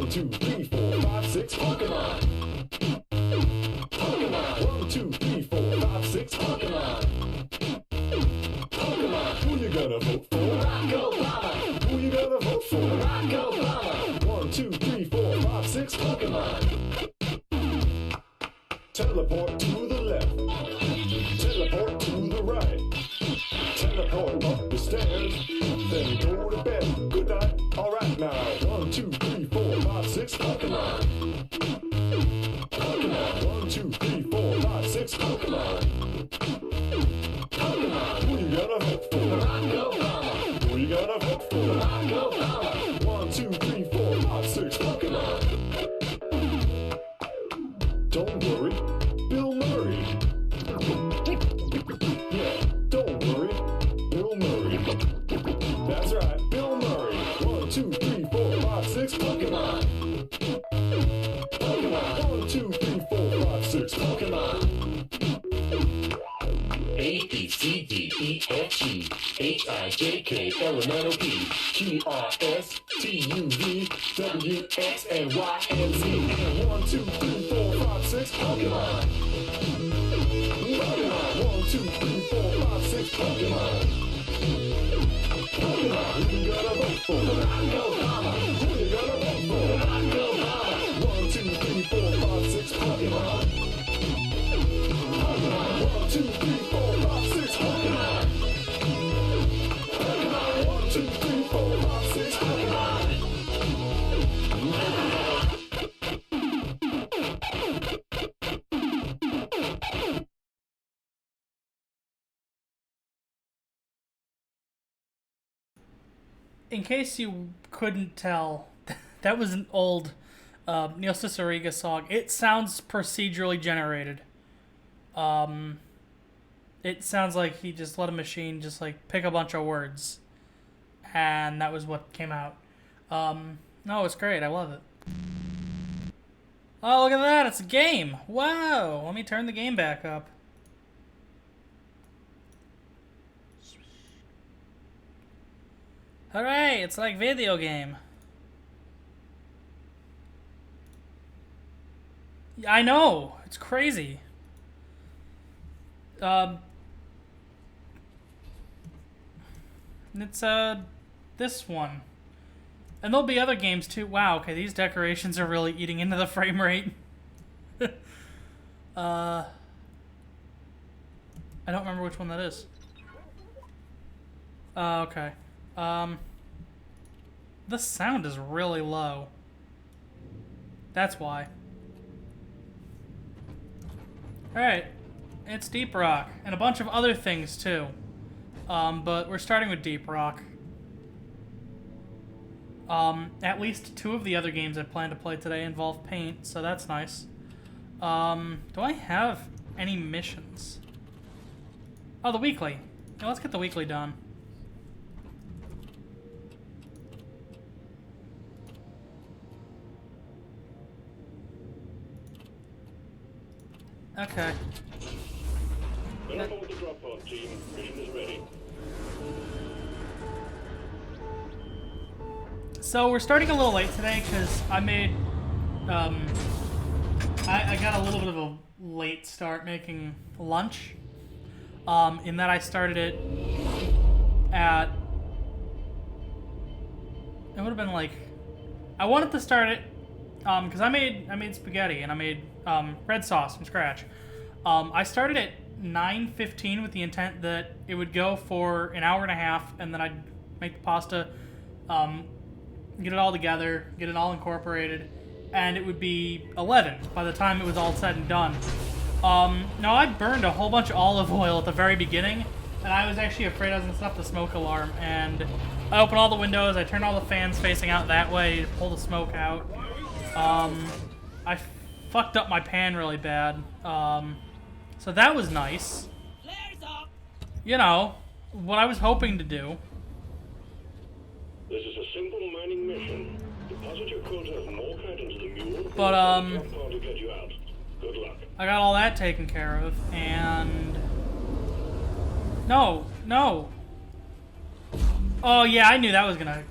1, 2, 3, 4, 5, 6, Pokemon. Pokemon. 1, 2, 3, 4, 5, 6, Pokemon. Pokemon. Who you gonna vote for? Barack Obama. Who you gonna vote for? Barack Obama. 1, 2, 3, 4, 5, 6, Pokemon. Teleport to the left. Teleport to the right. Teleport up the stairs. Then go to bed. Good night. Alright now. 1, 2, 3, 4, 5, 6, Pokemon. Pokemon. 1, 2, 3, 4, 5, 6, Pokemon. Pokemon. Who you gonna vote for? Barack Obama. Who you gonna vote for? Barack Obama. 1, 2, 3, 4, 5, 6, Pokemon. Don't worry, Bill Murray. Yeah, don't worry, Bill Murray. That's right, Bill Murray. 1, 2, 3, 4, 5, 6, Pokemon. Pokemon. 1, 2, 3, 4, 5, 6, Pokemon. A, B, C, D, E, F, G, H, I, J, K, L, M, N, O, P, Q, R, S, T, U, V, W, X, and Y, and Z. And 1, 2, 3, 4, 5, 6, Pokemon. Pokemon. 1, 2, 3, 4, 5, 6, Pokemon. Pokemon. Who you gonna vote for? Barack Obama. Who you gonna vote for? Barack Obama. 1, 2, 3, 4, 5, 6, Pokemon. Pokemon. 1, 2, 3, 4, 5, 6, Pokemon. Pokemon. 1, 2, 3, 4, 5, 6, Pokemon. In case you couldn't tell, that was an old Neil Cicierega song. It sounds procedurally generated. It sounds like he just let a machine just like pick a bunch of words, and that was what came out. No, it's great. I love it. Oh, look at that! It's a game. Wow. Let me turn the game back up. Hooray! It's like video game. I know. It's crazy. It's this one. And there'll be other games too. Wow, okay, these decorations are really eating into the frame rate. I don't remember which one that is. Okay. The sound is really low. That's why. Alright. It's Deep Rock. And a bunch of other things, too. But we're starting with Deep Rock. At least 2 of the other games I plan to play today involve paint, so that's nice. Do I have any missions? Oh, the weekly. Yeah, let's get the weekly done. Okay. Verify with the drop pod team. Mission is ready. So we're starting a little late today because I made, I got a little bit of a late start making lunch. In that I started it at, it would have been like, I wanted to start it, because I made spaghetti and I made red sauce from scratch. I started at 9:15 with the intent that it would go for an hour and a half, and then I'd make the pasta, get it all together, get it all incorporated, and it would be 11 by the time it was all said and done. Now I burned a whole bunch of olive oil at the very beginning, and I was actually afraid I was gonna set off the smoke alarm, and I opened all the windows, I turned all the fans facing out that way to pull the smoke out. I fucked up my pan really bad, so that was nice. You know, what I was hoping to do. This is a simple mining mission. Deposit your quota of more credit into the mule. But, to get you out. Good luck. I got all that taken care of, and... No, no. Oh, yeah, I knew that was gonna...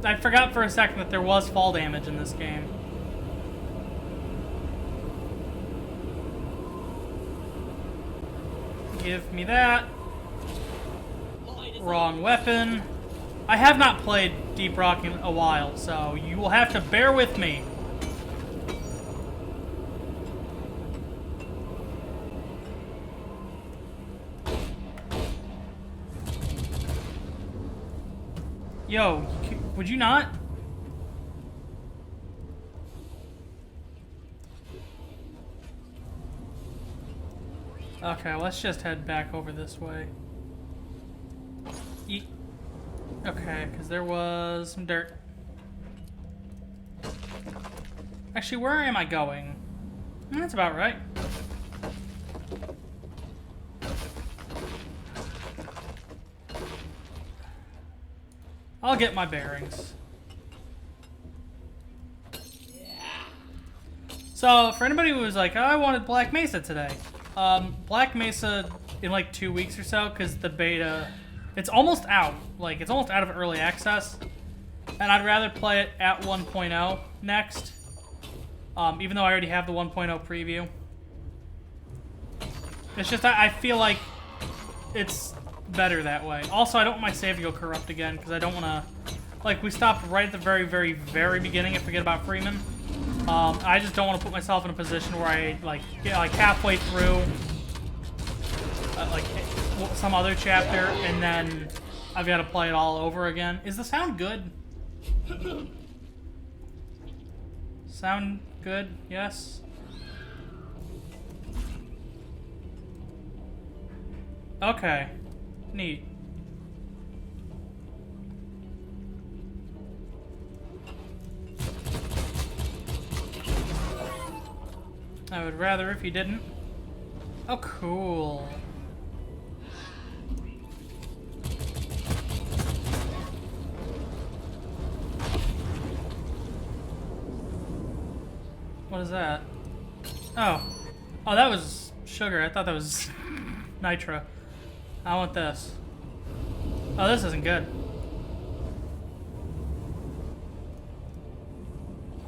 I forgot for a second that there was fall damage in this game. Give me that. Wrong weapon. I have not played Deep Rock in a while, so you will have to bear with me. Yo, would you not? Okay, let's just head back over this way. Okay, because there was some dirt. Actually, where am I going? That's about right. I'll get my bearings. So, for anybody who was like, oh, I wanted Black Mesa today. Black Mesa in like 2 weeks or so, because the beta, it's almost out. Like, it's almost out of early access. And I'd rather play it at 1.0 next. Even though I already have the 1.0 preview. It's just, I feel like it's better that way. Also, I don't want my save to go corrupt again, because I don't want to... Like, we stopped right at the very, very, very beginning and forget about Freeman. I just don't want to put myself in a position where I, like, get, like, halfway through, like, some other chapter, and then I've got to play it all over again. Is the sound good? Sound good? Yes? Okay. Neat. I would rather if you didn't. Oh, cool. What is that? Oh. Oh, that was sugar. I thought that was nitro. I want this. Oh, this isn't good.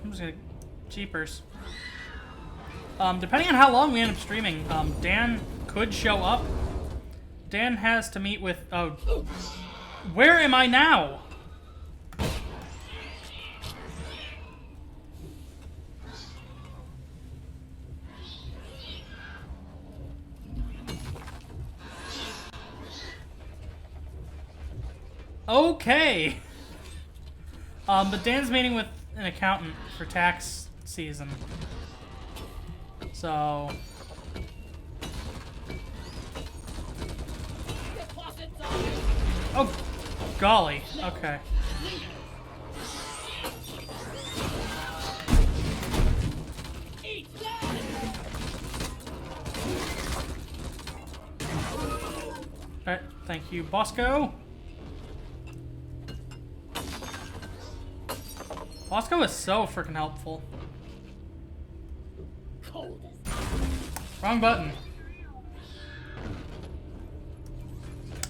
I'm just gonna... Jeepers. Depending on how long we end up streaming, Dan could show up. Dan has to meet with... Oh. Where am I now? Okay. But Dan's meeting with an accountant for tax season. So... Oh, golly. Okay. Alright, thank you, Bosco. Bosco is so freaking helpful. Wrong button.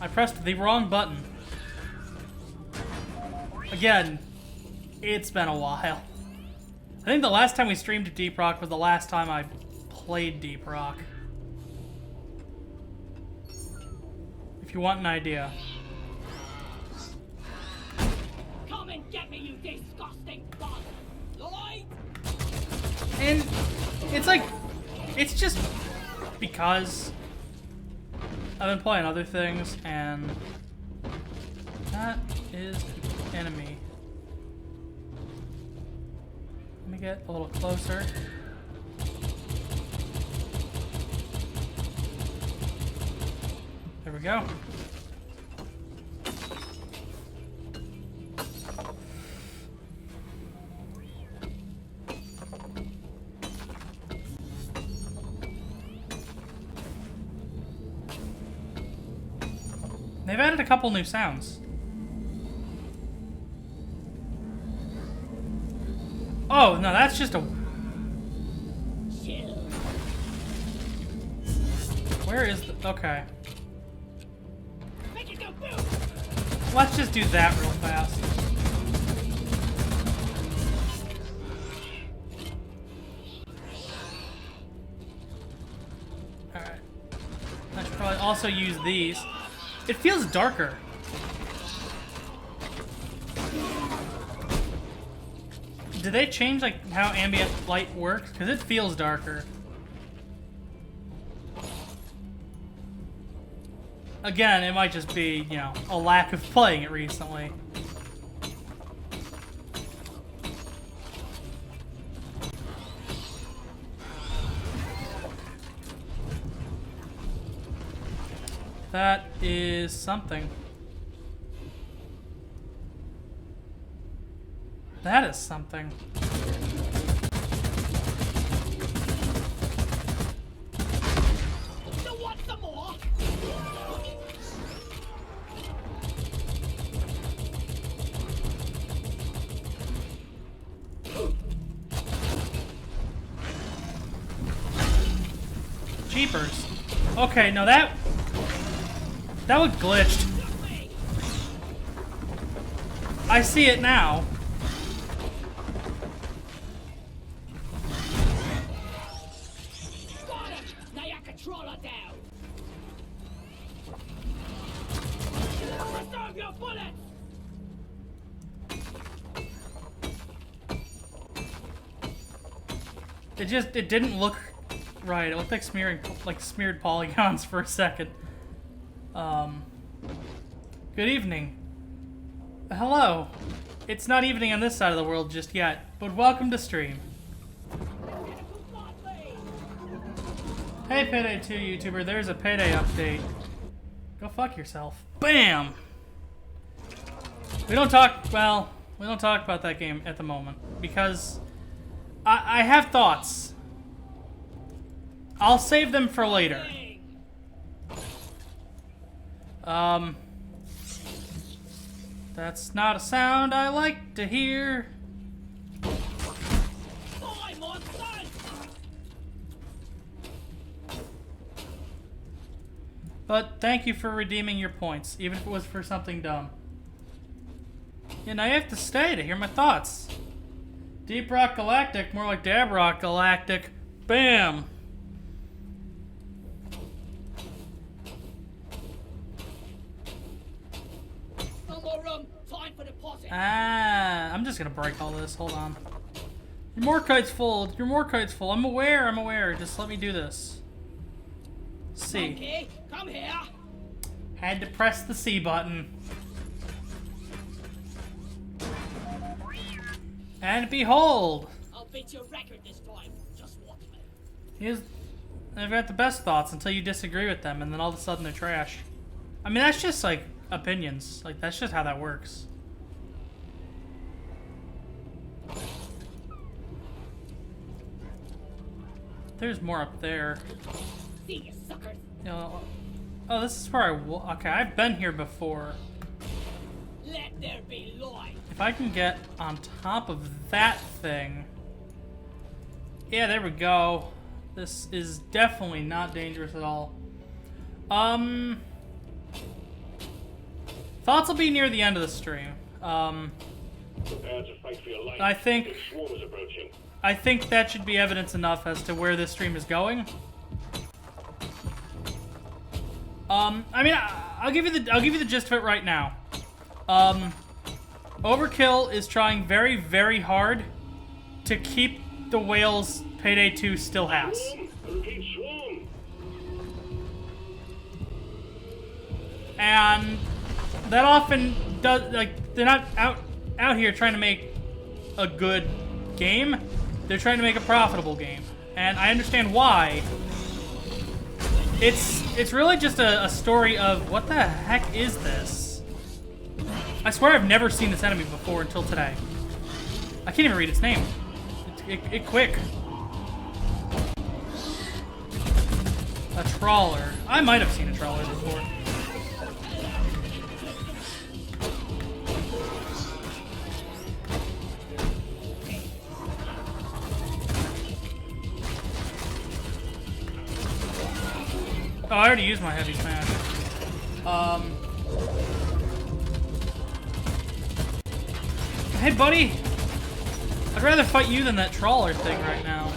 I pressed the wrong button. Again, it's been a while. I think the last time we streamed Deep Rock was the last time I played Deep Rock. If you want an idea. Come and get me, you disgusting bug! Lloyd! And it's like, it's just because I've been playing other things, and that is an enemy. Let me get a little closer. There we go. They've added a couple new sounds. Oh, no, that's just a... Where is the... Okay. Make it go boom! Let's just do that real fast. also use these. It feels darker. Did they change like how ambient light works? Because it feels darker. Again, it might just be, you know, a lack of playing it recently. That is something. That is something. You want some more? Jeepers. Okay, no, that was glitched. I see it now. Got him! Now you controller down! Preserve your bullets! It didn't look right. It looked like smeared polygons for a second. Good evening. Hello. It's not evening on this side of the world just yet, but welcome to stream. Hey Payday 2 YouTuber, there's a Payday update. Go fuck yourself. BAM! We don't talk about that game at the moment, because I have thoughts. I'll save them for later. That's not a sound I like to hear. But thank you for redeeming your points, even if it was for something dumb. Yeah, now you have to stay to hear my thoughts. Deep Rock Galactic, more like Dab Rock Galactic. Bam! No more room. Time for deposit. I'm just gonna break all this. Hold on. Your Morkite's full. Your Morkite's full. I'm aware. Just let me do this. C. Okay, come here. Had to press the C button. And behold! I'll beat your record this time. Just watch me. I've got the best thoughts until you disagree with them, and then all of a sudden they're trash. I mean, that's just like opinions. Like, that's just how that works. There's more up there. See you, suckers. You know, oh, this is where okay, I've been here before. Let there be light. If I can get on top of that thing. Yeah, there we go. This is definitely not dangerous at all. Thoughts will be near the end of the stream. Prepare to fight for your life. I think The swarm is approaching. I think that should be evidence enough as to where this stream is going. I mean, I'll give you the gist of it right now. Overkill is trying very, very hard to keep the whales Payday 2 still has. Swarm! I repeat, swarm! And that often does, like, they're not out here trying to make a good game. They're trying to make a profitable game. And I understand why. It's really just a story of what the heck is this? I swear I've never seen this enemy before until today. I can't even read its name. It quick. A trawler. I might have seen a trawler before. Oh, I already used my heavy smash. Hey, buddy! I'd rather fight you than that trawler thing right now.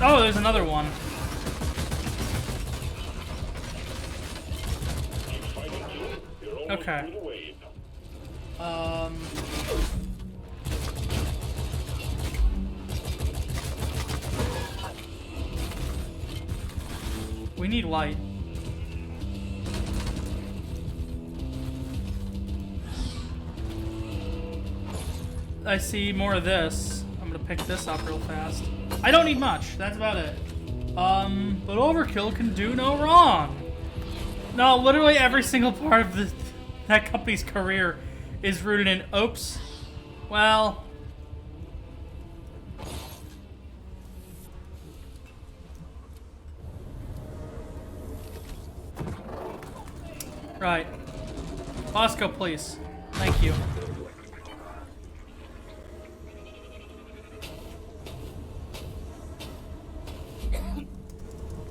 Oh, there's another one. Okay. through the wave. We need light. I see more of this. I'm gonna pick this up real fast. I don't need much. That's about it. But overkill can do no wrong. No, literally every single part of that company's career is rooted in oops. Well. Right. Bosco, please. Thank you.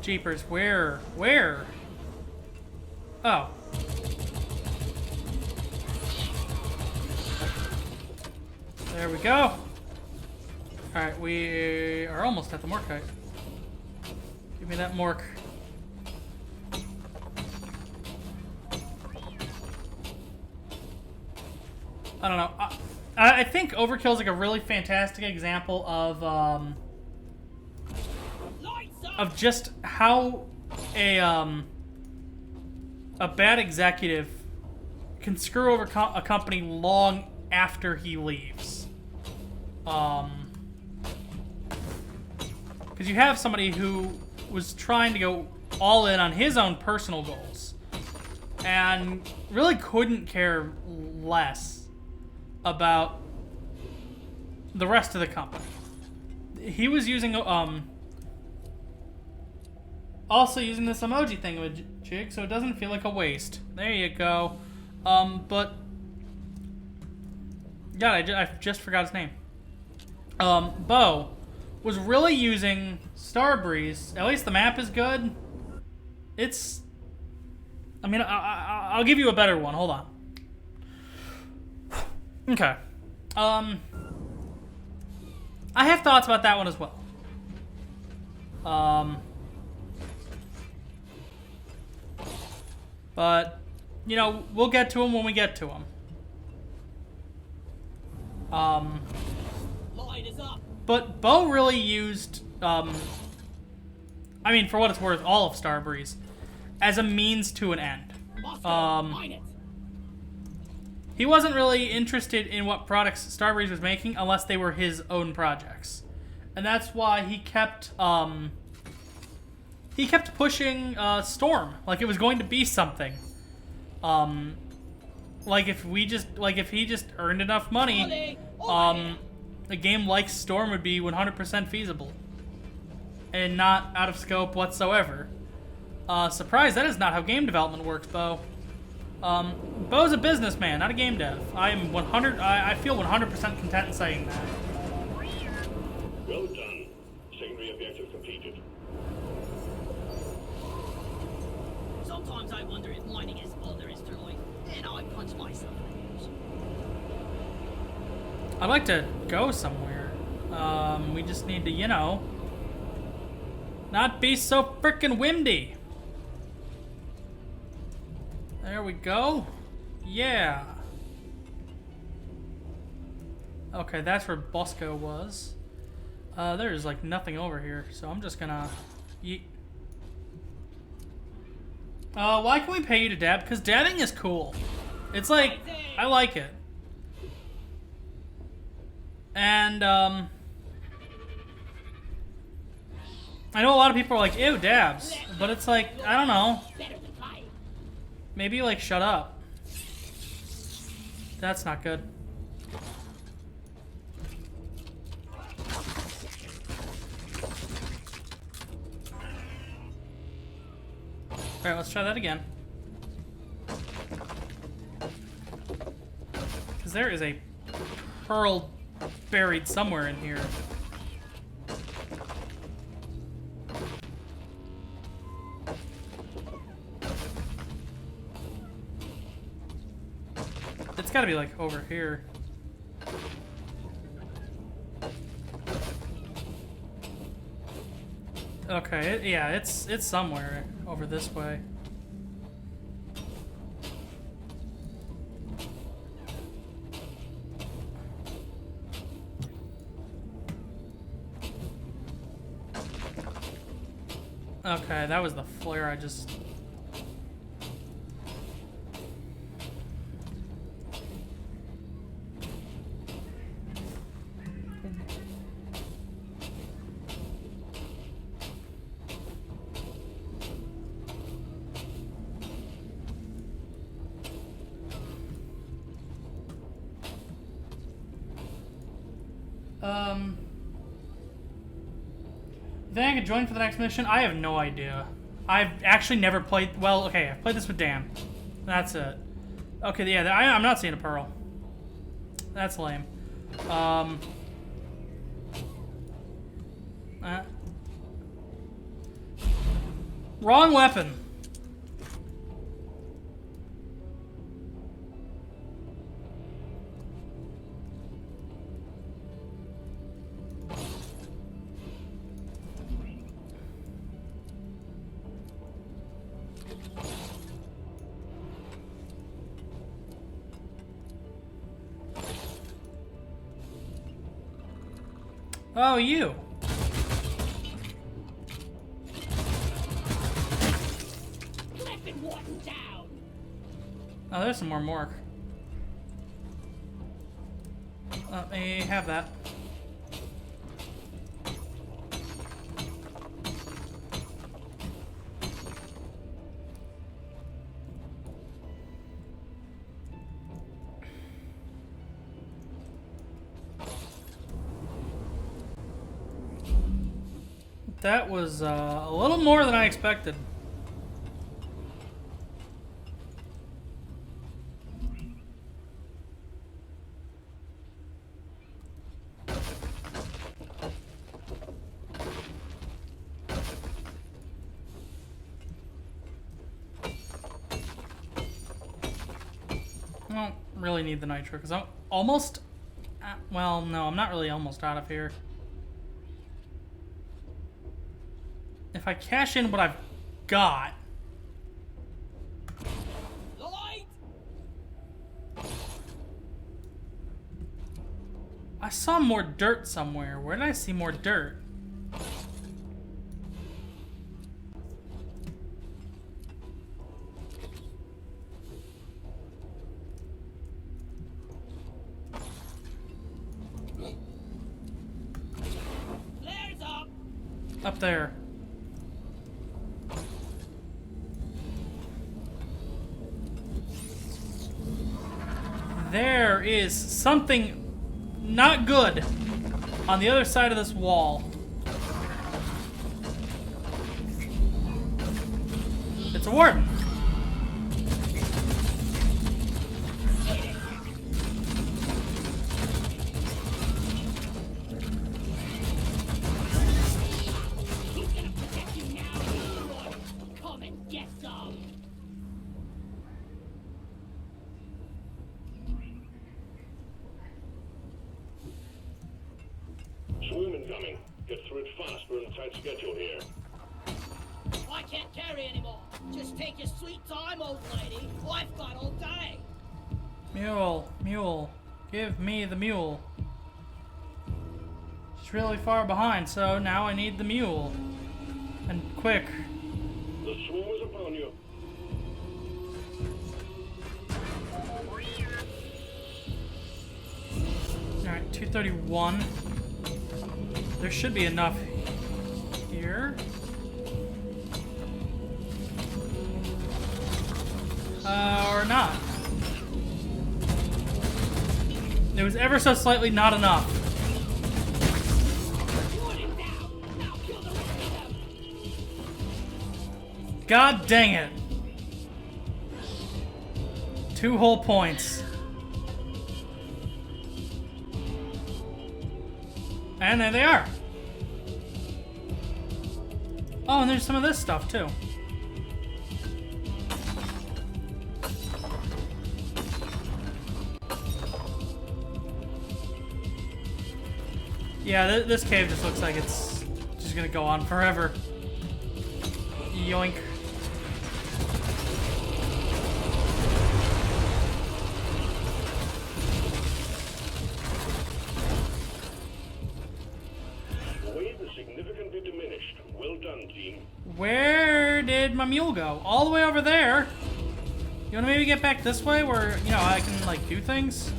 Jeepers, where? Where? Oh. There we go. Alright, we are almost at the Morkite. Give me that Mork. I don't know. I think Overkill is like a really fantastic example of just how a bad executive can screw over a company long after he leaves. Because you have somebody who was trying to go all in on his own personal goals and really couldn't care less about the rest of the company. He was using also using this emoji thing with Jig, so it doesn't feel like a waste. There you go. But God, I just forgot his name. Bo was really using Starbreeze. At least the map is good. It's, I mean, I'll give you a better one. Hold on. Okay. I have thoughts about that one as well. But, you know, we'll get to them when we get to them. Light is up. But Bo really used, I mean, for what it's worth, all of Starbreeze as a means to an end. Mine it. He wasn't really interested in what products Starbreeze was making unless they were his own projects. And that's why he kept pushing Storm like it was going to be something. Like if he just earned enough money, a game like Storm would be 100% feasible and not out of scope whatsoever. Surprise, that is not how game development works, Bo. Bo's a businessman, not a game dev. I feel 100% content in saying that. Well done. Secondary objective completed. Sometimes I wonder if mining is all there is to life, and I punch myself in the nose. I'd like to go somewhere. We just need to, you know, not be so frickin' windy. There we go. Yeah. Okay, that's where Bosco was. There's like nothing over here, so I'm just gonna yeet. Why can we pay you to dab? Because dabbing is cool. It's like, I like it. And, I know a lot of people are like, ew, dabs. But it's like, I don't know. Maybe, like, shut up. That's not good. Alright, let's try that again. Because there is a pearl buried somewhere in here. It's gotta be like over here. Okay, yeah, it's somewhere over this way. Okay, that was the flare I just... Think I could join for the next mission? I have no idea. I've actually never played... Well, okay, I've played this with Dan. That's it. Okay, yeah, I'm not seeing a pearl. That's lame. Wrong weapon. Oh, you. Oh, there's some more Mork. Let me have that. That was a little more than I expected. I don't really need the nitro because I'm almost... well, no, I'm not really almost out of here. If I cash in what I've got... Light! I saw more dirt somewhere. Where did I see more dirt? Flares up! Up there. There is something not good on the other side of this wall. It's a warden. He's gonna protect you now, come and get some! Swarm incoming. Get through it fast. We're on a tight schedule here. I can't carry anymore. Just take your sweet time, old lady. I've got all day. Mule, mule. Give me the mule. It's really far behind, so now I need the mule. And quick. The swarm is upon you. Alright, 231. There should be enough here. Or not. It was ever so slightly not enough. God dang it. 2 whole points. And there they are. Oh, and there's some of this stuff too. Yeah, this cave just looks like it's just gonna go on forever. Yoink. Wait and significantly diminished. Well done, team. Where did my mule go? All the way over there. You wanna maybe get back this way where, you know, I can, like, do things?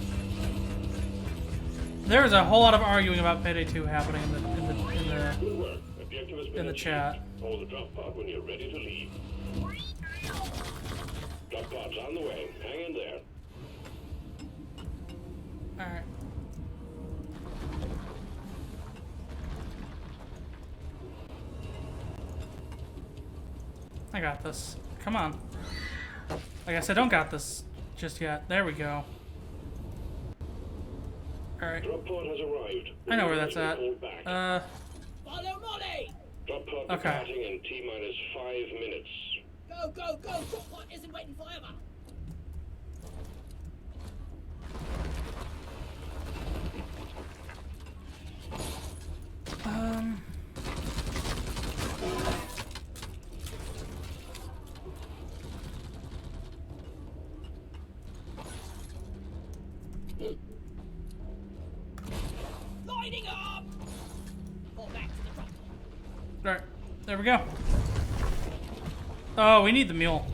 There's a whole lot of arguing about Payday 2 happening Good work. Objective has been in the achieved. chat. Hold the drop pod when you're ready to leave. Drop pod's on the way. Hang in there. Alright. I got this. Come on. I guess I don't got this just yet. There we go. Alright. Drop pod has arrived. I know where that's at. Follow Molly! Drop pod Okay. departing in T-minus 5 minutes. Go, go, go! Drop pod isn't waiting forever! Lining up! Fall back to the drop pod. Alright. There we go. Oh, we need the mule.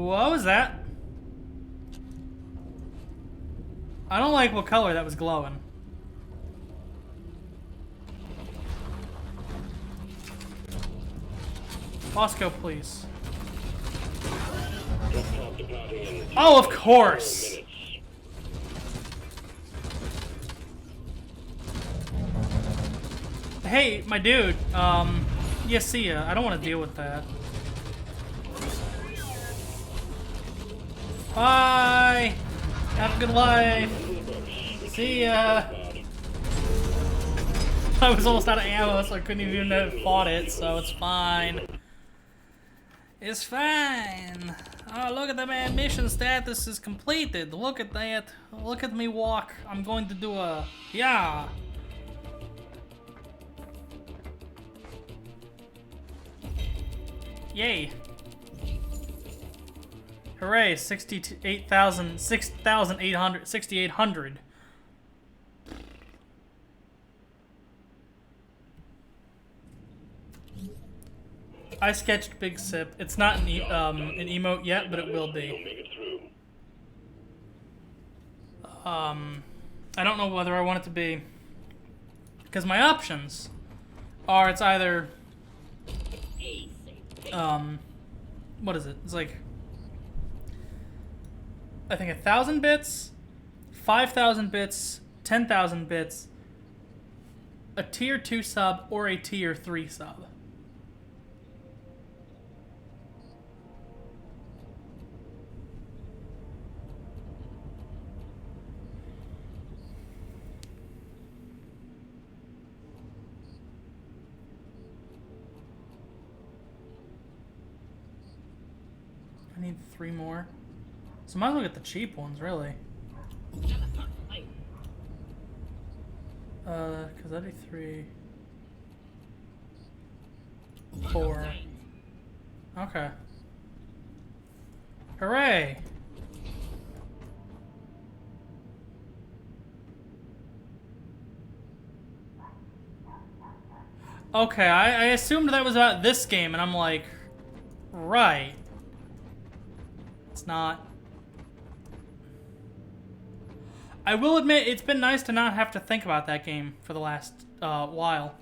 What was that? I don't like what color that was glowing. Bosco, please. Drop pod departing in Oh, of course. minutes. Hey, my dude. Yeah, see ya. I don't want to deal with that. Bye. Have a good life. See ya. I was almost out of ammo, so I couldn't even have fought it, so it's fine. It's fine. Oh, look at that, man. Mission status is completed. Look at that. Look at me walk. I'm going to do a... Yeah. Yay. Hooray, 6,800. I sketched Big Sip. It's not an emote yet, but it will You'll be. make it through. I don't know whether I want it to be, because my options are it's either what is it? It's like I think 1,000 bits, 5,000 bits, 10,000 bits, a tier 2 sub, or a tier 3 sub. I need 3 more. So might as well get the cheap ones, really. Cause that'd be 3, 4. Okay. Hooray! Okay, I assumed that was about this game, and I'm like, right. It's not. I will admit, it's been nice to not have to think about that game for the last while.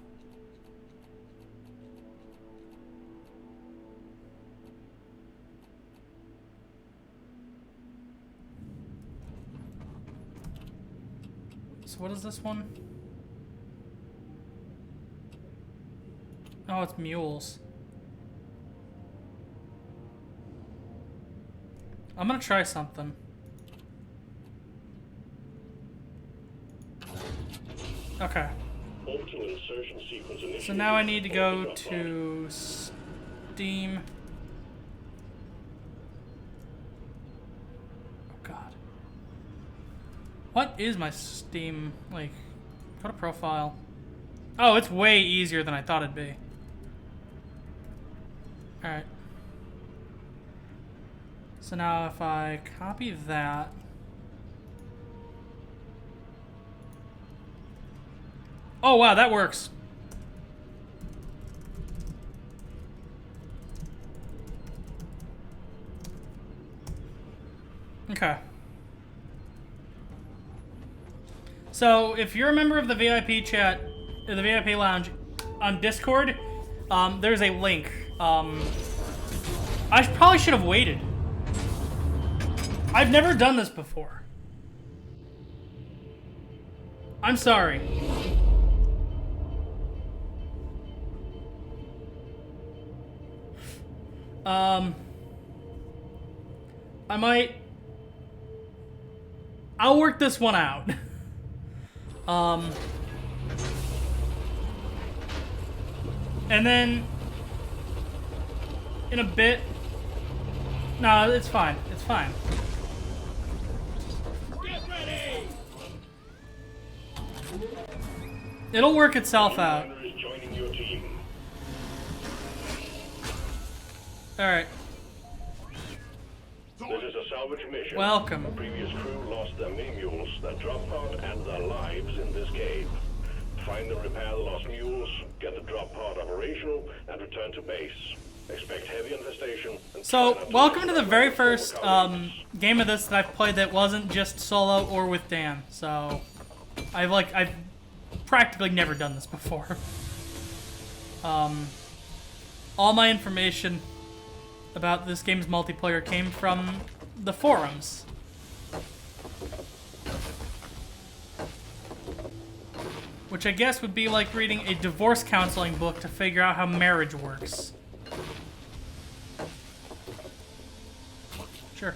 So what is this one? Oh, it's mules. I'm gonna try something. Okay. Orbital insertion sequence initiated. So now I need to go to Steam. Oh god. What is my Steam, like, go to profile. Oh, it's way easier than I thought it'd be. Alright. So now if I copy that, Oh, wow, that works. Okay. So, if you're a member of the VIP chat, or the VIP lounge on Discord, there's a link. I probably should have waited. I've never done this before. I'm sorry. I'll work this one out. And then in a bit. No, it's fine. It's fine. Get ready! It'll work itself out. Is joining your team. Alright. This is a salvage mission. Welcome. A previous crew lost their mules, their drop pod, and their lives in this cave. Find and repair the lost mules, get the drop pod operational, and return to base. Expect heavy infestation. So, welcome to the very first game of this that I've played that wasn't just solo or with Dan. So, I've practically never done this before. All my information about this game's multiplayer came from the forums. Which I guess would be like reading a divorce counseling book to figure out how marriage works. Sure.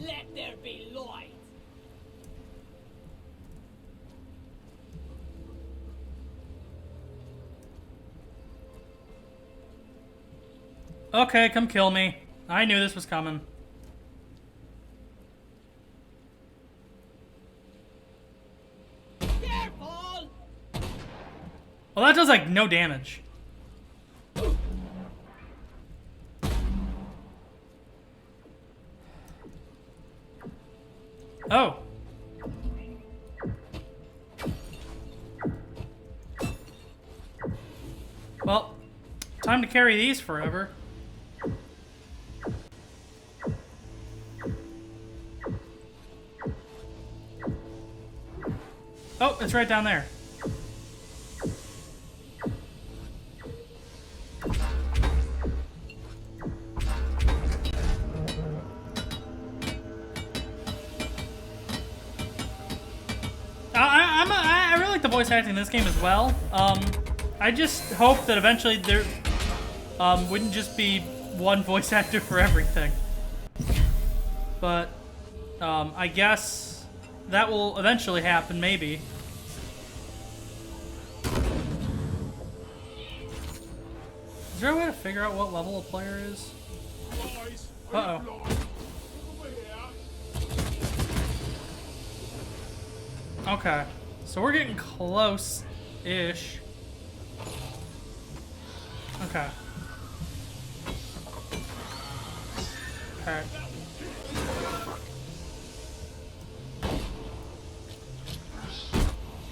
Let there be light. Okay, come kill me. I knew this was coming. Careful! Well, that does, like, no damage. Oh. Well, time to carry these forever. Oh, it's right down there. I really like the voice acting in this game as well. I just hope that eventually there wouldn't just be one voice actor for everything. But I guess that will eventually happen, maybe. Is there a way to figure out what level a player is? Uh-oh. Okay. So we're getting close-ish. Okay. Alright.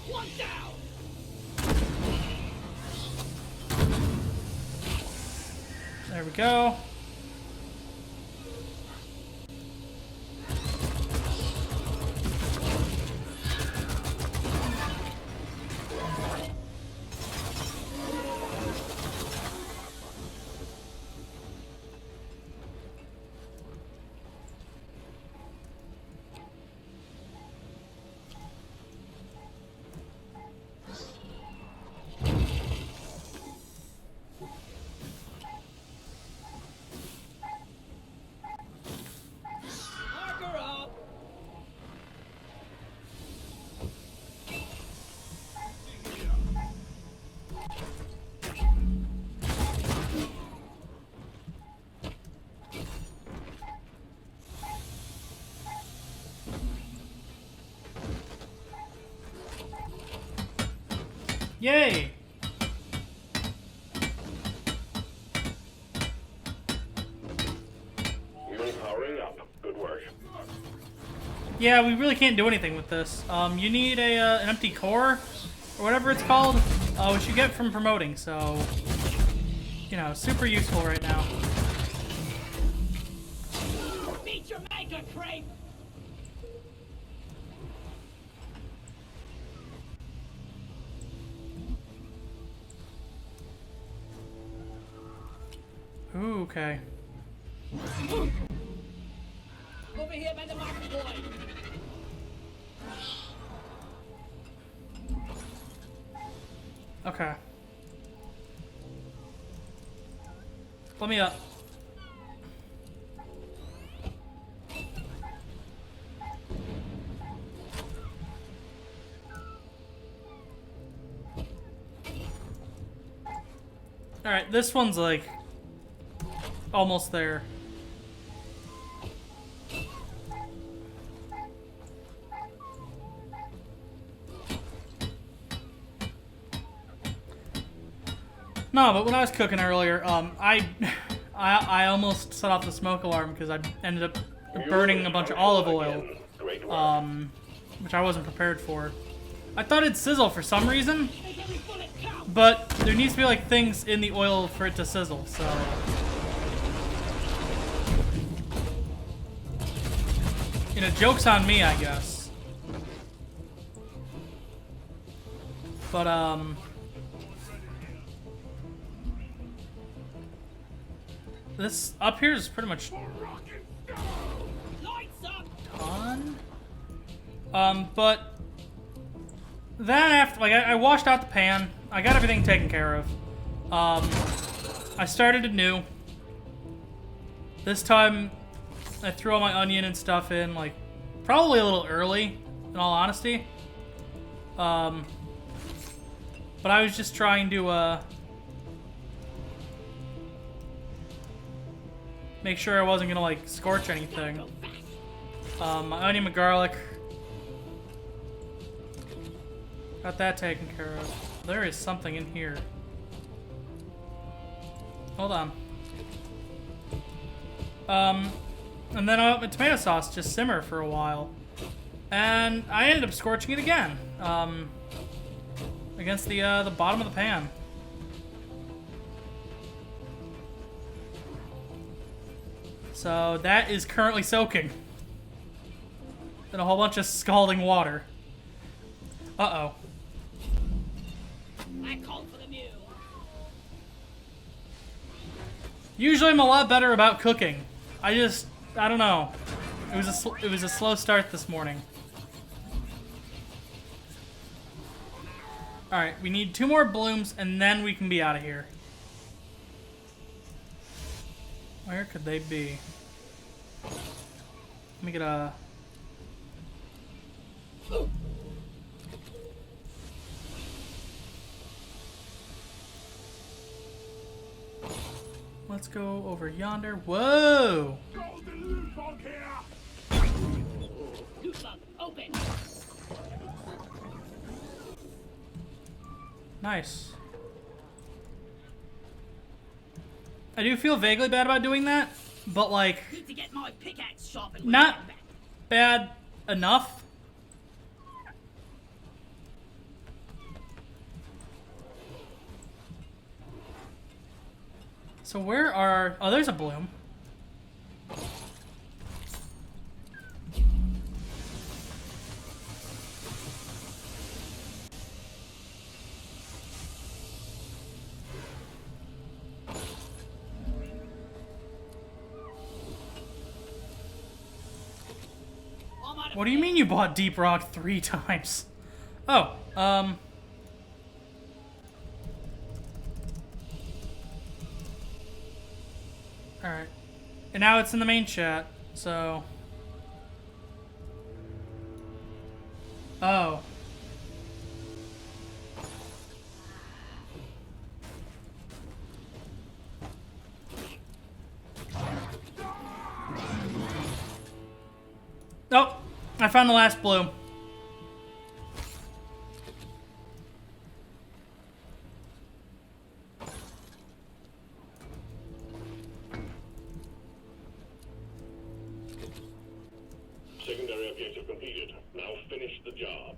One down! There we go. Marker up! Yay! Mule powering up. Good work. Yeah, we really can't do anything with this. You need an empty core, or whatever it's called, which you get from promoting, so, you know, super useful right now. Meet your maker, creep! Ooh, okay. Over here by the market boy. Okay. Let me up. Alright, this one's like almost there. No, but when I was cooking earlier, I almost set off the smoke alarm because I ended up burning a bunch of olive oil, which I wasn't prepared for. I thought it'd sizzle for some reason, but there needs to be like things in the oil for it to sizzle, so. You know, joke's on me, I guess. But, this up here is pretty much done. But then after, like, I washed out the pan. I got everything taken care of. I started anew. This time, I threw all my onion and stuff in, like, probably a little early, in all honesty. But I was just trying to, make sure I wasn't gonna, like, scorch anything. My onion and garlic. Got that taken care of. There is something in here. Hold on. And then I let my tomato sauce just simmer for a while. And I ended up scorching it again. Against the bottom of the pan. So that is currently soaking in a whole bunch of scalding water. Uh-oh. I called for the mule. Usually I'm a lot better about cooking. I don't know. It was a slow start this morning. All right, we need 2 more blooms and then we can be out of here. Where could they be? Let me get a... Let's go over yonder. Whoa! Loot bug, open. Nice. I do feel vaguely bad about doing that, but like, Need to get my pickaxe sharpened. not bad enough. So where are... Oh, there's a bloom. What do you mean you bought Deep Rock 3 times? Oh, Alright. And now it's in the main chat, so... Oh. Oh! I found the last bloom. Secondary gates have completed. Now finish the job.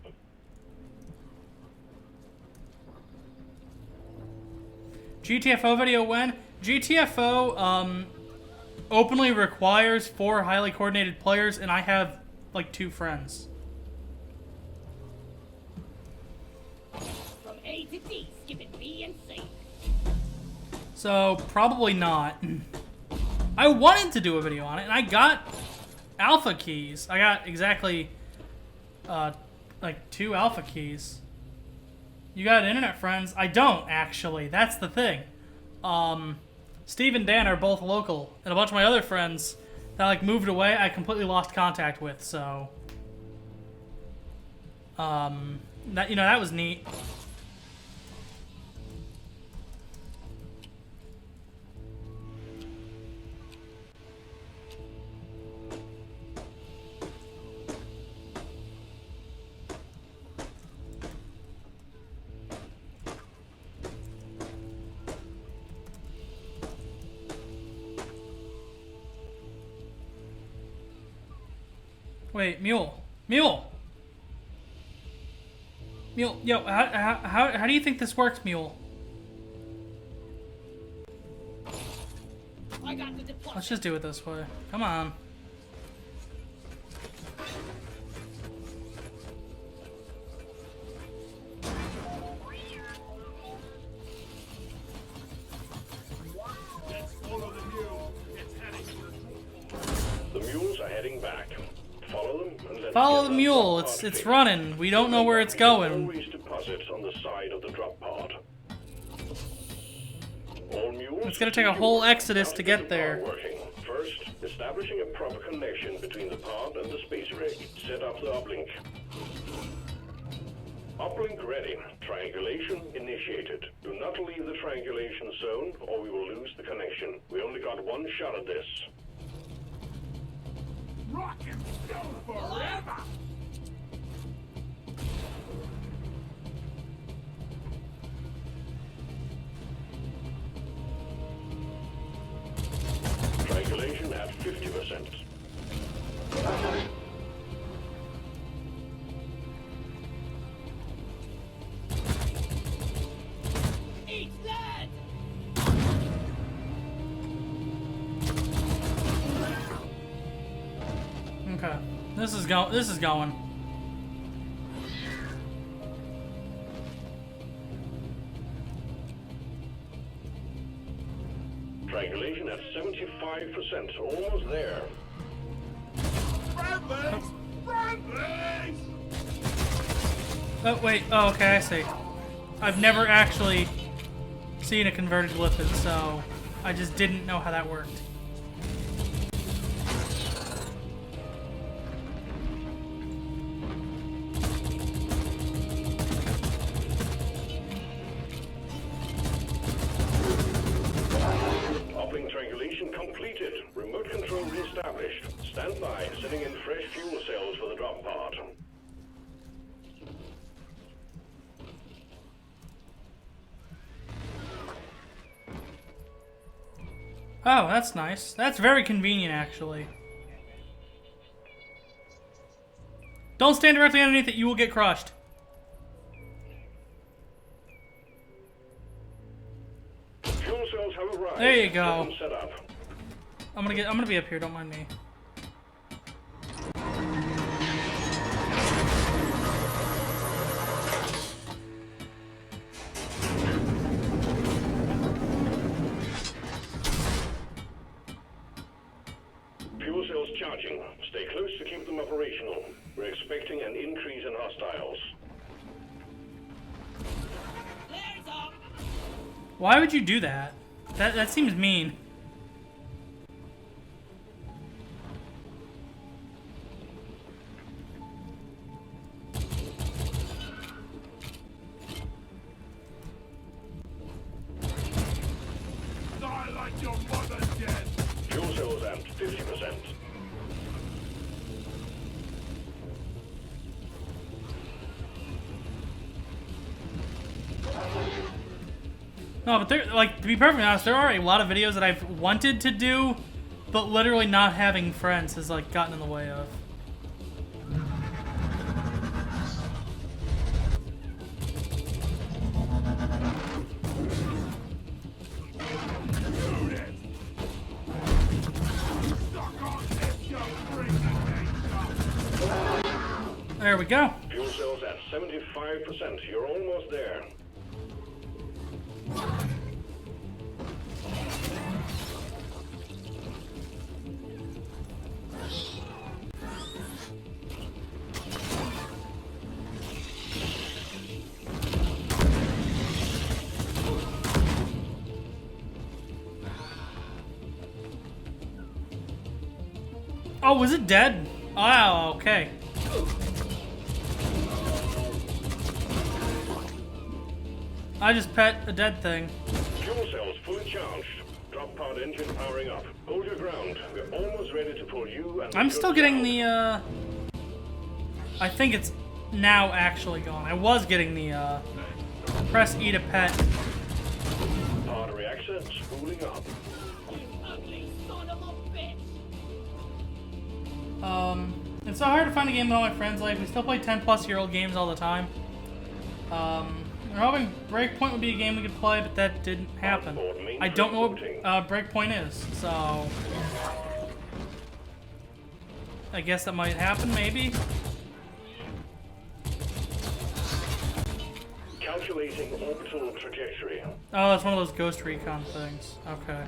GTFO video when? GTFO, openly requires 4 highly coordinated players, and I have, like, 2 friends. From A to D, skipping B and C. So, probably not. I wanted to do a video on it, and I got alpha keys. I got exactly, like, 2 alpha keys. You got internet friends? I don't, actually. That's the thing. Steve and Dan are both local, and a bunch of my other friends that, like, moved away, I completely lost contact with, so... that, you know, that was neat. Wait, Mule. Mule! Mule, yo, how do you think this works, Mule? I got the deployment. Let's just do it this way. Come on. Let's follow the mule. It's heading to the mules are heading back. Follow them and let's Follow get the that mule. drop pod It's fixed. running. We don't know where it's going. Always deposit on the side of the drop pod. All mules. It's gonna take a whole exodus to get there. Working. First, establishing a proper connection between the pod and the space rig. Set up the uplink. Uplink ready. Triangulation initiated. Do not leave the triangulation zone or we will lose the connection. We only got one shot at this. Rock and roll forever! Triangulation at 50%. Eat that! Okay. This is going. Triangulation at 75%. Almost there. Oh, wait. Oh, okay, I see. I've never actually seen a converted lipid, so I just didn't know how that worked. Uplink triangulation completed. Remote control reestablished. Stand by, sending in fresh fuel cells for the drop pod. Oh, that's nice. That's very convenient, actually. Don't stand directly underneath it, you will get crushed. Fuel cells have arrived. There you go. Get them set up. I'm gonna be up here, don't mind me. Fuel cells charging. Stay close to keep them operational. We're expecting an increase in hostiles. There's up! Why would you do that? That seems mean. Die like your mother's dead. Fuel cells at 50%. No, but there, like, to be perfectly honest, there are a lot of videos that I've wanted to do, but literally not having friends has, like, gotten in the way of. There we go. Fuel cells at 75%. You're almost there. Oh, was it dead? Oh, okay. I just pet a dead thing. Fuel cells fully charged. Drop pod engine powering up. Hold your ground. We're almost ready to pull you and I'm still getting the, I think it's now actually gone. I was getting the, press E to pet. Pod reactor spooling up. You ugly son of a bitch! It's so hard to find a game that all my friends like. We still play 10-plus-year-old games all the time. We're hoping Breakpoint would be a game we could play, but that didn't happen. I don't know what Breakpoint is, so I guess that might happen, maybe. Calculating orbital trajectory. Oh, it's one of those Ghost Recon things. Okay.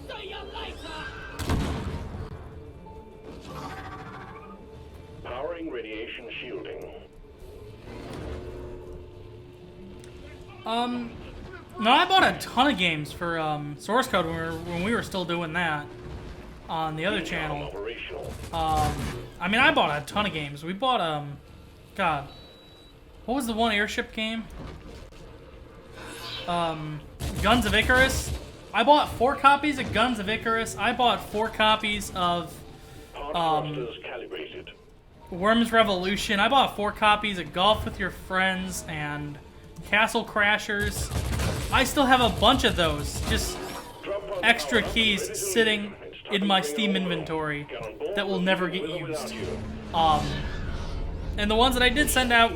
See you later! Powering radiation shielding. No, I bought a ton of games for Source Code when we were still doing that on the other channel. Operational. I mean, I bought a ton of games. We bought God, what was the one airship game? Guns of Icarus. I bought 4 copies of Guns of Icarus. I bought 4 copies of Thrusters calibrated. Worms Revolution. I bought 4 copies of Golf with Your Friends and Castle Crashers. I still have a bunch of those, just extra keys sitting in my Steam inventory that will never get used. And the ones that I did send out,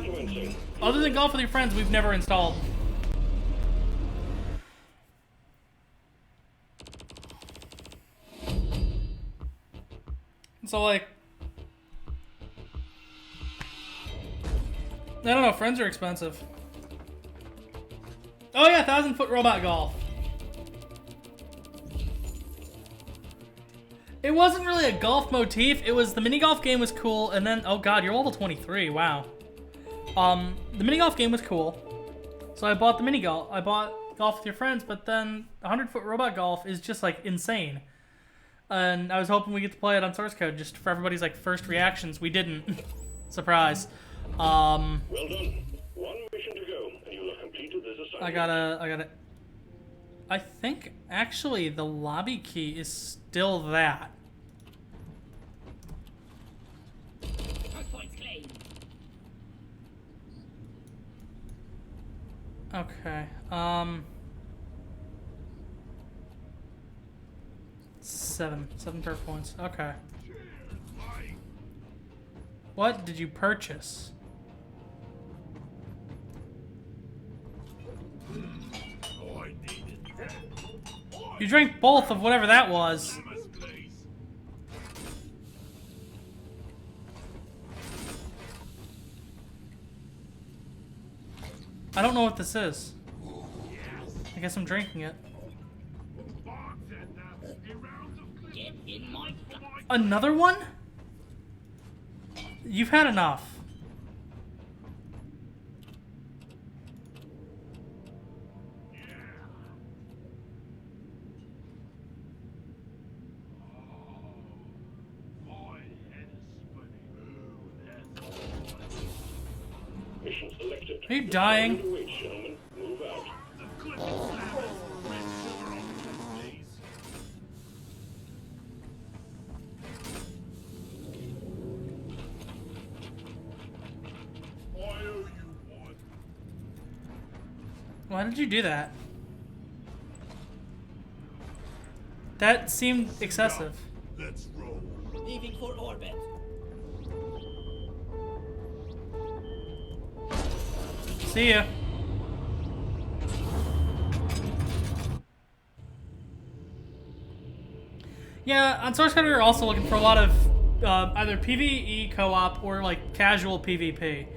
other than Golf with Your Friends, we've never installed. So, like, I don't know, friends are expensive. Oh yeah, 1,000-foot robot golf. It wasn't really a golf motif, it was the mini golf game was cool, and then, oh god, you're level 23, wow. The mini golf game was cool, so I bought the mini golf. I bought Golf with Your Friends, but then 100-foot robot golf is just like insane. And I was hoping we get to play it on Source Code just for everybody's like first reactions. We didn't. Surprise. Well done. One mission to go, and you will have completed this assignment. I think actually the lobby key is still that. Point's clean. Okay. 7 perk points. Okay. What did you purchase? You drank both of whatever that was. I don't know what this is. I guess I'm drinking it. Get in my... Another one? You've had enough. Mission selected. Are you dying? Wait, gentlemen. Move out. Why did you do that? That seemed excessive. Let's roll. Leaving for orbit. See ya. Yeah, on Source Code we were also looking for a lot of either PvE co-op or like casual PvP.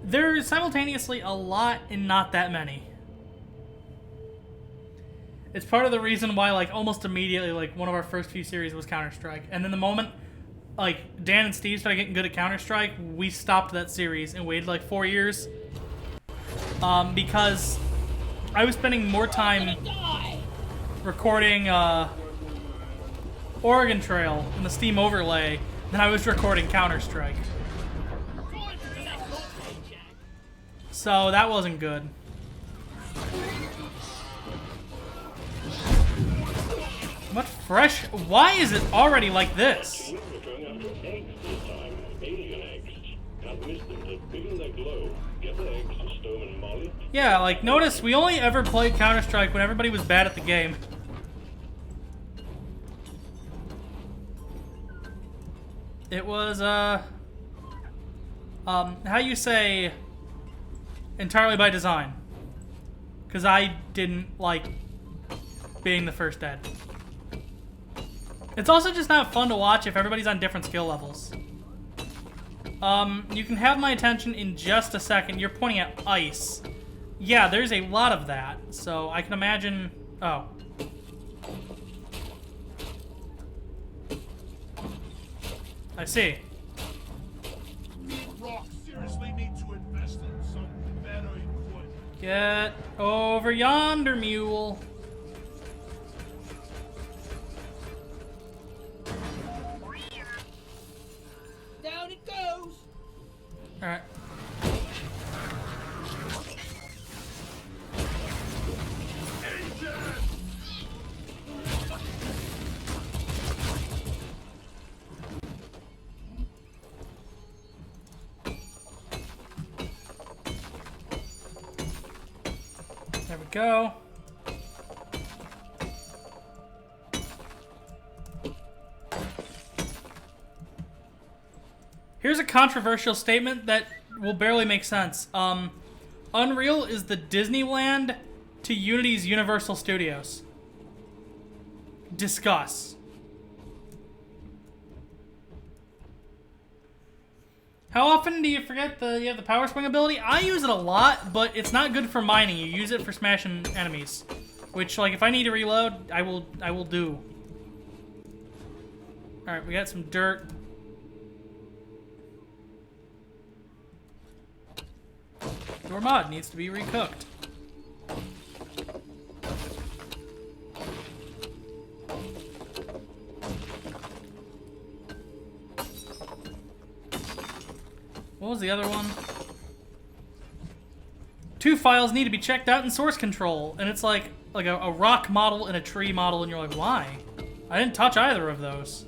There's simultaneously a lot and not that many. It's part of the reason why, like, almost immediately, like, one of our first few series was Counter-Strike. And then the moment, like, Dan and Steve started getting good at Counter-Strike, we stopped that series and waited, like, 4 years. Because I was spending more time recording, Oregon Trail in the Steam overlay than I was recording Counter-Strike. So that wasn't good. What fresh? Why is it already like this? Yeah, like, notice we only ever played Counter-Strike when everybody was bad at the game. It was, how you say, entirely by design. Because I didn't like being the first dead. It's also just not fun to watch if everybody's on different skill levels. You can have my attention in just a second. You're pointing at ice. Yeah, there's a lot of that, so I can imagine... Oh. I see. Rock seriously need to invest in some better equipment. Get over yonder, mule. Down it goes. Alright. There we go. Here's a controversial statement that will barely make sense. Unreal is the Disneyland to Unity's Universal Studios. Discuss. How often do you forget you have the power swing ability? I use it a lot, but it's not good for mining. You use it for smashing enemies, which, like, if I need to reload, I will do. All right, we got some dirt. Your mod needs to be recooked. What was the other one? 2 files need to be checked out in source control. And it's like a rock model and a tree model, and you're like, why? I didn't touch either of those.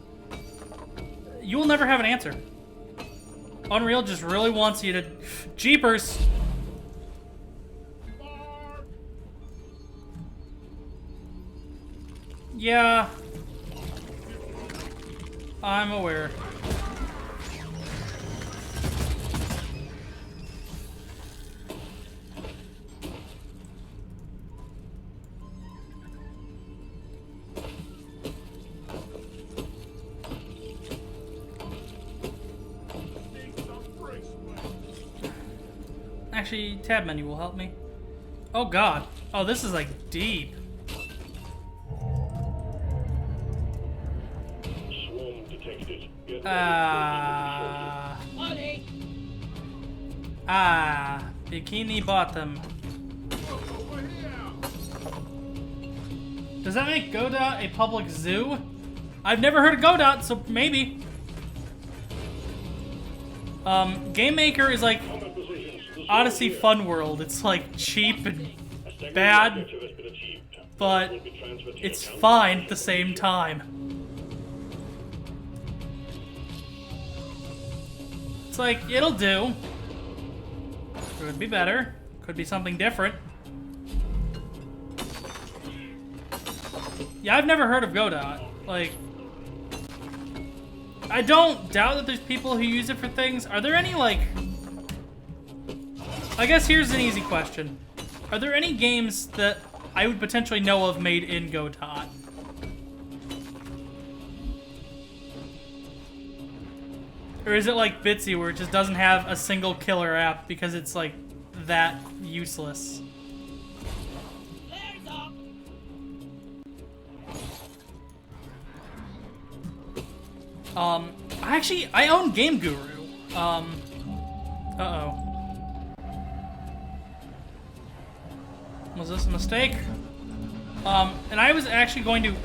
You will never have an answer. Unreal just really wants you to... Jeepers! Yeah. I'm aware. Actually, tab menu will help me. Oh god. Oh, this is like deep. Swarm detected. Bikini Bottom. Does that make Godot a public zoo? I've never heard of Godot, so maybe. Game Maker is like Odyssey Fun World. It's like cheap and bad, but it's fine at the same time. It's like, it'll do. Could be better. Could be something different. Yeah, I've never heard of Godot. Like, I don't doubt that there's people who use it for things. Are there any, like... I guess here's an easy question. Are there any games that I would potentially know of made in Godot? Or is it like Bitsy where it just doesn't have a single killer app because it's like that useless? Flares up. I own Game Guru. Uh-oh. Was this a mistake? And I was actually going to...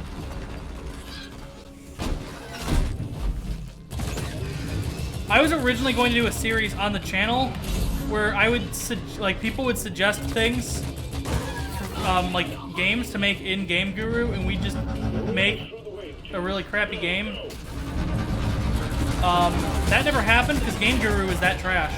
I was originally going to do a series on the channel where I would, people would suggest things, like games to make in Game Guru, and we just make a really crappy game. That never happened because Game Guru is that trash.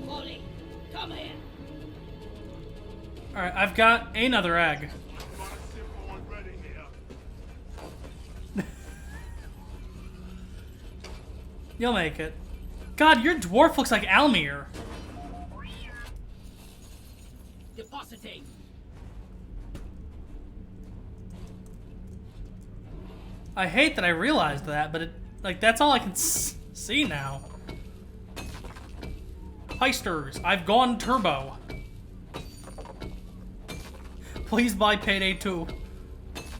Molly, come here. Alright, I've got another egg. You'll make it. God, your dwarf looks like Almir. Depositing. I hate that I realized that, but that's all I can see now. Heisters, I've gone turbo. Please buy Payday 2.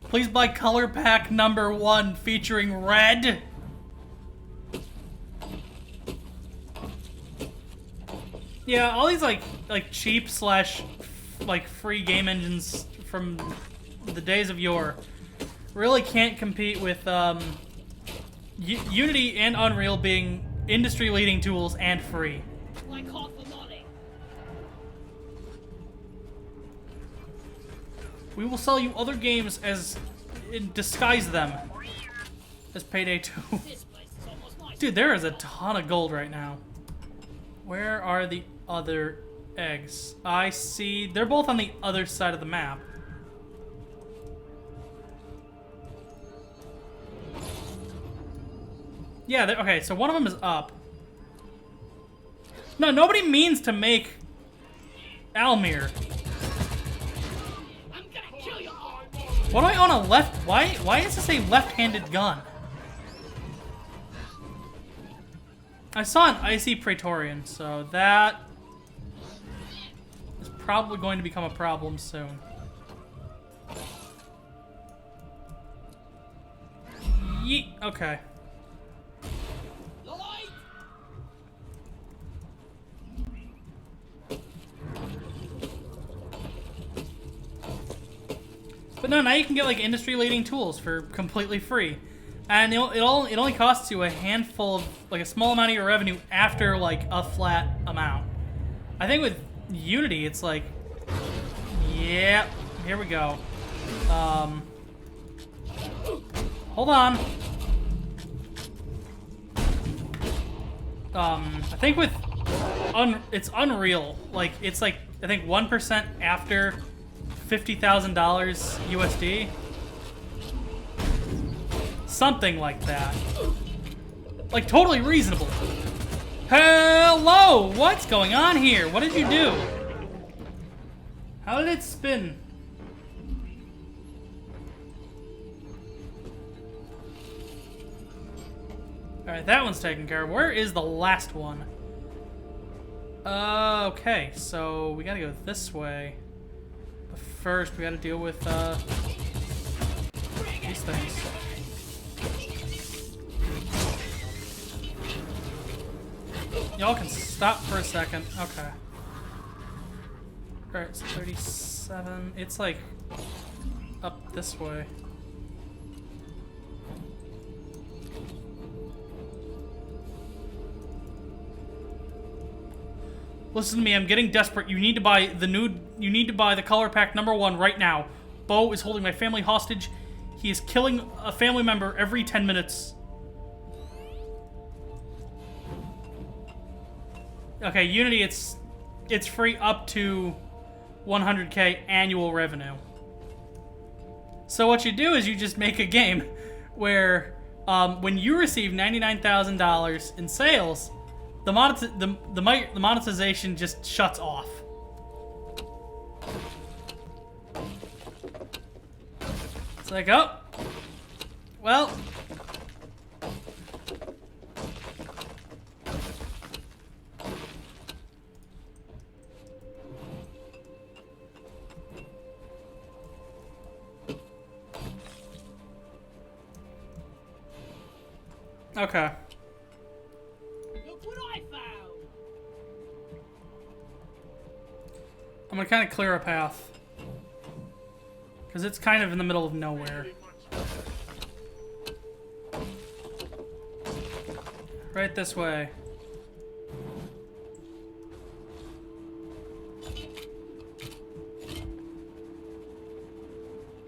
Please buy color pack number 1 featuring red. Yeah, all these like cheap slash free game engines from the days of yore really can't compete with Unity and Unreal being industry leading tools and free. Like hot for Molly. We will sell you other games disguise them as Payday 2. This place is almost nice. Dude, there is a ton of gold right now. Where are the other eggs? I see. They're both on the other side of the map. Yeah, okay, so one of them is up. No, nobody means to make Almir. I'm gonna kill you all. What do I own a left? Why does this say left-handed gun? I saw an icy Praetorian, so that is probably going to become a problem soon. Yeet. Okay. The light. But no, now you can get like industry-leading tools for completely free, and it only costs you a handful of a small amount of your revenue after like a flat amount. I think with Unity, it's like, yeah, here we go. Hold on. I think with it's Unreal. Like it's like I think 1% after $50,000 USD. Something like that. Like totally reasonable. Hello! What's going on here? What did you do? How did it spin? Alright, that one's taken care of. Where is the last one? Okay, so we gotta go this way. But first, we gotta deal with, these things. Y'all can stop for a second. Okay. Alright, so 37. It's like up this way. Listen to me, I'm getting desperate. You need to buy the color pack number 1 right now. Bo is holding my family hostage. He is killing a family member every 10 minutes. Okay, Unity, it's it's free up to 100K annual revenue. So what you do is you just make a game where when you receive $99,000 in sales, the monetization just shuts off. It's like, oh, well. Okay. Look what I found! I'm gonna kind of clear a path. Because it's kind of in the middle of nowhere. Right this way.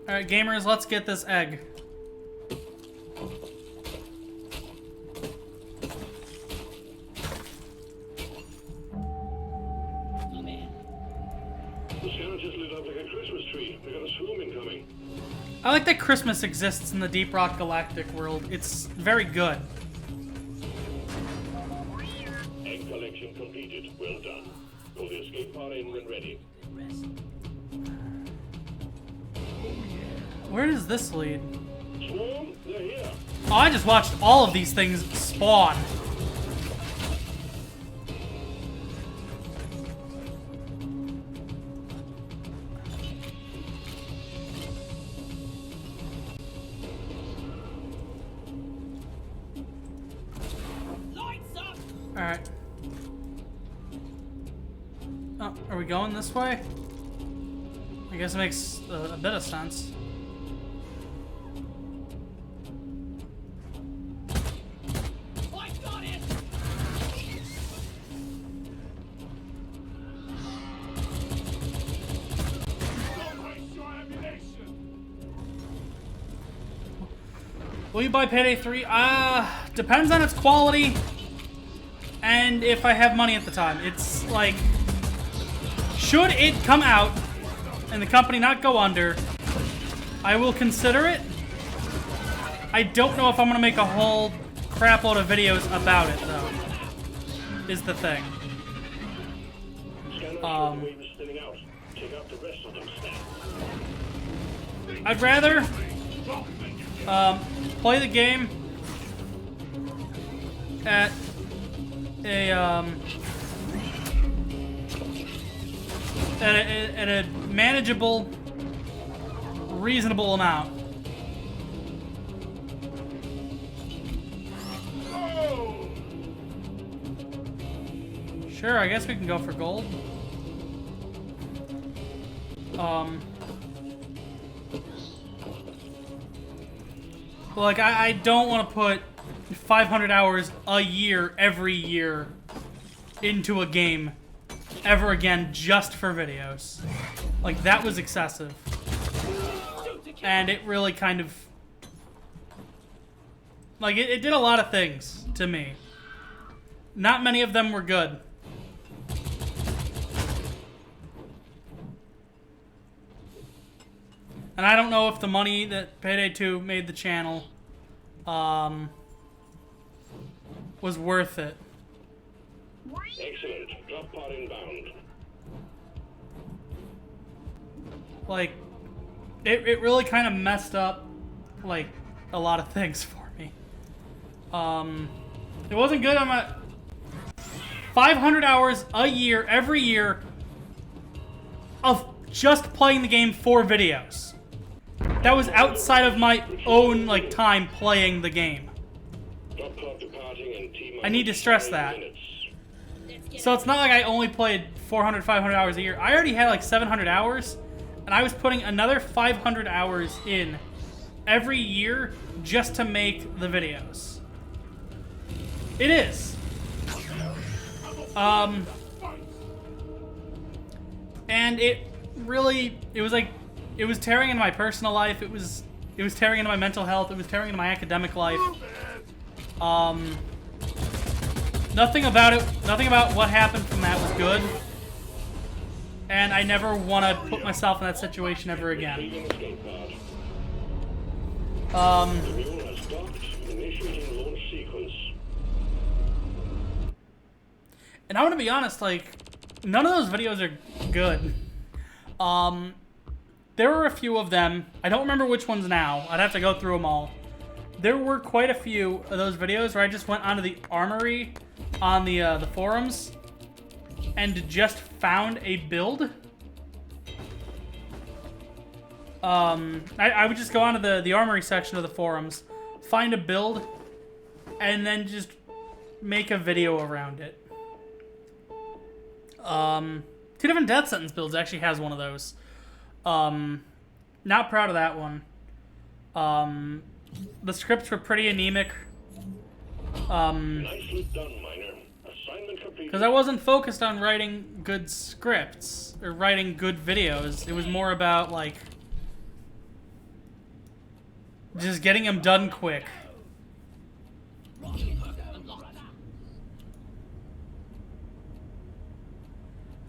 Alright, gamers, let's get this egg. Come in. The sky just lit up like a Christmas tree. We got a swarm incoming. I like that Christmas exists in the Deep Rock Galactic world. It's very good. Egg collection completed. Well done. Pull the escape pod in when ready. Where does this lead? Swarm, they're here. Oh, I just watched all of these things spawn. Lights up! Alright. Oh, are we going this way? I guess it makes a bit of sense. I got it! Don't waste your ammunition. Will you buy Payday 3? Depends on its quality and if I have money at the time. It's like, should it come out and the company not go under, I will consider it. I don't know if I'm gonna make a whole crap load of videos about it though, is the thing. Scanner wave is thinning out. Check out the rest of them snap. I'd rather play the game at a manageable, reasonable amount. Sure, I guess we can go for gold. Like, I don't want to put 500 hours a year, every year, into a game ever again just for videos. Like, that was excessive. And it really kind of... Like, it did a lot of things to me. Not many of them were good. And I don't know if the money that Payday 2 made the channel was worth it. Excellent. Drop pod inbound. Like, it really kind of messed up, like, a lot of things for me. It wasn't good on my... 500 hours a year, every year, of just playing the game for videos. That was outside of my own, like, time playing the game. Drop pod departing in T-minus I need to stress 5 that. minutes. So it's not like I only played 400, 500 hours a year. I already had like 700 hours, and I was putting another 500 hours in every year just to make the videos. It is. And it really, it was like, it was tearing into my personal life. It was tearing into my mental health. It was tearing into my academic life. Nothing about it, nothing about what happened from that was good. and I never want to put myself in that situation ever again. Retrieving escape pod. Um, The mule has docked. Initiating launch sequence. and I'm gonna be honest, like, none of those videos are good. There were a few of them. I don't remember which ones now. I'd have to go through them all. There were quite a few of those videos where I just went onto the armory on the forums and just found a build. I would just go onto the armory section of the forums, find a build, and then just make a video around it. Two Different Death Sentence builds actually has one of those. Not proud of that one. The scripts were pretty anemic. Nicely done, Miner. Assignment complete. Because I wasn't focused on writing good scripts or writing good videos. It was more about, like, just getting them done quick.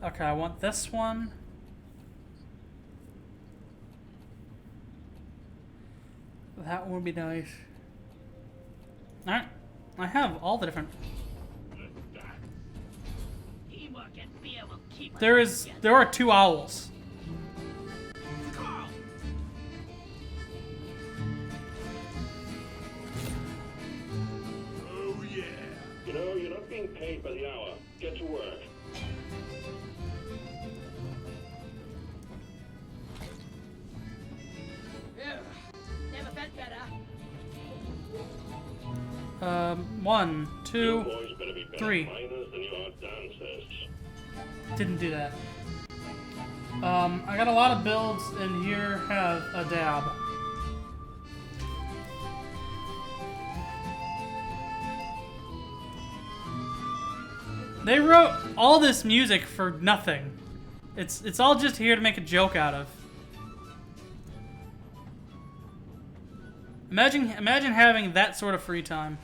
Okay, I want this one. That would be nice. Alright. I have all the different... There are 2 owls. Oh yeah. You know, you're not being paid by the hour. Get to work. Never felt better. 1, 2, Boys better be better 3. miners than you are dancers. Didn't do that. I got a lot of builds, and here have a dab. They wrote all this music for nothing. It's all just here to make a joke out of. Imagine having that sort of free time.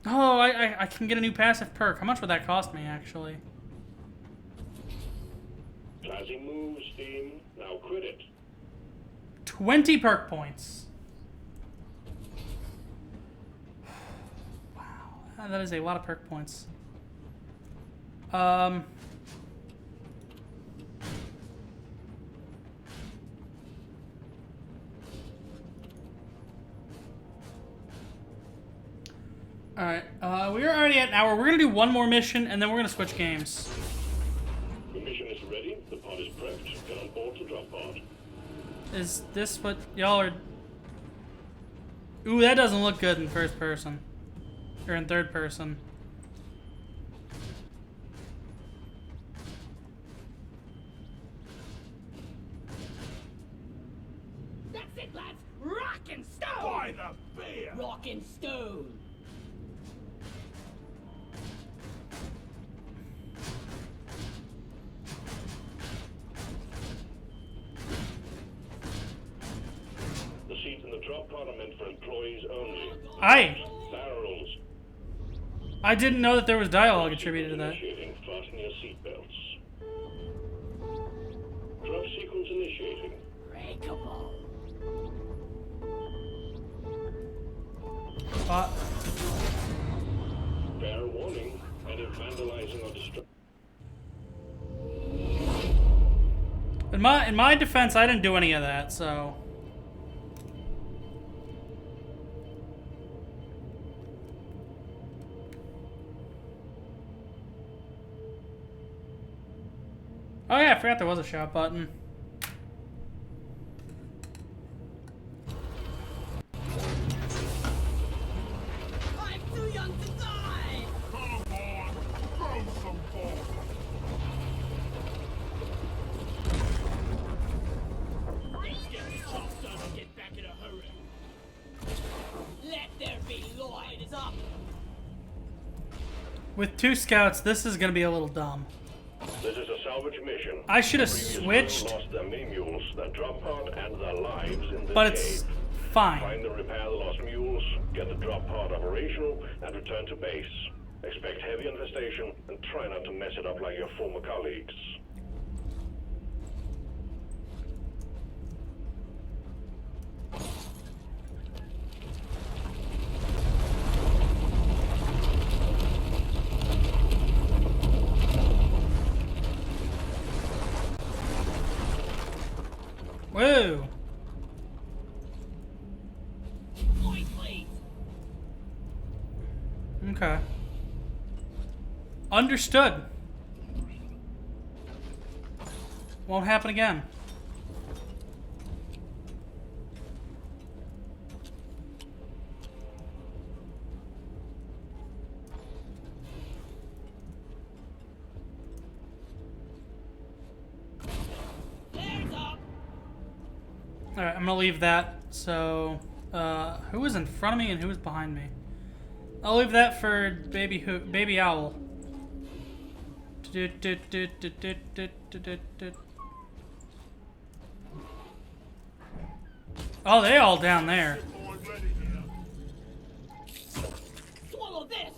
Oh, I can get a new passive perk. How much would that cost me, actually? Classy moves, team. Now quit it. 20 perk points. Wow, that is a lot of perk points. Alright, we are already at an hour. We're gonna do one more mission, and then we're gonna switch games. The mission is ready. The pod is prepped. Get on board to drop pod. Is this what y'all are... Ooh, that doesn't look good in first person. Or in third person. That's it, lads. Rock and stone. By the beer. Rock and stone. The seats in the drop pod are meant for employees only. Barrels. I didn't know that there was dialogue attributed to that. Initiating. Fasten your seatbelts. Drop sequence initiating. Breakable. Fair warning. Any vandalizing or destruction. In my defense, I didn't do any of that, so... Oh yeah, I forgot there was a shout button. I'm too young to die. Come on. Throw some balls. Let's get the job done and get back in a hurry. Let there be law. It is up. With 2 scouts, this is gonna be a little dumb. This is a salvage mission. I should have Previous crew switched, lost their mini mules, their drop pod, and their lives in the but cave. it's fine. Find and repair the lost mules, get the drop pod operational, and return to base. Expect heavy infestation and try not to mess it up like your former colleagues. Whoa. Point, please. Okay. Understood. Won't happen again. Flares up. Alright, I'm gonna leave that. So, who was in front of me and who was behind me? I'll leave that for baby owl. Oh, they all down there. Already here. Swallow this.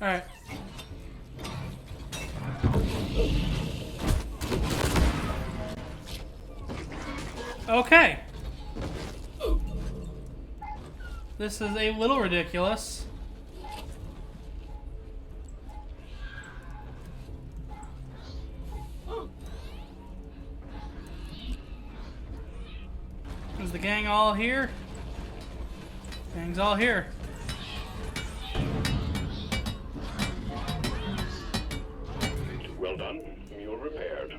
Alright. Okay. This is a little ridiculous. Is the gang all here? Gang's all here. Well done. You're repaired.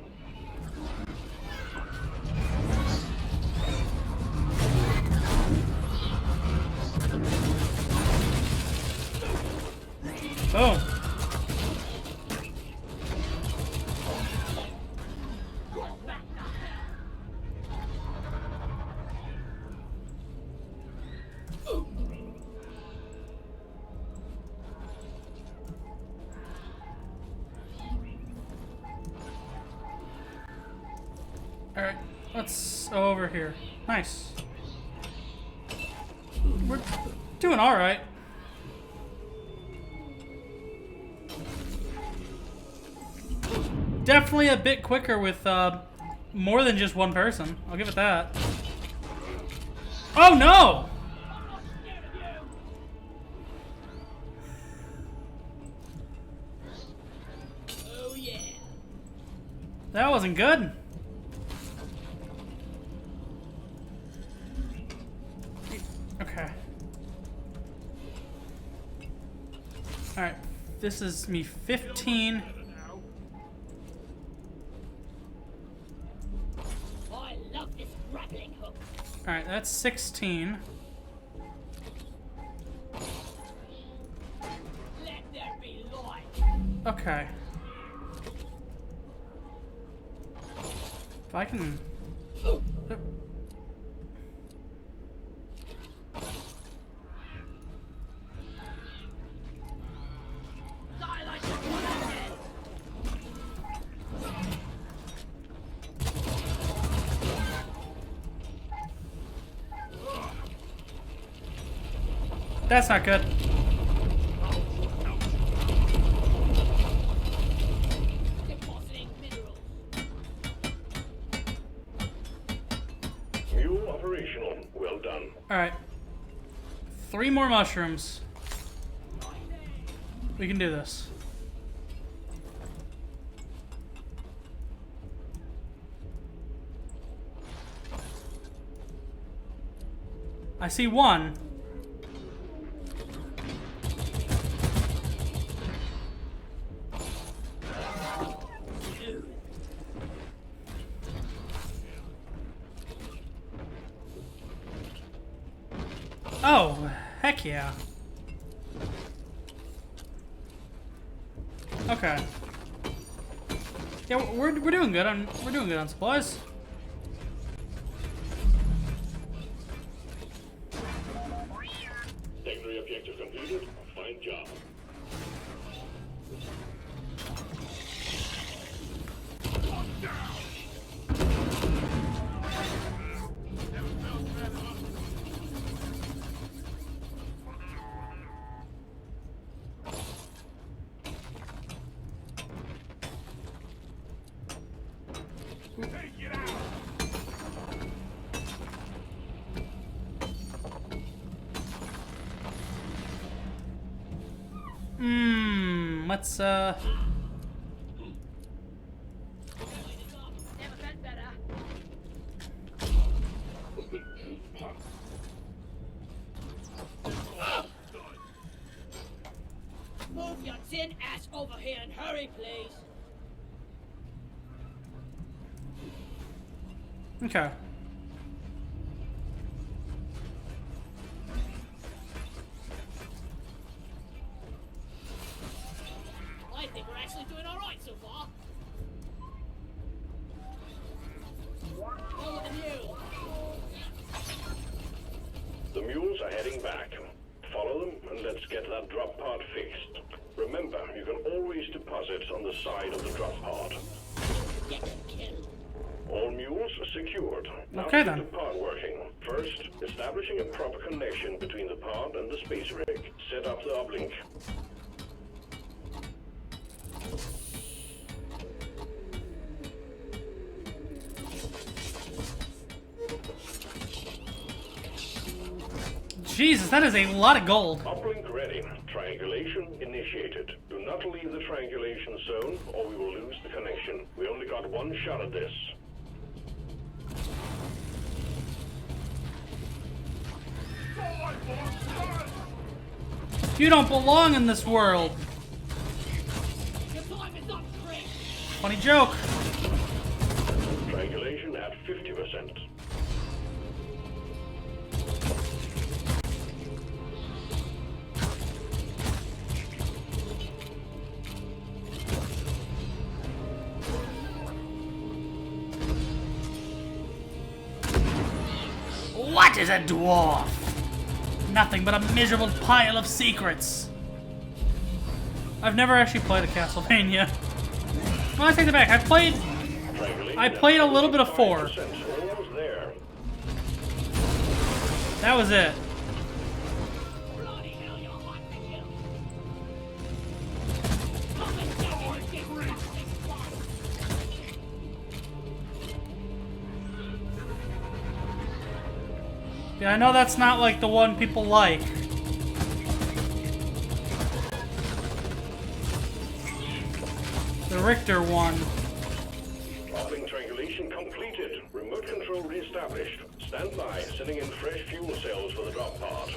Boom. Alright, let's go over here. Nice. We're doing alright. Definitely a bit quicker with more than just one person. I'll give it that. Oh no! Oh yeah. That wasn't good. Okay. Alright, this is me 15. I love this grappling hook. Alright, that's 16. Let there be light. Okay. If I can... Die like a bloodhead. That's not good. Depositing minerals. New operational. Well done. Alright. 3 more mushrooms. We can do this. I see one. Oh, heck yeah. Okay. Yeah, we're doing good on supplies. Secondary objective completed. Fine job. Let's Never felt better. Move your tin ass over here and hurry, please. okay. I think we're actually doing all right so far. Over the mule. The mules are heading back. Follow them and let's get that drop pod fixed. Remember, you can always deposit on the side of the drop pod. Get them killed. All mules secured. Now Okay, keep then. the pod working. First, establishing a proper connection between the pod and the space rig. Set up the uplink. Jesus, that is a lot of gold. Uplink ready. Triangulation initiated. Do not leave the triangulation zone or we will lose the connection. We only got one shot at this. You don't belong in this world. Your time is up, Chris. Funny joke. Triangulation at 50%. What is a dwarf? Nothing but a miserable pile of secrets. I've never actually played a Castlevania. Well, I take it back. I played a little bit of 4. Almost there. That was it. Bloody hell, you're hot to kill. Come and get fucking fun. Yeah, I know that's not like the one people like. The Richter one. Uplink triangulation completed. Remote control reestablished. Stand by, sending in fresh fuel cells for the drop pod.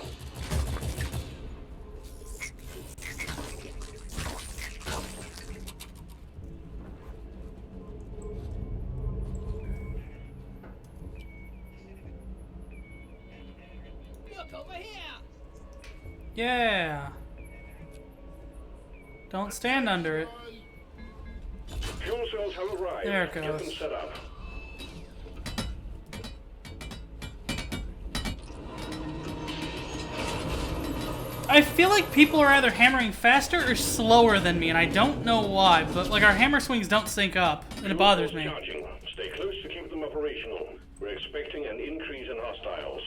Look over here. Yeah. Don't stand under it. Fuel cells have arrived. There it Get goes. them set up. I feel like people are either hammering faster or slower than me, and I don't know why, but like our hammer swings don't sync up, and it bothers me. Charging. Stay close to keep them operational. We're expecting an increase in hostiles.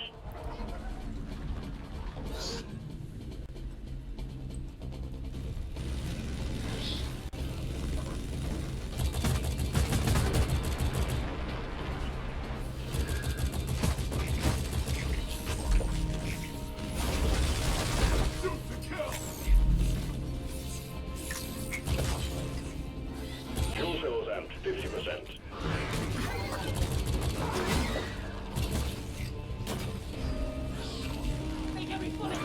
Fuel cells at 50%. Take every bullet.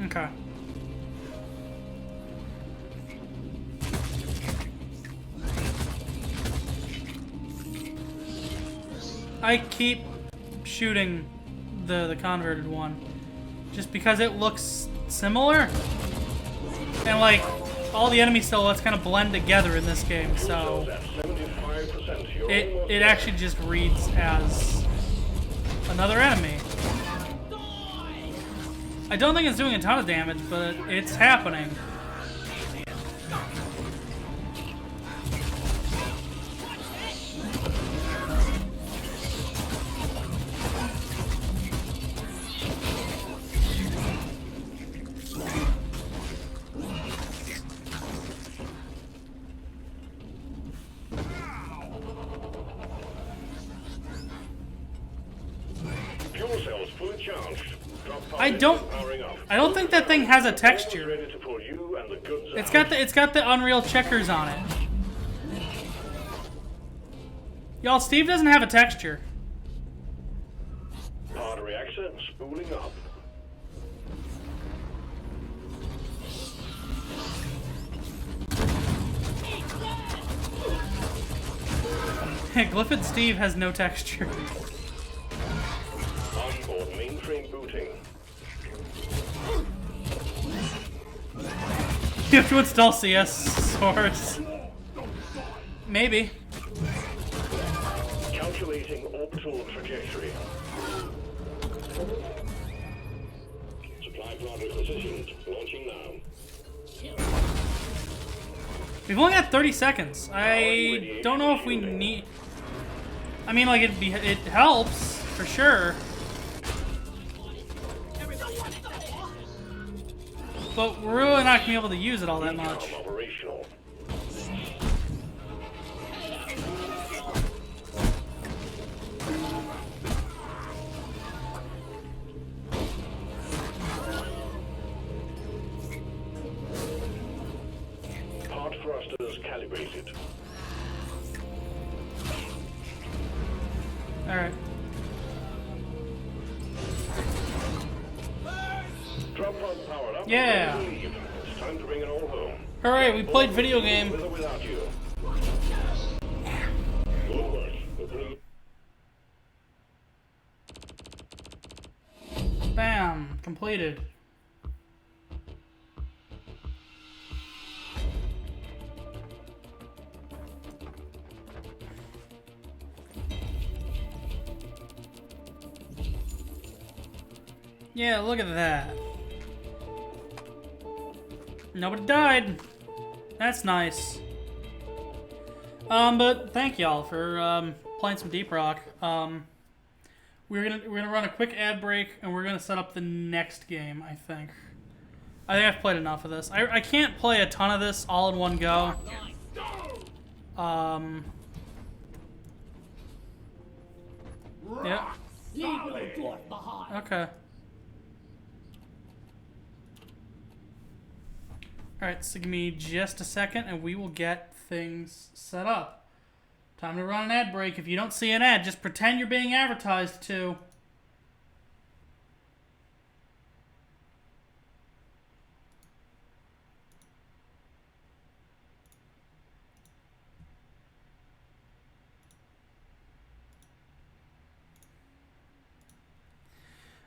Okay. I keep shooting the converted one just because it looks similar, and like all the enemy silhouettes kind of blend together in this game, so it actually just reads as another enemy. I don't think it's doing a ton of damage, but it's happening. Fuel cells fully charged. I don't think that thing has a texture. Ready to pull you and the goods It's got the Unreal checkers on it. Y'all, Steve doesn't have a texture. Hard reactor spooling up. Glyphid Steve has no texture. Onboard mainframe booting. You have to install CS source. Maybe. Calculating orbital trajectory. Supply pod requisitioned. Launching now. We've only got 30 seconds. I don't know if we need... I mean, like, it helps, for sure. But we're really not going to be able to use it all that much. Operational. Pod thrusters calibrated. Alright. Drop pod powered up. Yeah. Ready to leave. It's time to bring it all home. Hooray, we played video game. With or without you. Good work. Approved. Bam. Completed. Yeah, look at that. Nobody died. That's nice. But thank y'all for playing some Deep Rock. We're gonna run a quick ad break and we're gonna set up the next game. I think I've played enough of this. I can't play a ton of this all in one go. Yeah. Leave no dwarf behind. Okay. Alright, so give me just a second and we will get things set up. Time to run an ad break. If you don't see an ad, just pretend you're being advertised to.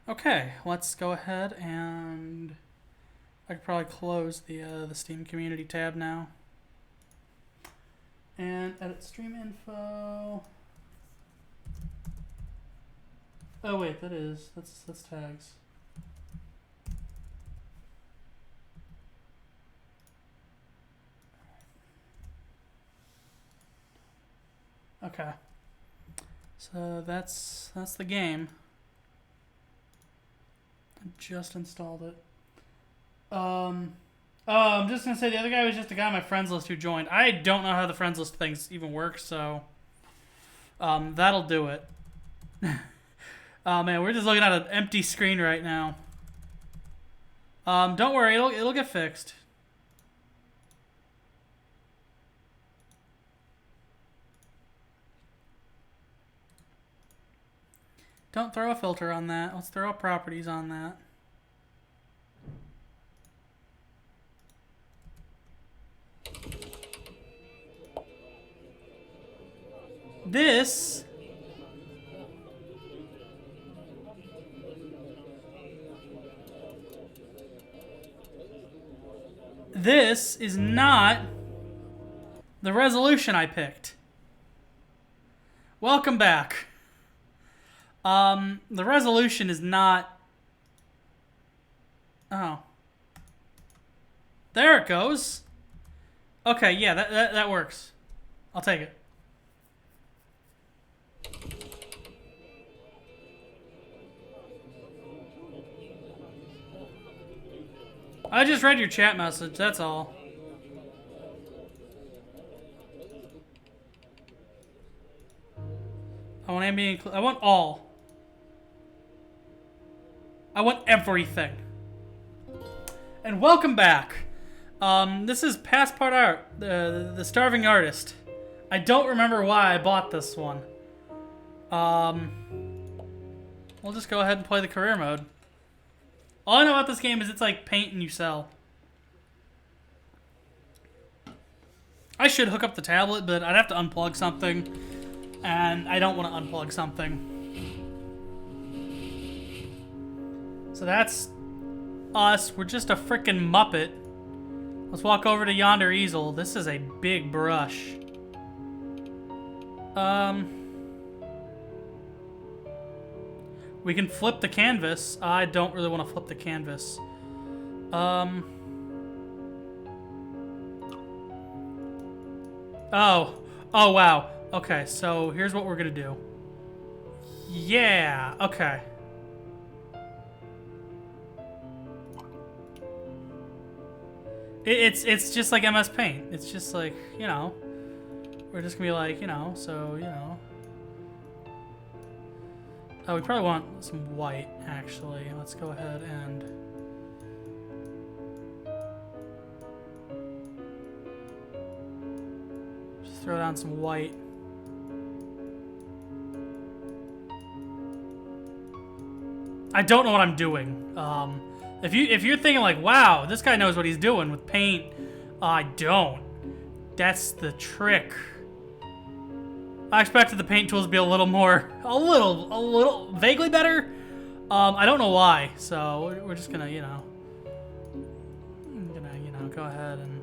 Okay, let's go ahead and I could probably close the Steam Community tab now. And edit stream info. Oh wait, that's tags. Okay. So that's the game. I just installed it. I'm just gonna say the other guy was just a guy on my friends list who joined. I don't know how the friends list things even work, so that'll do it. Oh man, we're just looking at an empty screen right now. Don't worry, it'll get fixed. Don't throw a filter on that. Let's throw properties on that. This This is not the resolution I picked. Welcome back. The resolution is not... Oh. There it goes. Okay, yeah, that works. I'll take it. I just read your chat message, that's all. I want ambient, I want all. I want everything. And welcome back. This is Past Part Art, the Starving Artist. I don't remember why I bought this one. We'll just go ahead and play the career mode. All I know about this game is it's like paint and you sell. I should hook up the tablet, but I'd have to unplug something. And I don't want to unplug something. So that's us. We're just a frickin' Muppet. Let's walk over to yonder easel. This is a big brush. We can flip the canvas. I don't really want to flip the canvas. Oh. Oh, wow. Okay, so here's what we're gonna do. Yeah, okay. It's just like MS Paint. It's just like, you know, we're just gonna be like, you know, so, you know. Oh, we probably want some white, actually. Let's go ahead and... just throw down some white. I don't know what I'm doing. If you're thinking like, wow, this guy knows what he's doing with paint, I don't. That's the trick. I expected the paint tools to be a little vaguely better. I don't know why, so we're just gonna, you know, go ahead and.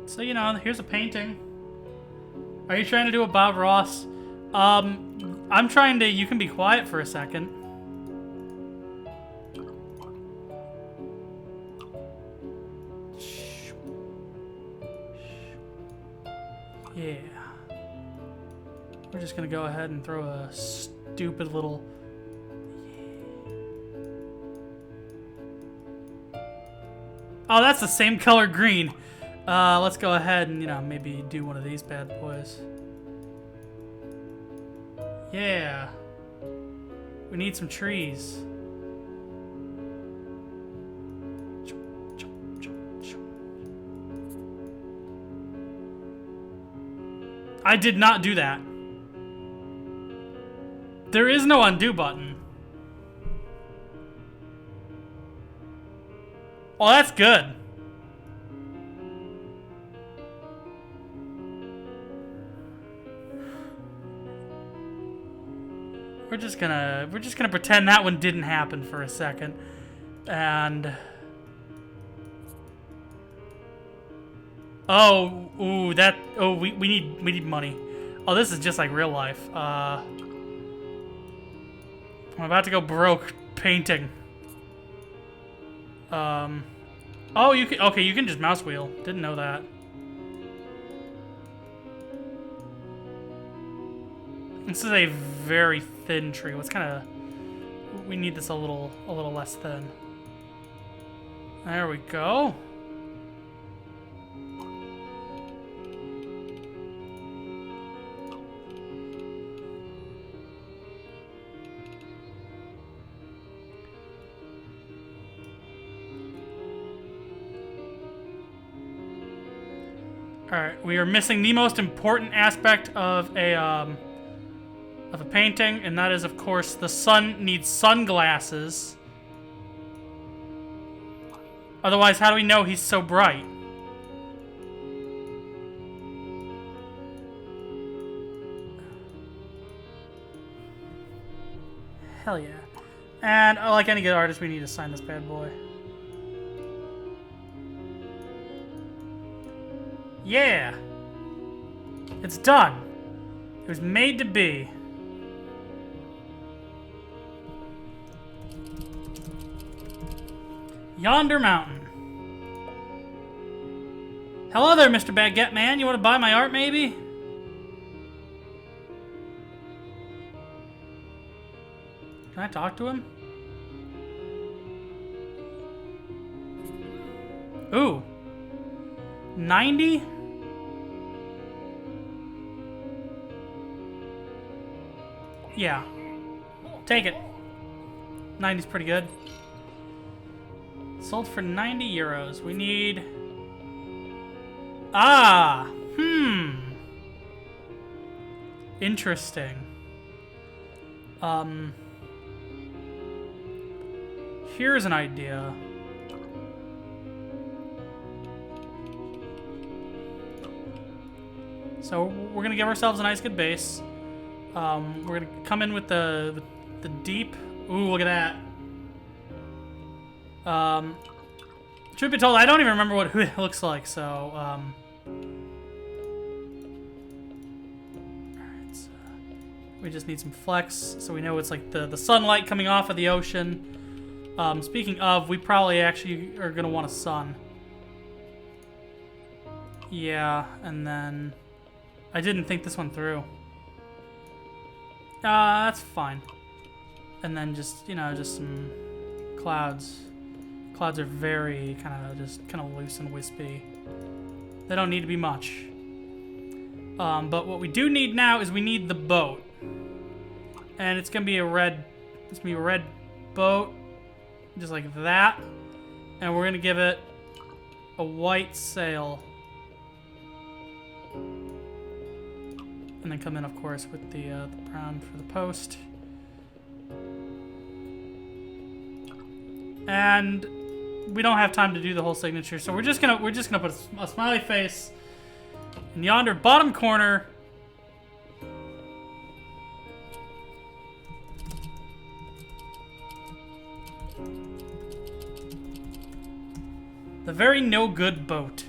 So, you know, here's a painting. Are you trying to do a Bob Ross? I'm trying to... You can be quiet for a second. Yeah. We're just gonna go ahead and throw a stupid little... Oh, that's the same color green. Let's go ahead and, you know, maybe do one of these bad boys. Yeah. We need some trees. I did not do that. There is no undo button. Oh, that's good. We're just gonna pretend that one didn't happen for a second. And oh, ooh, we need money. Oh, this is just like real life. I'm about to go broke painting. Oh, you can just mouse wheel. Didn't know that. This is a very thin tree. Let's kind of... We need this a little less thin. There we go. Alright, we are missing the most important aspect of a painting, and that is, of course, the sun needs sunglasses. Otherwise, how do we know he's so bright? Hell yeah. And like any good artist, we need to sign this bad boy. Yeah! It's done. It was made to be. Yonder Mountain. Hello there, Mr. Baguette Man. You want to buy my art, maybe? Can I talk to him? Ooh. 90? Yeah. Take it. 90's pretty good. Sold for 90 euros. We need... Ah! Interesting. Here's an idea. So we're gonna give ourselves a nice good base. We're gonna come in with the deep. Ooh, look at that. Truth be told, I don't even remember what it looks like. So, alright, so we just need some flex, so we know it's like the sunlight coming off of the ocean. Speaking of, we probably actually are gonna want a sun. Yeah, and then I didn't think this one through. That's fine. And then just, you know, just some clouds. Clouds are very kind of loose and wispy. They don't need to be much. But what we do need now is we need the boat. And it's gonna be a red boat. Just like that. And we're gonna give it a white sail. And then come in, of course, with the brown for the post. And we don't have time to do the whole signature, so we're just gonna put a smiley face in yonder bottom corner. The very no good boat.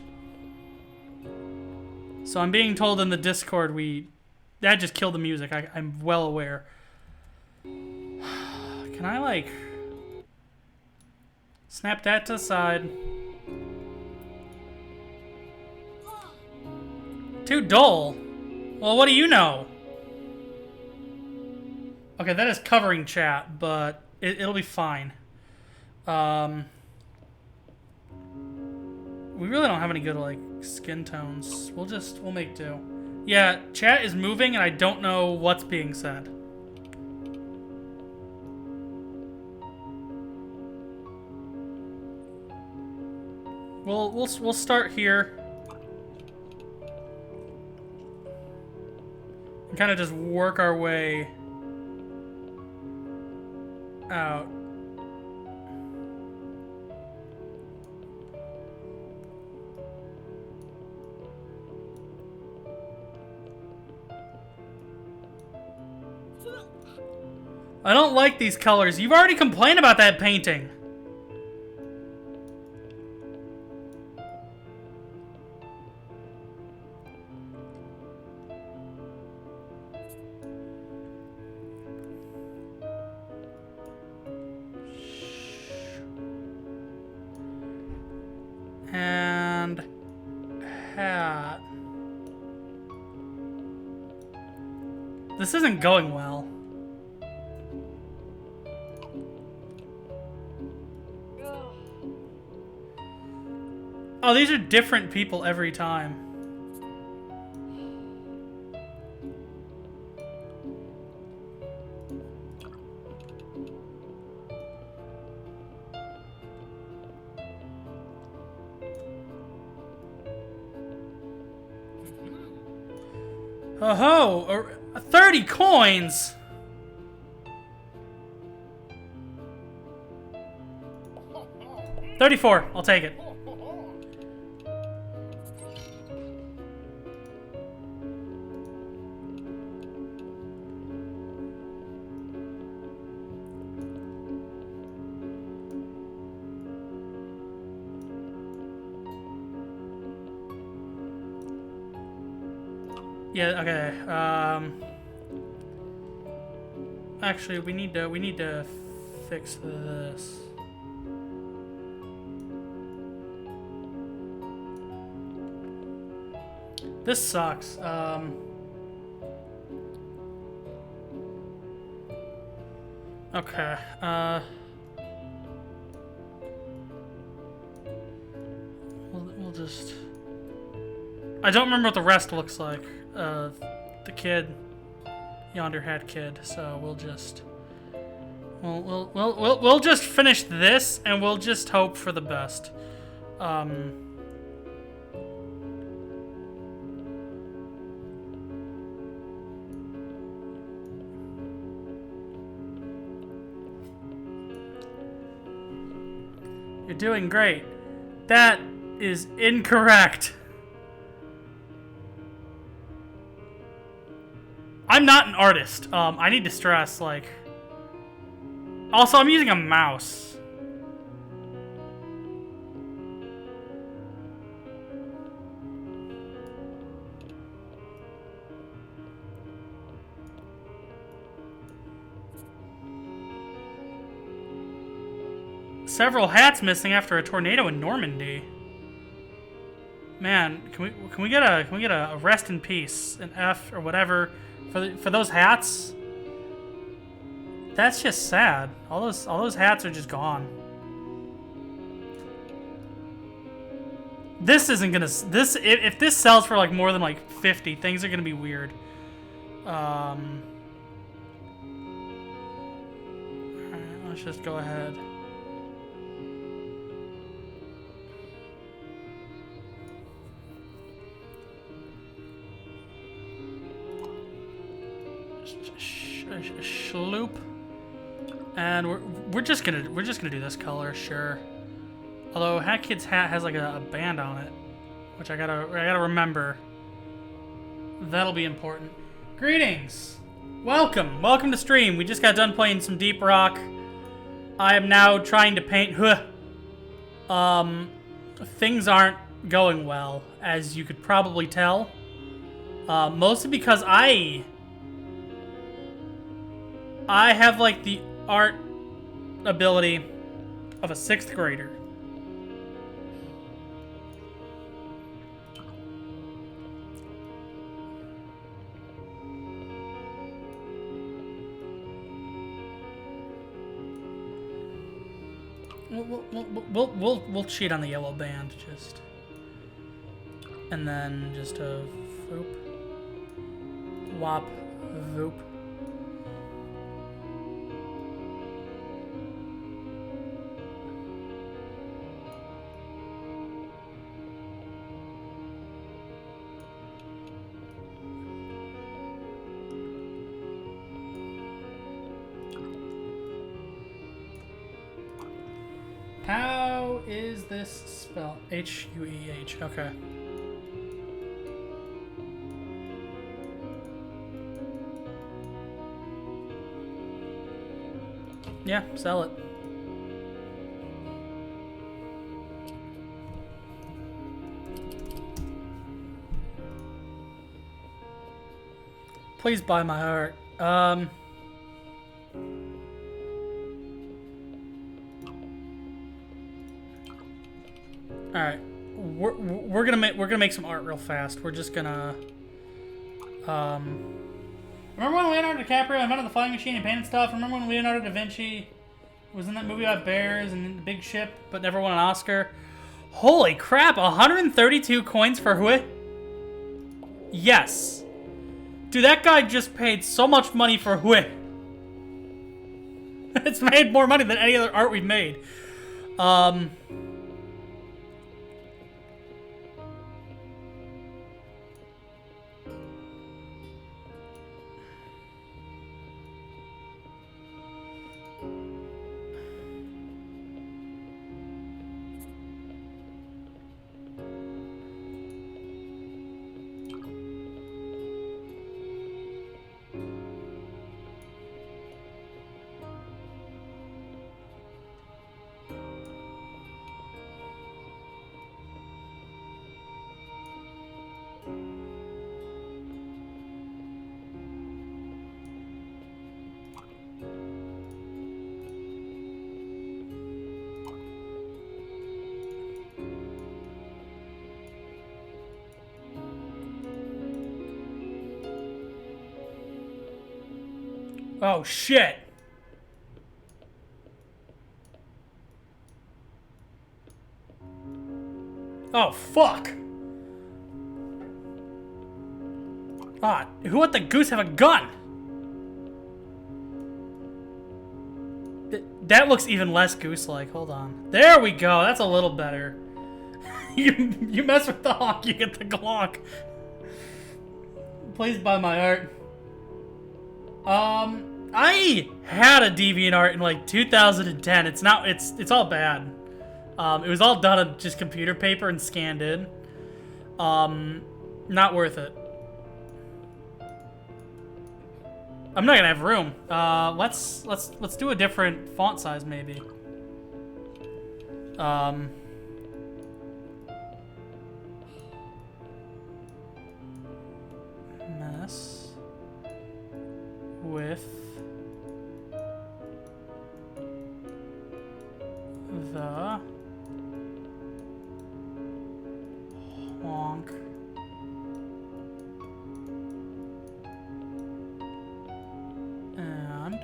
So I'm being told in the Discord that just killed the music. I'm well aware. Can I like snap that to the side? Too dull. Well, what do you know? Okay, that is covering chat, but it'll be fine. We really don't have any good like skin tones. We'll make do. Yeah, chat is moving and I don't know what's being said. We'll start here. And kind of just work our way out. I don't like these colors. You've already complained about that painting. And hat. This isn't going well. Oh, these are different people every time. Oh ho! 30 coins! $34. I'll take it. Yeah, okay. Actually, we need to fix this. This sucks. Okay. We'll just. I don't remember what the rest looks like. The kid, yonder hat kid. So we'll just. We'll just finish this, and we'll just hope for the best. You're doing great. That is incorrect. I'm not an artist. I need to stress, like... Also, I'm using a mouse. Several hats missing after a tornado in Normandy. Man, can we get a rest in peace, an F or whatever for those hats? That's just sad. All those hats are just gone. This isn't gonna if this sells for like more than like 50, things are gonna be weird. Alright, let's just go ahead. Shloop, and we're just gonna do this color, sure. Although Hat Kid's hat has like a band on it, which I gotta remember. That'll be important. Greetings, welcome to stream. We just got done playing some Deep Rock. I am now trying to paint. Things aren't going well, as you could probably tell. Mostly because I have like the art ability of a 6th grader. We'll cheat on the yellow band, just, and then just a voop, wop, voop. How is this spelled? H-U-E-H. Okay. Yeah, sell it. Please buy my art. All right, we're gonna make some art real fast. We're just gonna remember when Leonardo DiCaprio invented the flying machine and painted stuff? Remember when Leonardo da Vinci was in that movie about bears and the big ship, but never won an Oscar? Holy crap! 132 coins for who? Yes, dude, that guy just paid so much money for who. It's made more money than any other art we've made. Oh, shit. Oh, fuck. Ah, who let the goose have a gun? That looks even less goose-like. Hold on. There we go. That's a little better. you mess with the hawk, you get the glonk. Please buy my art. I had a DeviantArt in like 2010. It's all bad. It was all done on just computer paper and scanned in. Not worth it. I'm not gonna have room. Let's do a different font size maybe. Mess with the honk. And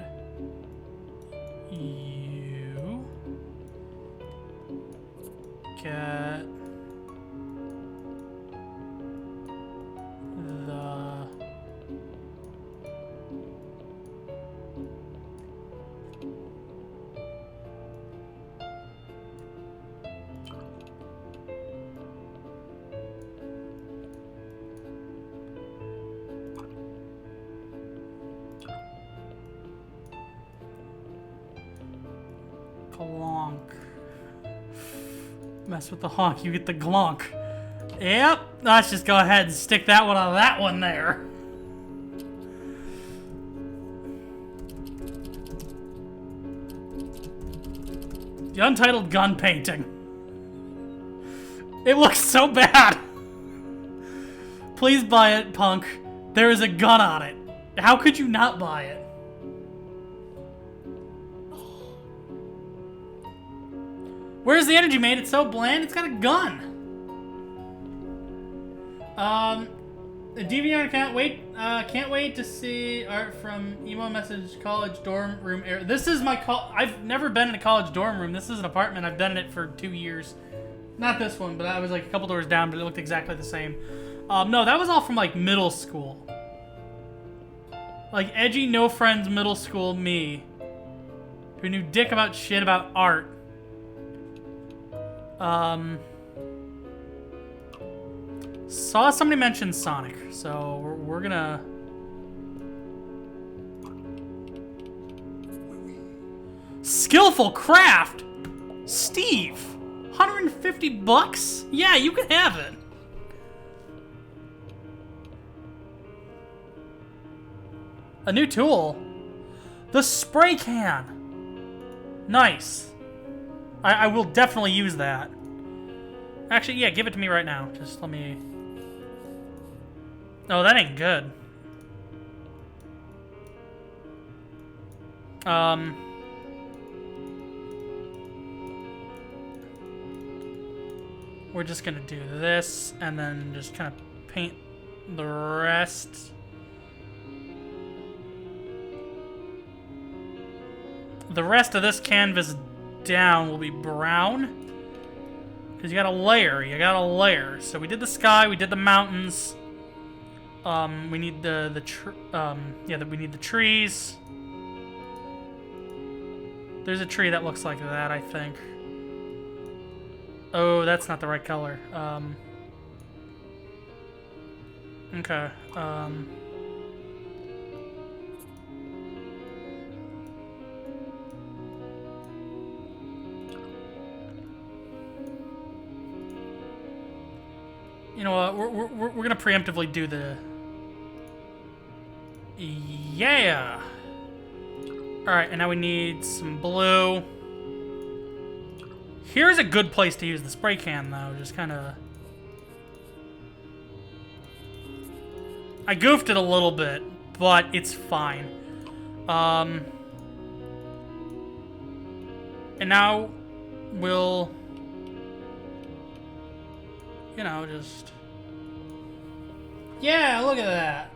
you get the glonk. Mess with the honk, you get the glonk. Yep, let's just go ahead and stick that one on that one there. The Untitled Gun Painting. It looks so bad. Please buy it, punk. There is a gun on it. How could you not buy it? Where's the energy, mate? It's so bland. It's got a gun. The DeviantArt can't wait to see art from emo message college dorm room era. This is my I've never been in a college dorm room. This is an apartment. I've been in it for 2 years. Not this one, but I was like a couple doors down, but it looked exactly the same. No, that was all from like middle school. Like edgy, no friends, middle school me, who knew dick about shit about art. Saw somebody mention Sonic, so we're gonna... Skillful craft? Steve, 150 bucks? Yeah, you can have it. A new tool? The spray can. Nice. I will definitely use that. Actually, yeah, give it to me right now. Just let me... Oh, that ain't good. We're just gonna do this, and then just kind of paint the rest. The rest of this canvas down will be brown. Because you got a layer. So we did the sky, we did the mountains. We need we need the trees. There's a tree that looks like that, I think. Oh, that's not the right color. Okay. You know what? We're gonna preemptively do the... Yeah! Alright, and now we need some blue. Here's a good place to use the spray can, though. Just kind of... I goofed it a little bit, but it's fine. And now we'll... You know, just... Yeah, look at that.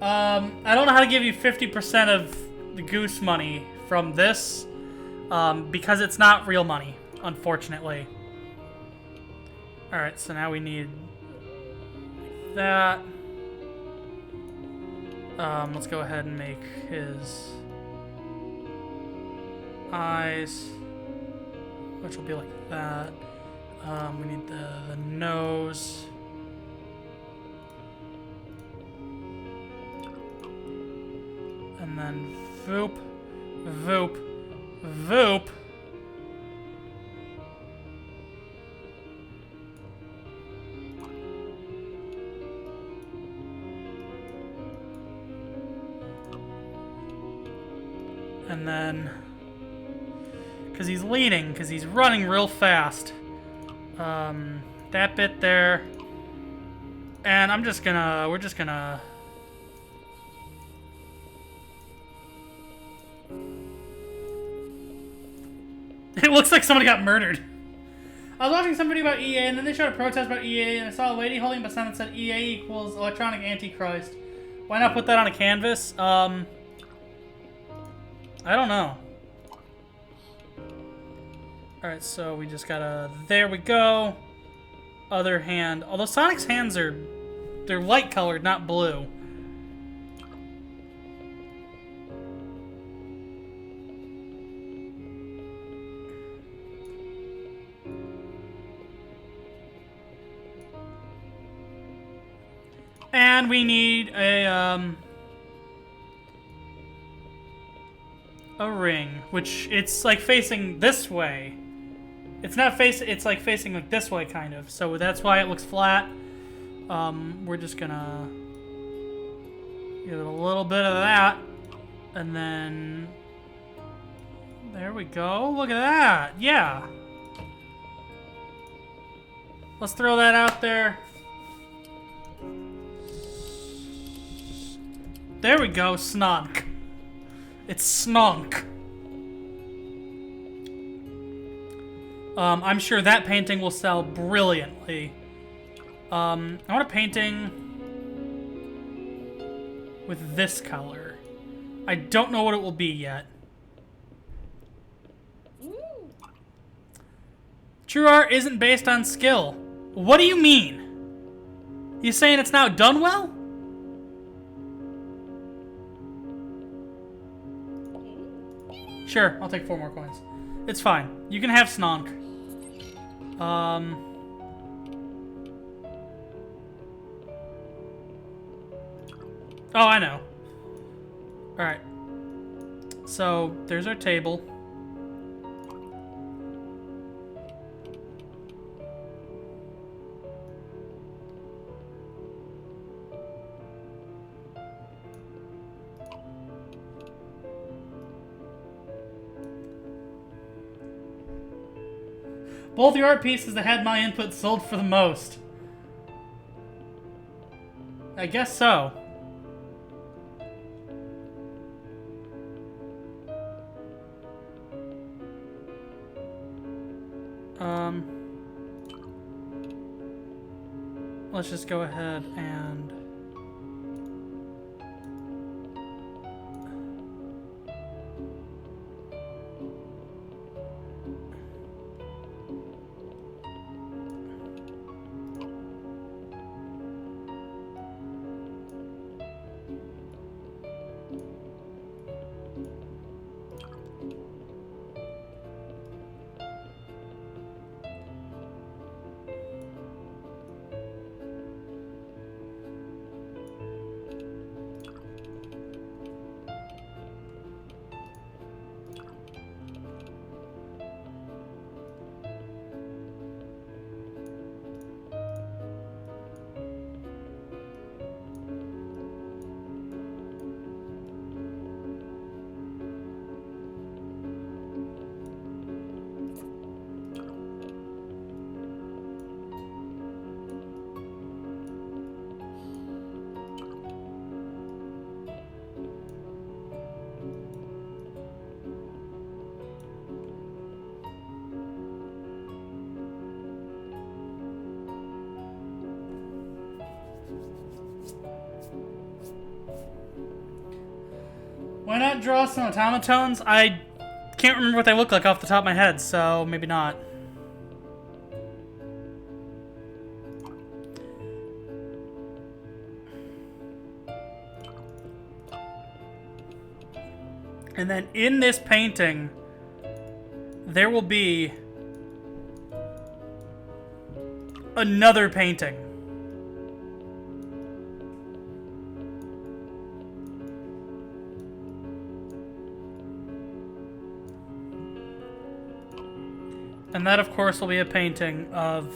I don't know how to give you 50% of the goose money from this because it's not real money, unfortunately. Alright, so now we need that. Let's go ahead and make his eyes, which will be like that. We need the nose. And then voop, voop, voop. And then, because he's leaning, because he's running real fast. That bit there. And we're just gonna... It looks like somebody got murdered. I was watching some video about EA, and then they showed a protest about EA, and I saw a lady holding up a sign that said EA equals electronic antichrist. Why not put that on a canvas? I don't know. Alright, so we just gotta... There we go. Other hand. Although Sonic's hands are... They're light colored, not blue. And we need a ring, which it's like facing this way. It's not it's like facing like this way, kind of. So that's why it looks flat. We're just gonna give it a little bit of that, and then there we go. Look at that. Yeah. Let's throw that out there. There we go, snunk. It's snunk. I'm sure that painting will sell brilliantly. I want a painting with this color. I don't know what it will be yet. True art isn't based on skill. What do you mean? You saying it's not done well? Sure, I'll take 4 more coins. It's fine. You can have Snonk. Oh, I know. Alright. So, there's our table. Both the art pieces that had my input sold for the most. I guess so. Let's just go ahead and... Why not draw some automatons? I can't remember what they look like off the top of my head, so maybe not. And then in this painting, there will be another painting. And that, of course, will be a painting of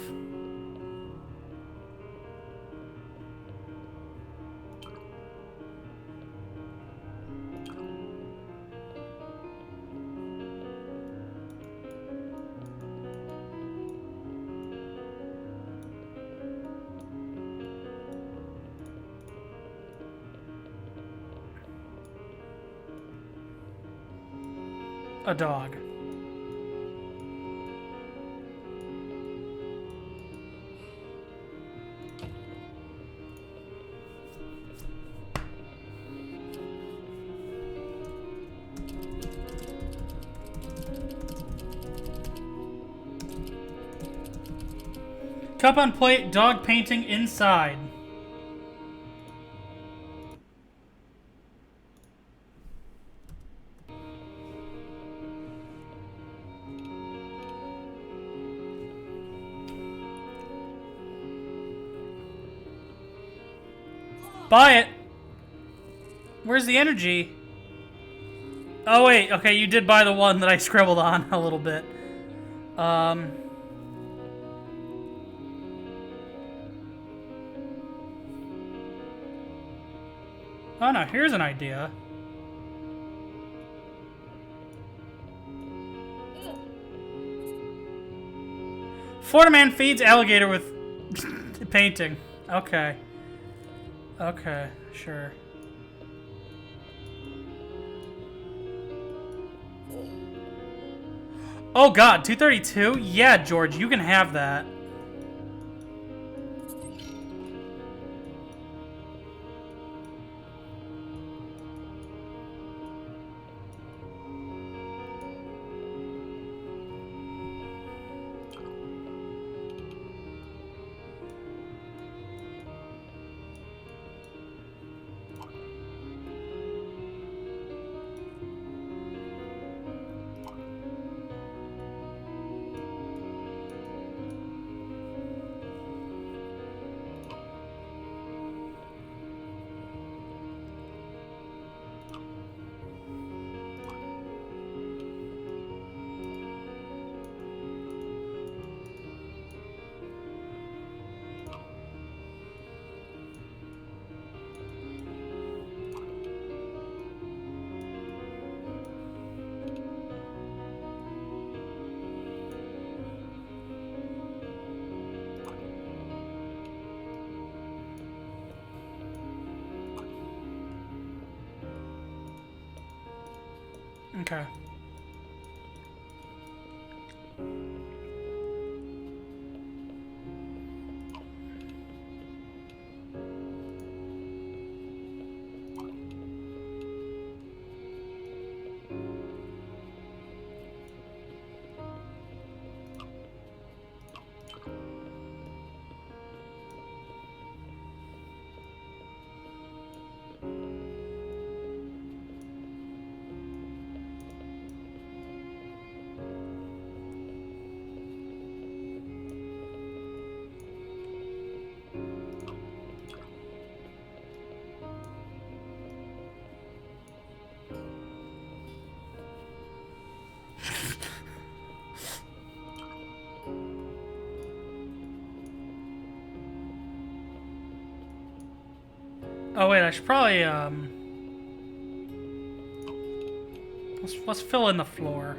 a dog. Cup on plate, dog painting inside. Buy it. Where's the energy? Oh wait, okay, you did buy the one that I scribbled on a little bit. Oh no, here's an idea. Florida man feeds alligator with painting. Okay. Okay, sure. Oh god, 232? Yeah, George, you can have that. Okay. Oh wait, I should probably let's fill in the floor.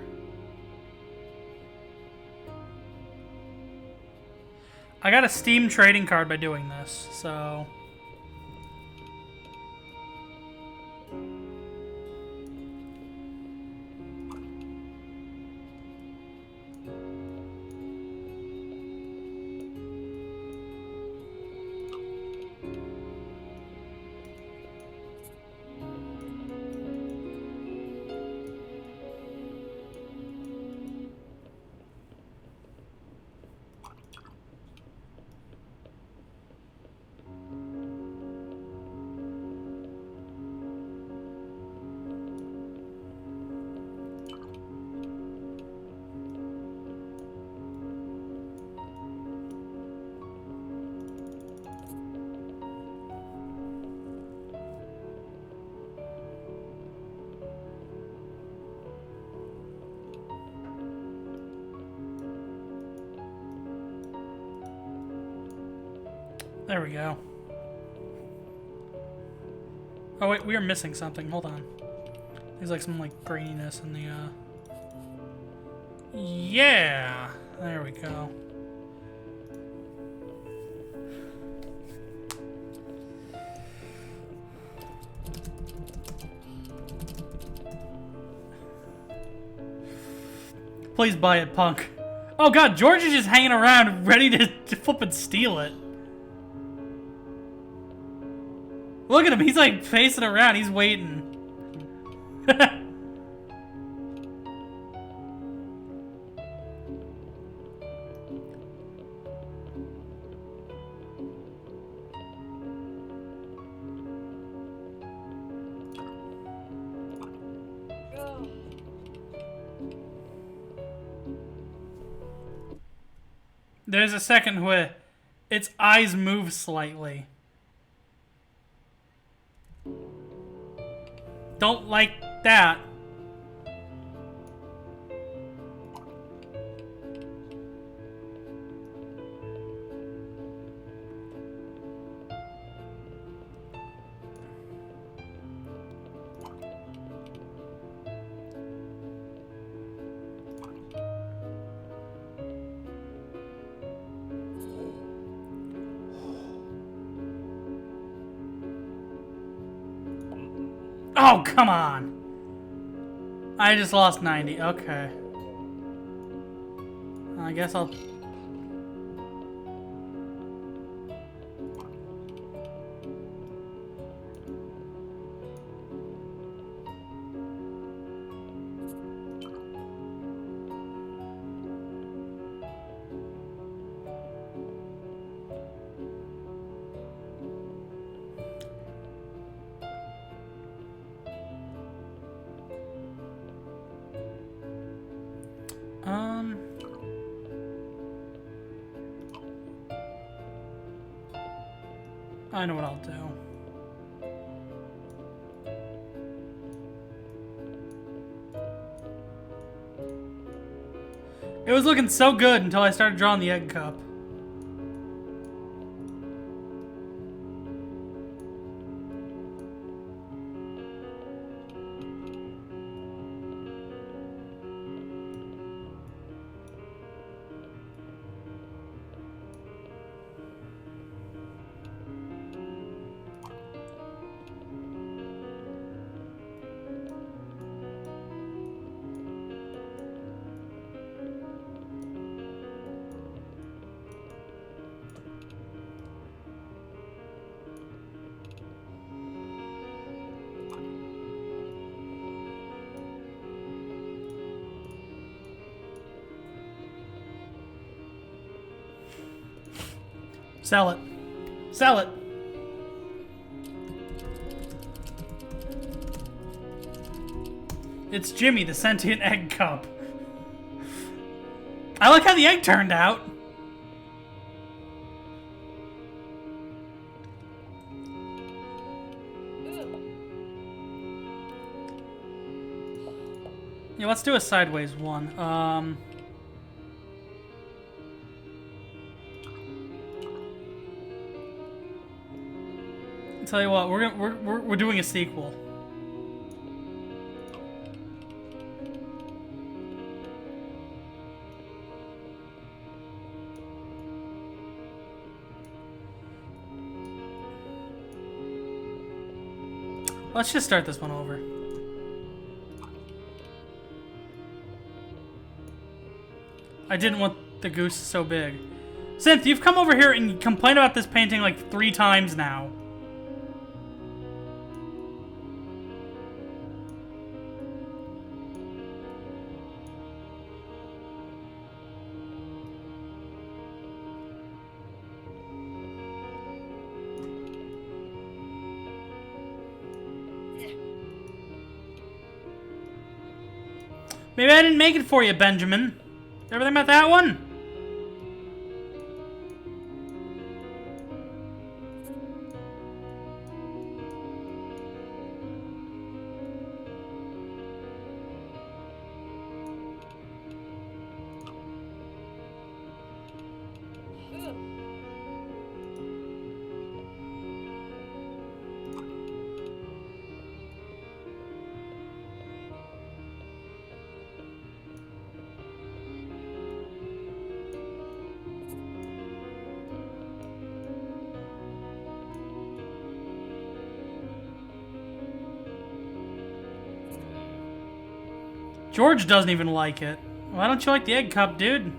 I got a Steam trading card by doing this, so There we go. Oh wait, we are missing something. Hold on. There's like some like graininess in the Yeah! There we go. Please buy it, punk. Oh god, George is just hanging around ready to flip and steal it. Look at him, he's like facing around, he's waiting. There's a second where its eyes move slightly. Don't like that. Oh, come on. I just lost 90. Okay. I guess I'll... I know what I'll do. It was looking so good until I started drawing the egg cup. Sell it. Sell it. It's Jimmy, the sentient egg cup. I like how the egg turned out. Yeah, let's do a sideways one. Tell you what, we're doing a sequel. Let's just start this one over. I didn't want the goose so big. Synth, you've come over here and complained about this painting like 3 times now. Maybe I didn't make it for you, Benjamin. Everything about that one? George doesn't even like it. Why don't you like the egg cup, dude?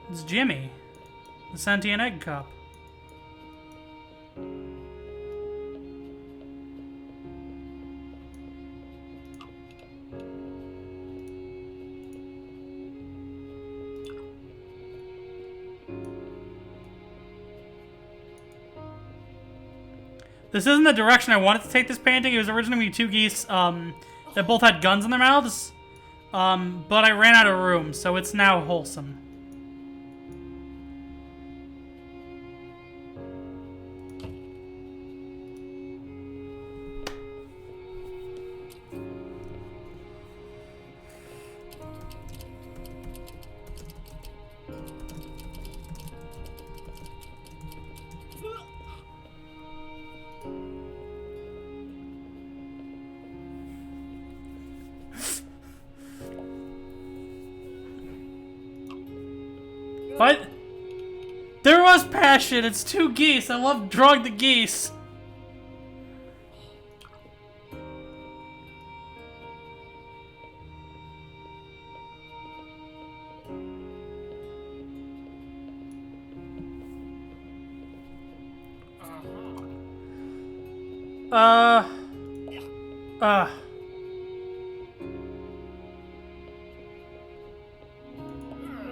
It's Jimmy. The sentient egg cup. This isn't the direction I wanted to take this painting. It was originally two geese that both had guns in their mouths. But I ran out of room, so it's now wholesome. What? There was passion. It's two geese. I love drawing the geese.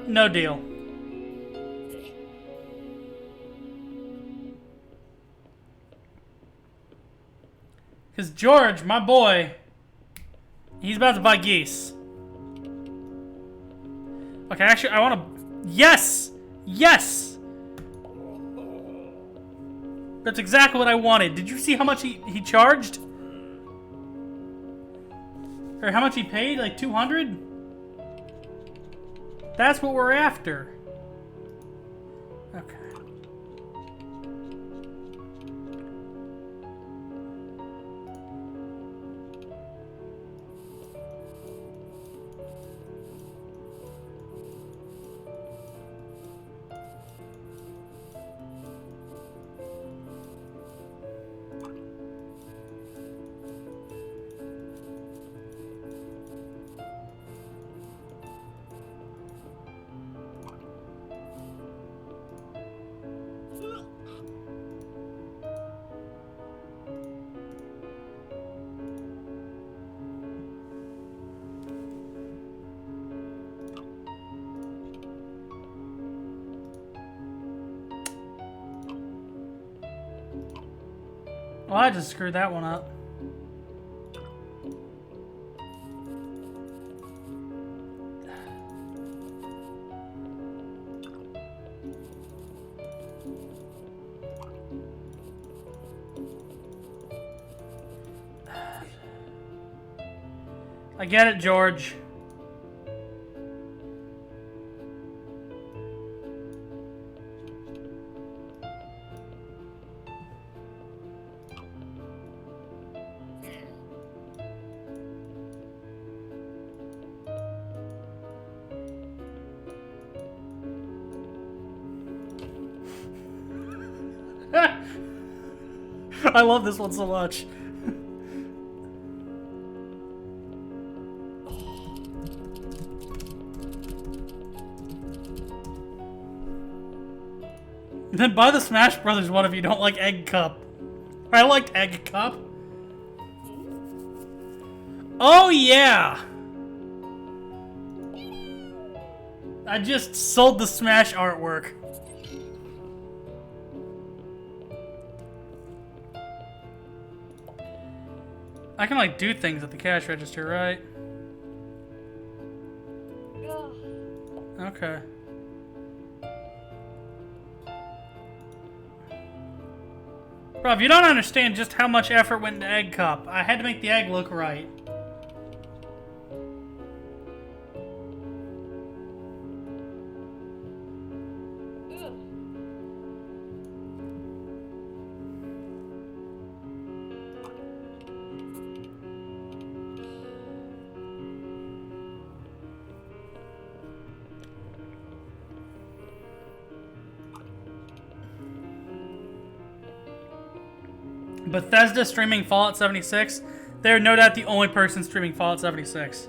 No deal. Because George, my boy, he's about to buy geese. Okay, actually, I want to... Yes! Yes! That's exactly what I wanted. Did you see how much he charged? Or how much he paid? Like 200? That's what we're after. Okay. Well, I just screwed that one up. I get it, George. I love this one so much. Then buy the Smash Brothers one if you don't like Egg Cup. I liked Egg Cup. Oh yeah! I just sold the Smash artwork. I can like do things at the cash register, right? Okay. Bro, if you don't understand just how much effort went into Egg Cup, I had to make the egg look right. Bethesda streaming Fallout 76. They're no doubt the only person streaming Fallout 76.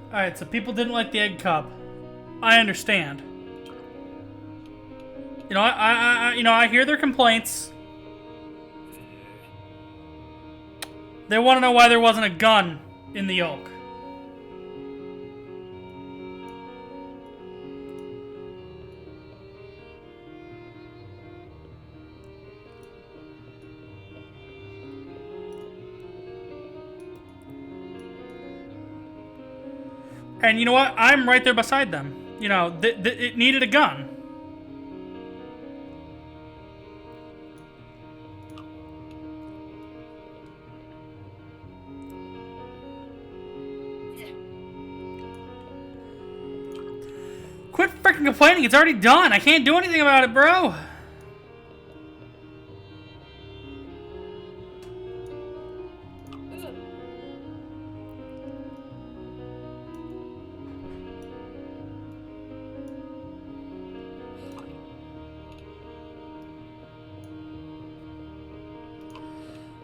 Alright, so people didn't like the egg cup. I understand. You know, I hear their complaints. They want to know why there wasn't a gun in the yolk. And you know what? I'm right there beside them. You know, it needed a gun. Quit freaking complaining. It's already done. I can't do anything about it, bro.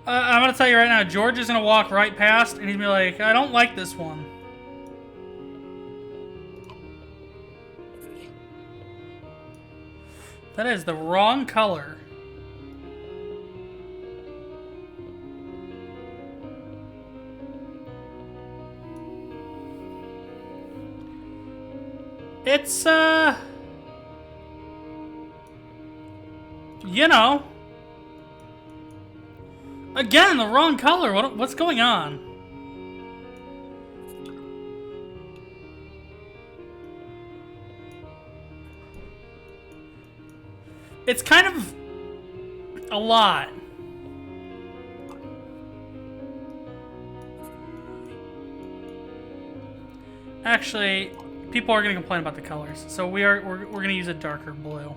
I'm gonna tell you right now, George is gonna walk right past and he's gonna be like, I don't like this one. That is the wrong color. It's, you know. Again, the wrong color. What's going on? It's kind of a lot. Actually, people are going to complain about the colors, so we're going to use a darker blue.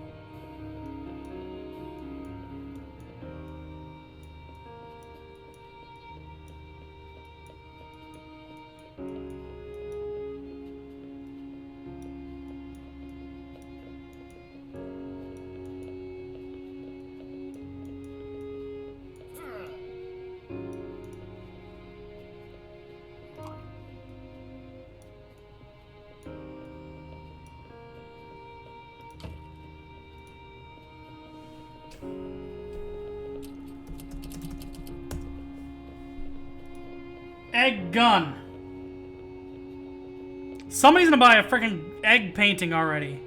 Egg gun. Somebody's gonna buy a freaking egg painting already.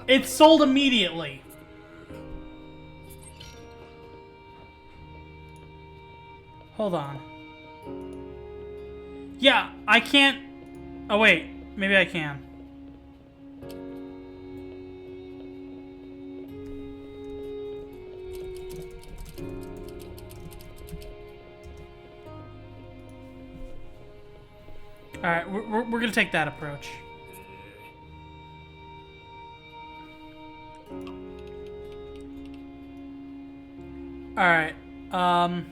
It's sold immediately. Hold on. Yeah, I can't... Oh wait, maybe I can. Alright, we're gonna take that approach. Alright, I'm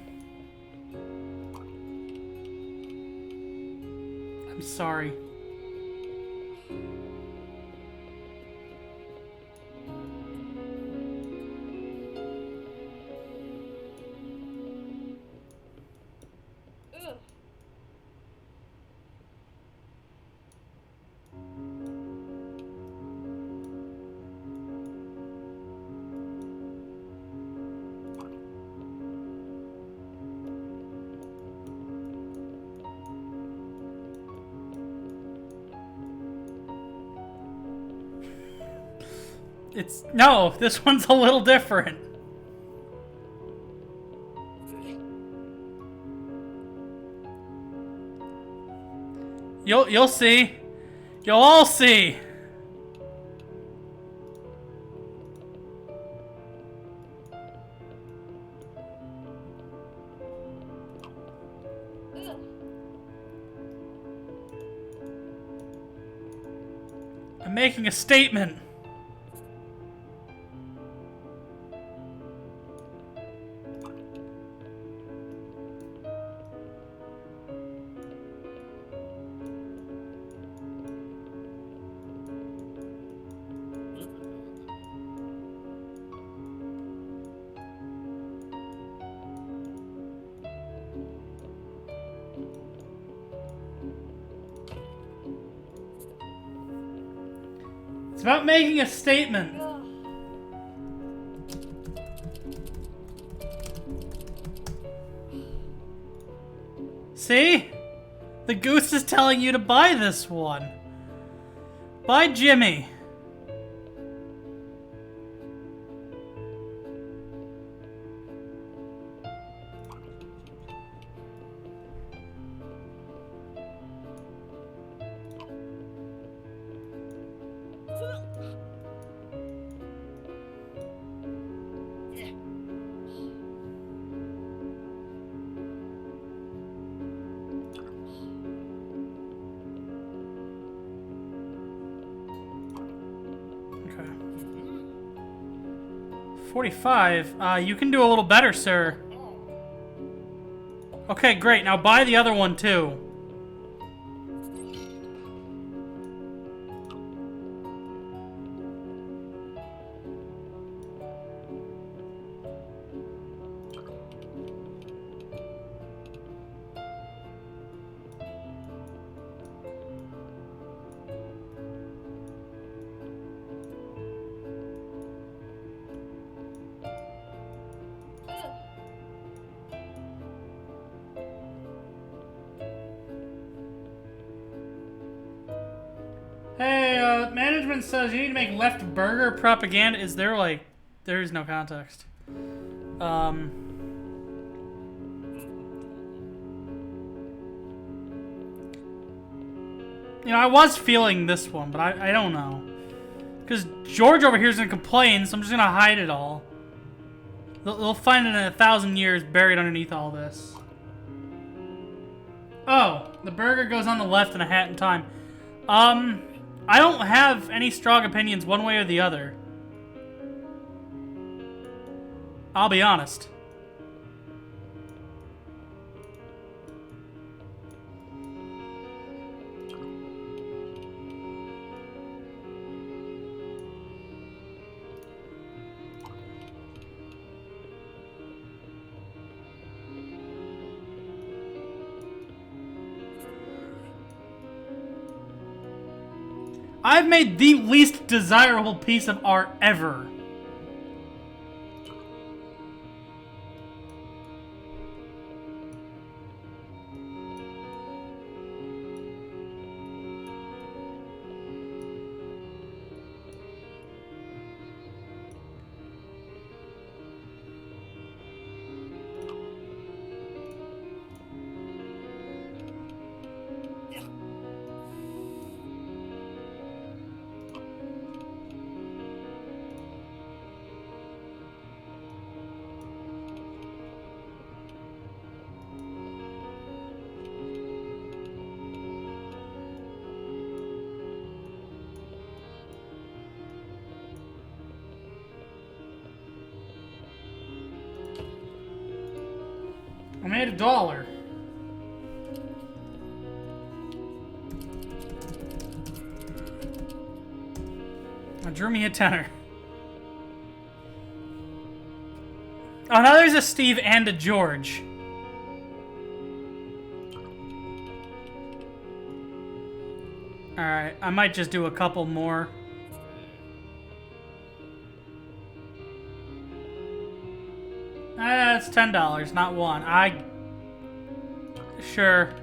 sorry. No, this one's a little different. You'll see. You'll all see. I'm making a statement. It's about making a statement. See? The goose is telling you to buy this one. Buy Jimmy. Okay. 45. You can do a little better, sir. Okay, great. Now buy the other one, too. Hey, management says you need to make left burger propaganda. Is there, like... There is no context. You know, I was feeling this one, but I don't know. Because George over here is going to complain, so I'm just going to hide it all. They'll find it in 1,000 years buried underneath all this. Oh, the burger goes on the left in a hat in time. I don't have any strong opinions one way or the other. I'll be honest. I've made the least desirable piece of art ever. I made $1. I drew me a tenner. Oh, now there's a Steve and a George. Alright, I might just do a couple more. That's $10, not one. Sure.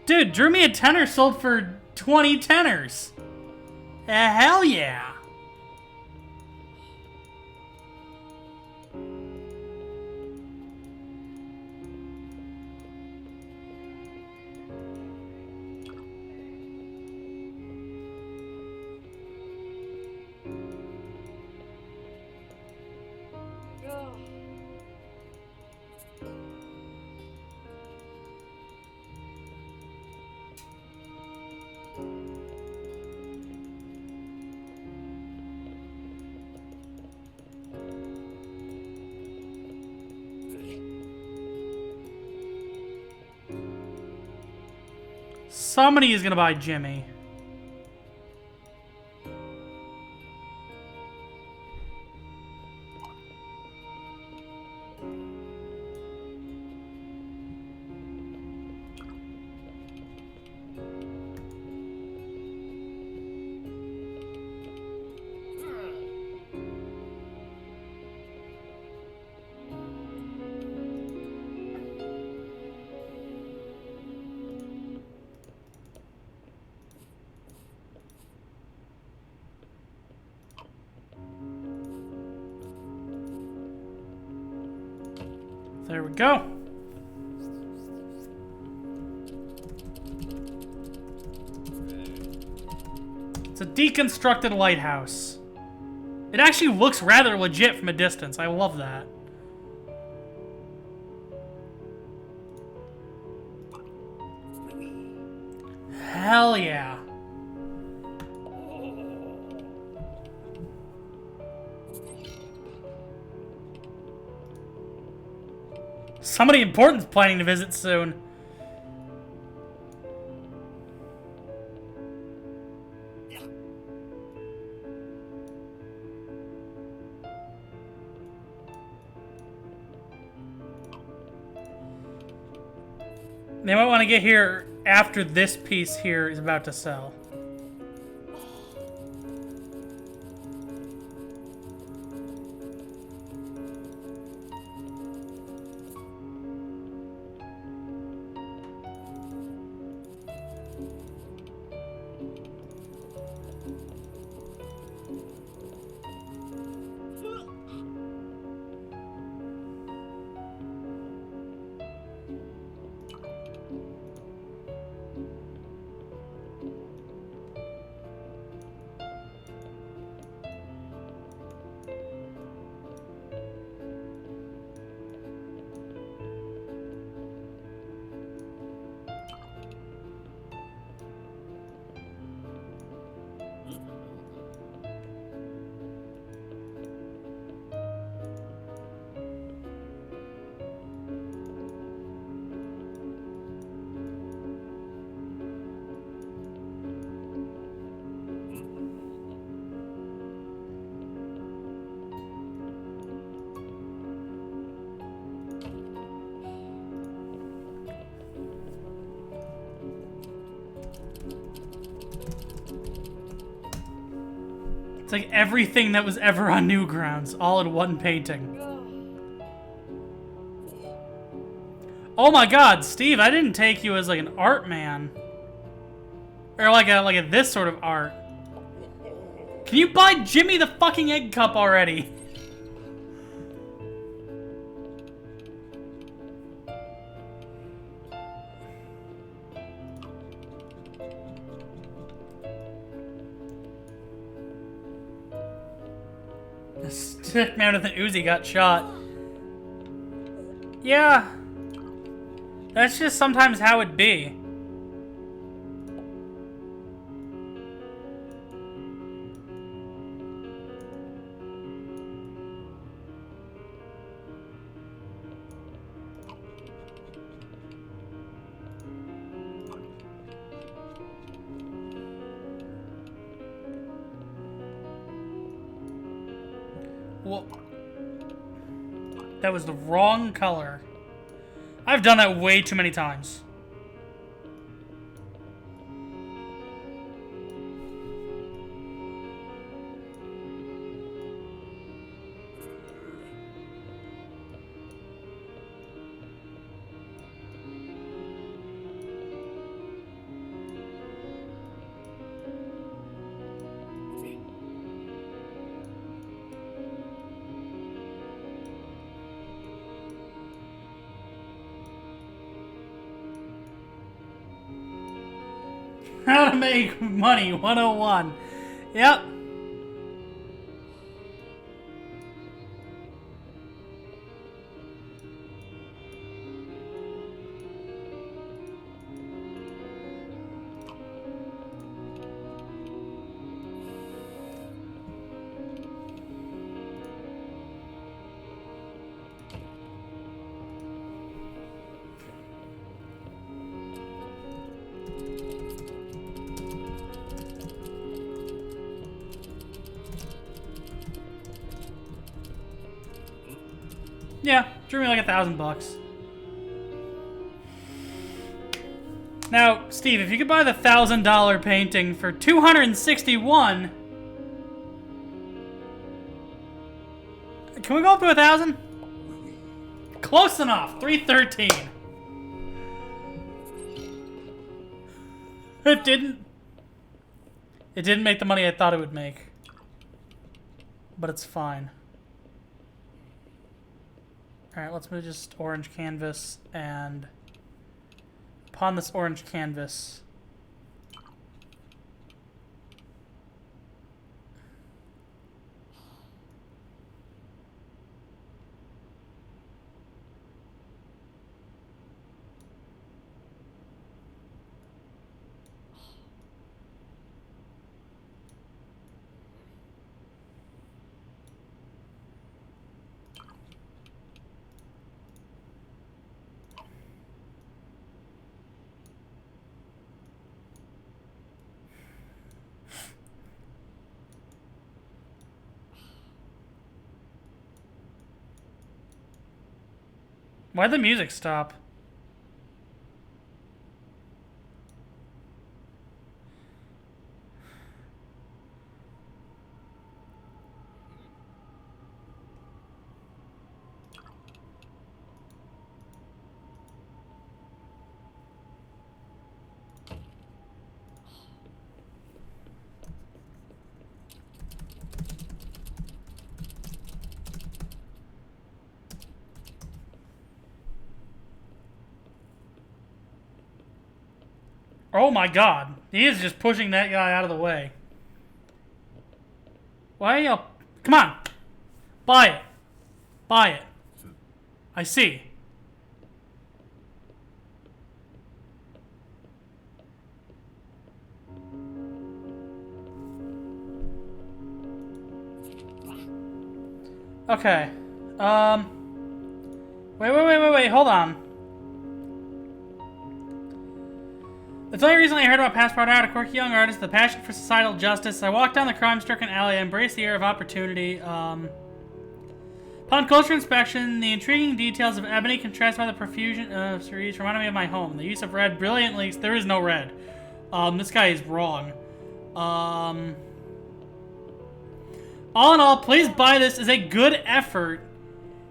Dude, drew me a tenner sold for 20 tenors. Hell yeah. Somebody is gonna buy Jimmy. There we go. It's a deconstructed lighthouse. It actually looks rather legit from a distance. I love that. Hell yeah. Somebody important's planning to visit soon. They might want to get here after this piece here is about to sell. It's like everything that was ever on Newgrounds, all in one painting. Oh my god, Steve, I didn't take you as like an art man. Or like a this sort of art. Can you buy Jimmy the fucking egg cup already? The stick man with an Uzi got shot. Yeah. That's just sometimes how it be. Well, that was the wrong color. I've done that way too many times. How to make money 101. Yep. Yeah, drew me like $1,000. Now, Steve, if you could buy the $1,000 painting for 261, can we go up to 1,000? Close enough. 313. It didn't. It didn't make the money I thought it would make, but it's fine. All right, let's move just orange canvas, and upon this orange canvas, why'd the music stop? Oh my god. He is just pushing that guy out of the way. Why are you... Come on. Buy it. Buy it. I see. Okay. Wait, hold on. It's the only reason I heard about Passport Out, a quirky young artist, the passion for societal justice. I walked down the crime-stricken alley, I embraced the air of opportunity. Upon closer inspection, the intriguing details of ebony contrasted by the profusion of cerise reminded me of my home. The use of red brilliantly... There is no red. This guy is wrong. All in all, please buy this. It's a good effort.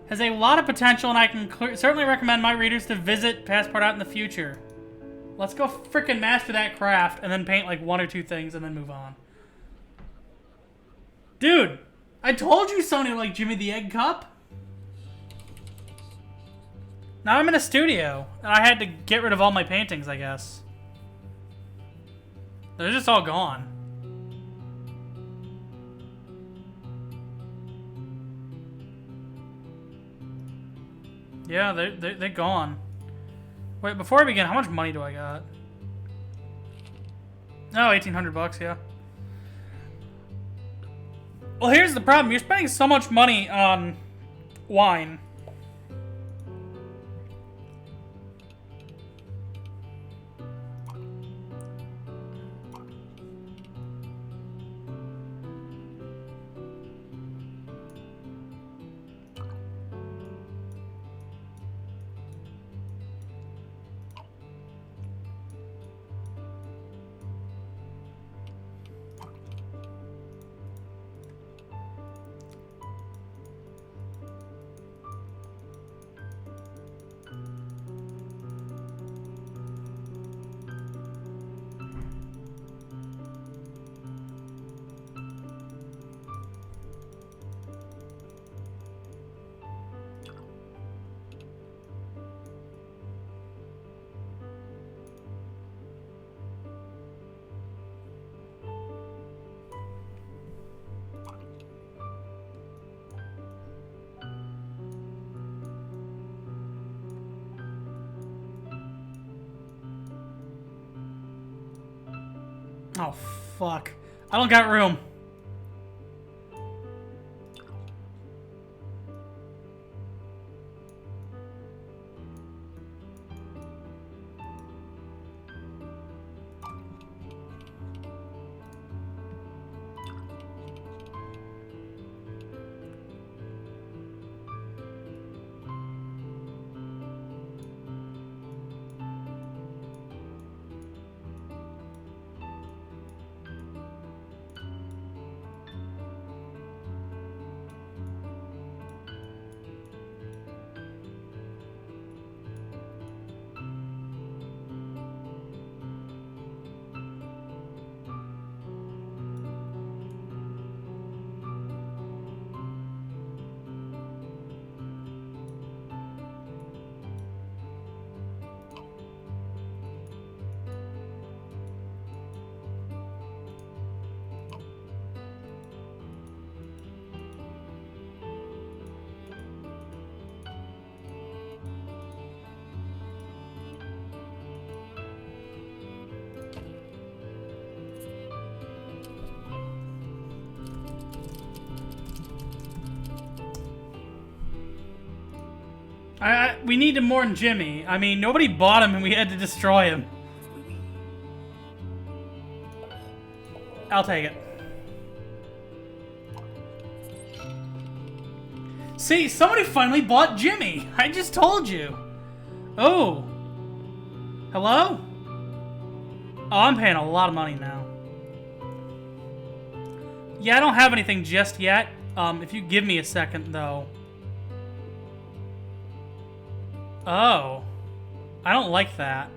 Has a lot of potential, and I can certainly recommend my readers to visit Passport Out in the future. Let's go frickin' master that craft and then paint like 1 or 2 things and then move on. Dude, I told you Sony like Jimmy the Egg Cup. Now I'm in a studio and I had to get rid of all my paintings, I guess. They're just all gone. Yeah, they're gone. Wait, before I begin, how much money do I got? Oh, 1,800 bucks, yeah. Well, here's the problem. You're spending so much money on wine. Oh, fuck. I don't got room. We need him more than Jimmy. I mean, nobody bought him and we had to destroy him. I'll take it. See, somebody finally bought Jimmy. I just told you. Oh. Hello? Oh, I'm paying a lot of money now. Yeah, I don't have anything just yet. If you give me a second, though. Oh. I don't like that.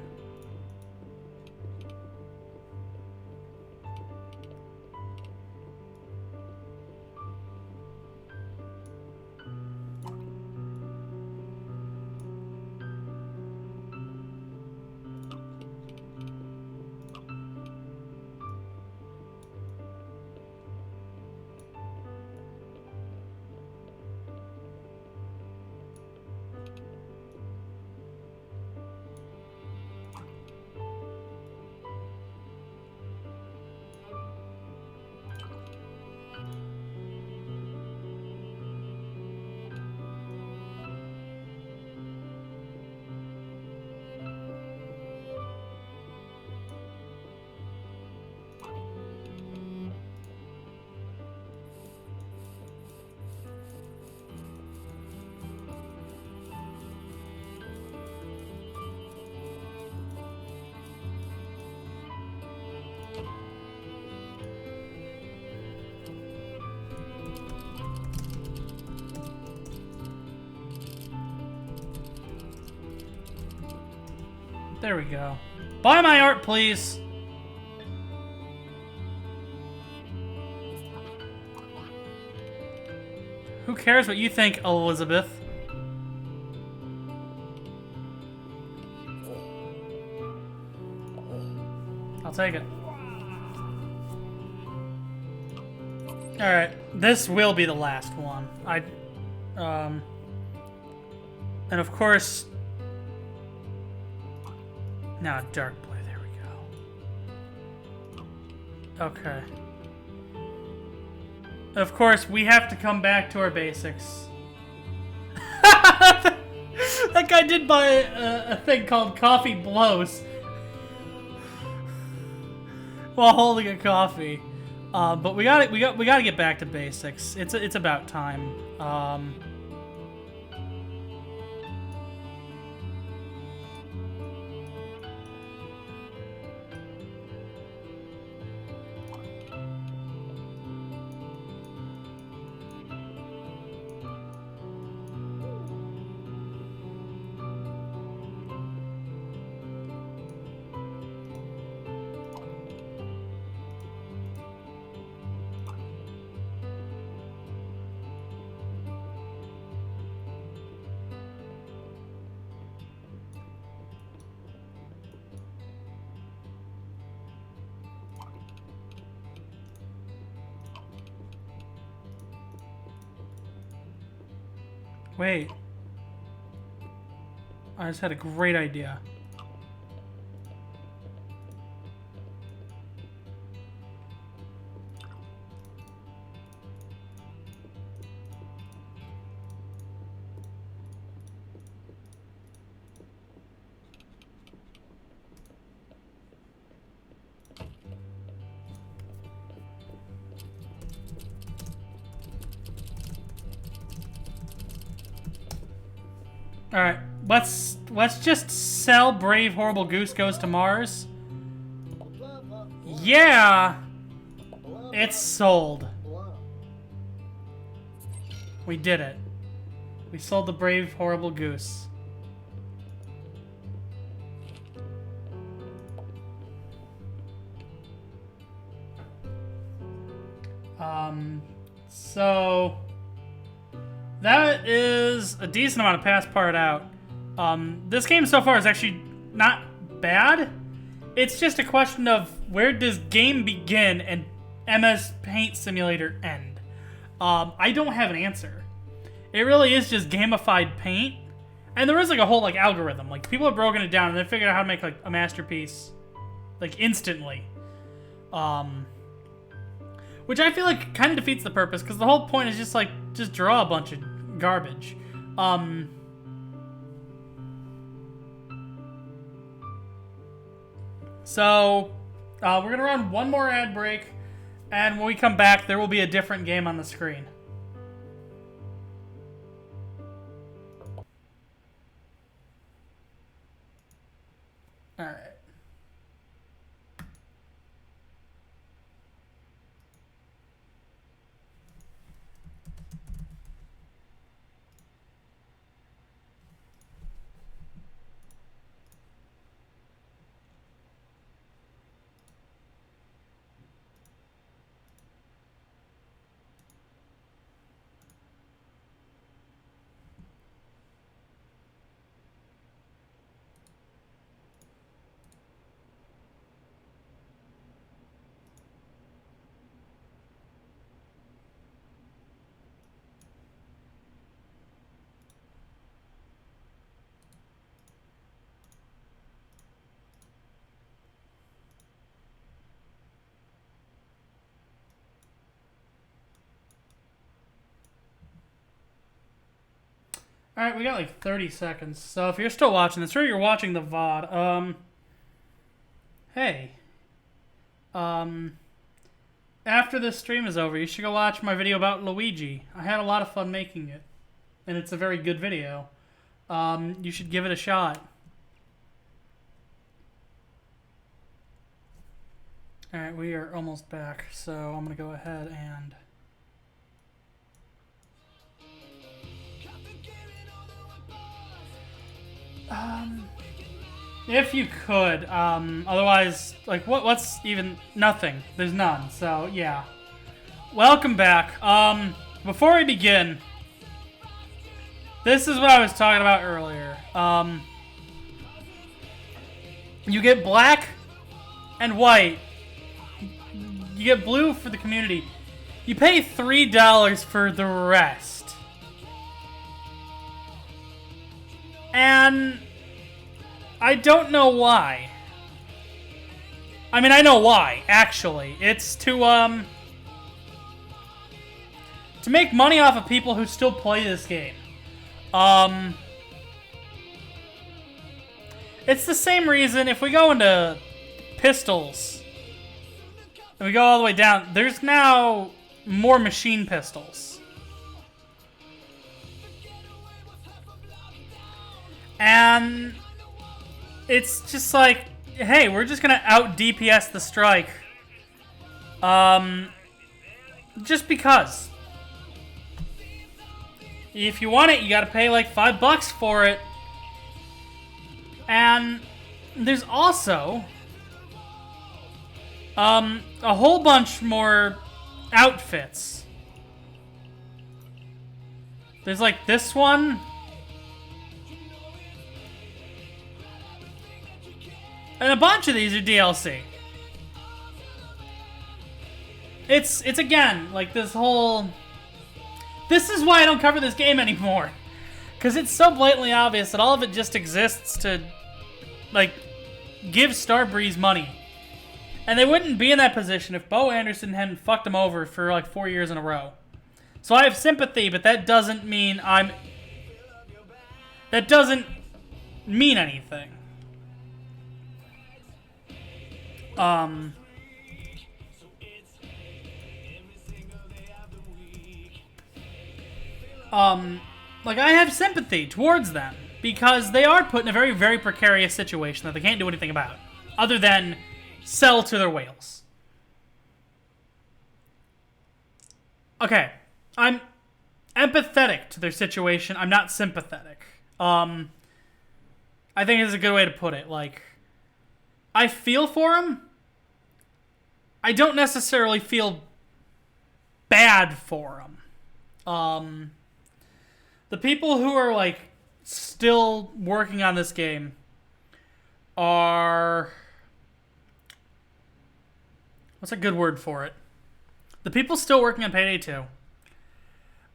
There we go. Buy my art, please. Who cares what you think, Elizabeth? I'll take it. Alright, this will be the last one. And of course... Now, dark blue, there we go. Okay. Of course, we have to come back to our basics. That guy did buy a thing called Coffee Blows while holding a coffee. But we gotta get back to basics. It's about time. Wait. I just had a great idea. All right, let's just sell Brave Horrible Goose Goes to Mars. Yeah, it's sold. We did it. We sold the Brave Horrible Goose. So that is a decent amount of past part out. This game so far is actually not bad. It's just a question of where does game begin and MS Paint Simulator end? I don't have an answer. It really is just gamified paint. And there is like a whole like algorithm. Like people have broken it down and they figured out how to make like a masterpiece like instantly. Which I feel like kind of defeats the purpose because the whole point is just like just draw a bunch of garbage. So we're gonna run one more ad break, and when we come back, there will be a different game on the screen. All right. Alright, we got like 30 seconds. So if you're still watching this, or you're watching the VOD, hey. After this stream is over, you should go watch my video about Luigi. I had a lot of fun making it. And it's a very good video. You should give it a shot. Alright, we are almost back, so I'm gonna go ahead and... if you could, otherwise, like, what's even, nothing, there's none, so, yeah. Welcome back. Before I begin, this is what I was talking about earlier. You get black and white, you get blue for the community, you pay $3 for the rest. And I don't know why. I mean, I know why, actually. It's to make money off of people who still play this game. It's the same reason if we go into pistols and we go all the way down, there's now more machine pistols. And it's just like, hey, we're just gonna out DPS the strike. Just because. If you want it, you gotta pay like $5 for it. And there's also a whole bunch more outfits. There's like this one. And a bunch of these are DLC. It's again, like this whole... This is why I don't cover this game anymore. Because it's so blatantly obvious that all of it just exists to, like, give Starbreeze money. And they wouldn't be in that position if Bo Anderson hadn't fucked them over for, like, 4 years in a row. So I have sympathy, but that doesn't mean I'm... That doesn't mean anything. Like, I have sympathy towards them. because they are put in a very, very precarious situation that they can't do anything about, other than sell to their whales. Okay, I'm empathetic to their situation. I'm not sympathetic. I think is a good way to put it. Like, I feel for them. I don't necessarily feel bad for them. The people who are, like, still working on this game are... What's a good word for it? The people still working on Payday 2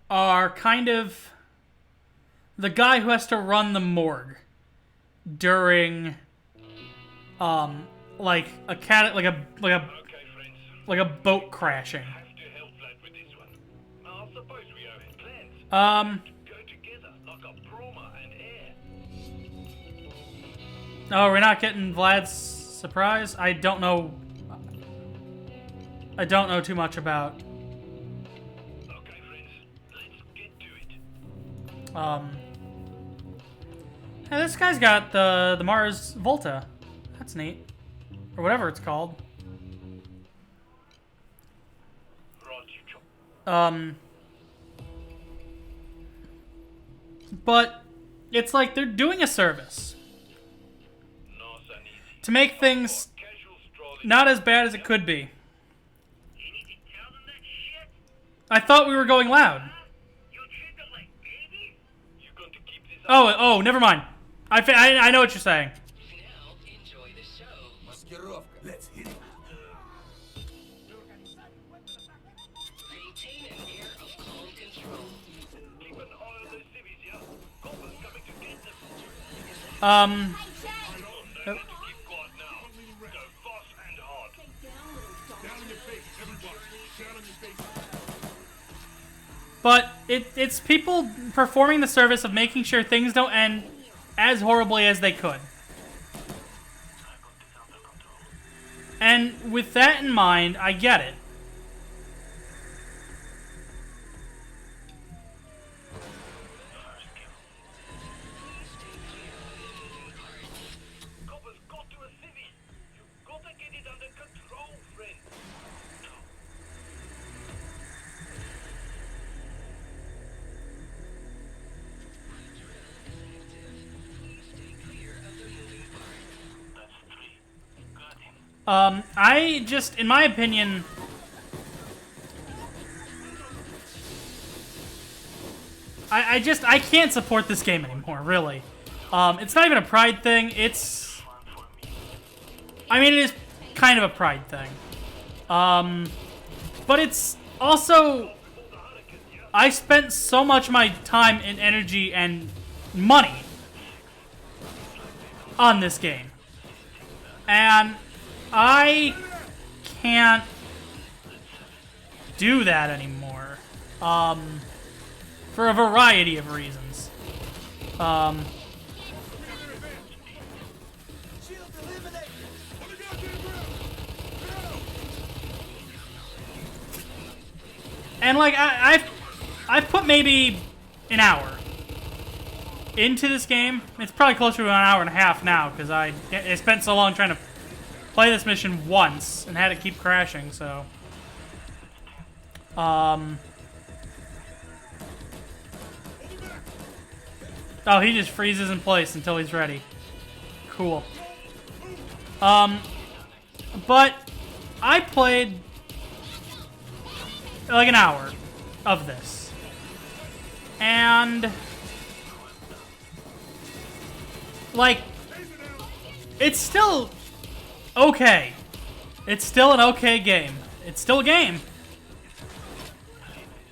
are kind of the guy who has to run the morgue during, like a boat crashing. Oh, we're not getting Vlad's surprise? I don't know too much about. Okay, friends, let's get to it. Hey, this guy's got the Mars Volta. That's neat. Or whatever it's called. But it's like they're doing a service to make things not as bad as it could be. I thought we were going loud. Oh, never mind. I know what you're saying. Now enjoy the show. Let's hit it. Maintain an air of calm control. Keep an eye on those civvies, yeah? Copper's coming to get them. Oh. Keep quiet now. Go fast and hard. Down in your face, everybody. Down in your face. But it's people performing the service of making sure things don't end as horribly as they could. And with that in mind, I get it. Copper's got to a civvy. You've got to get it under control, friend. I just, in my opinion, I can't support this game anymore, really. It's not even a pride thing, I mean, it is kind of a pride thing. But it's also, I spent so much of my time and energy and money on this game. And I can't do that anymore, for a variety of reasons. And like I've put maybe an hour into this game. It's probably closer to an hour and a half now because I spent so long trying to play this mission once and had to keep crashing, so. Oh, he just freezes in place until he's ready. Cool. But I played like an hour of this. And like it's still okay. It's still an okay game. It's still a game.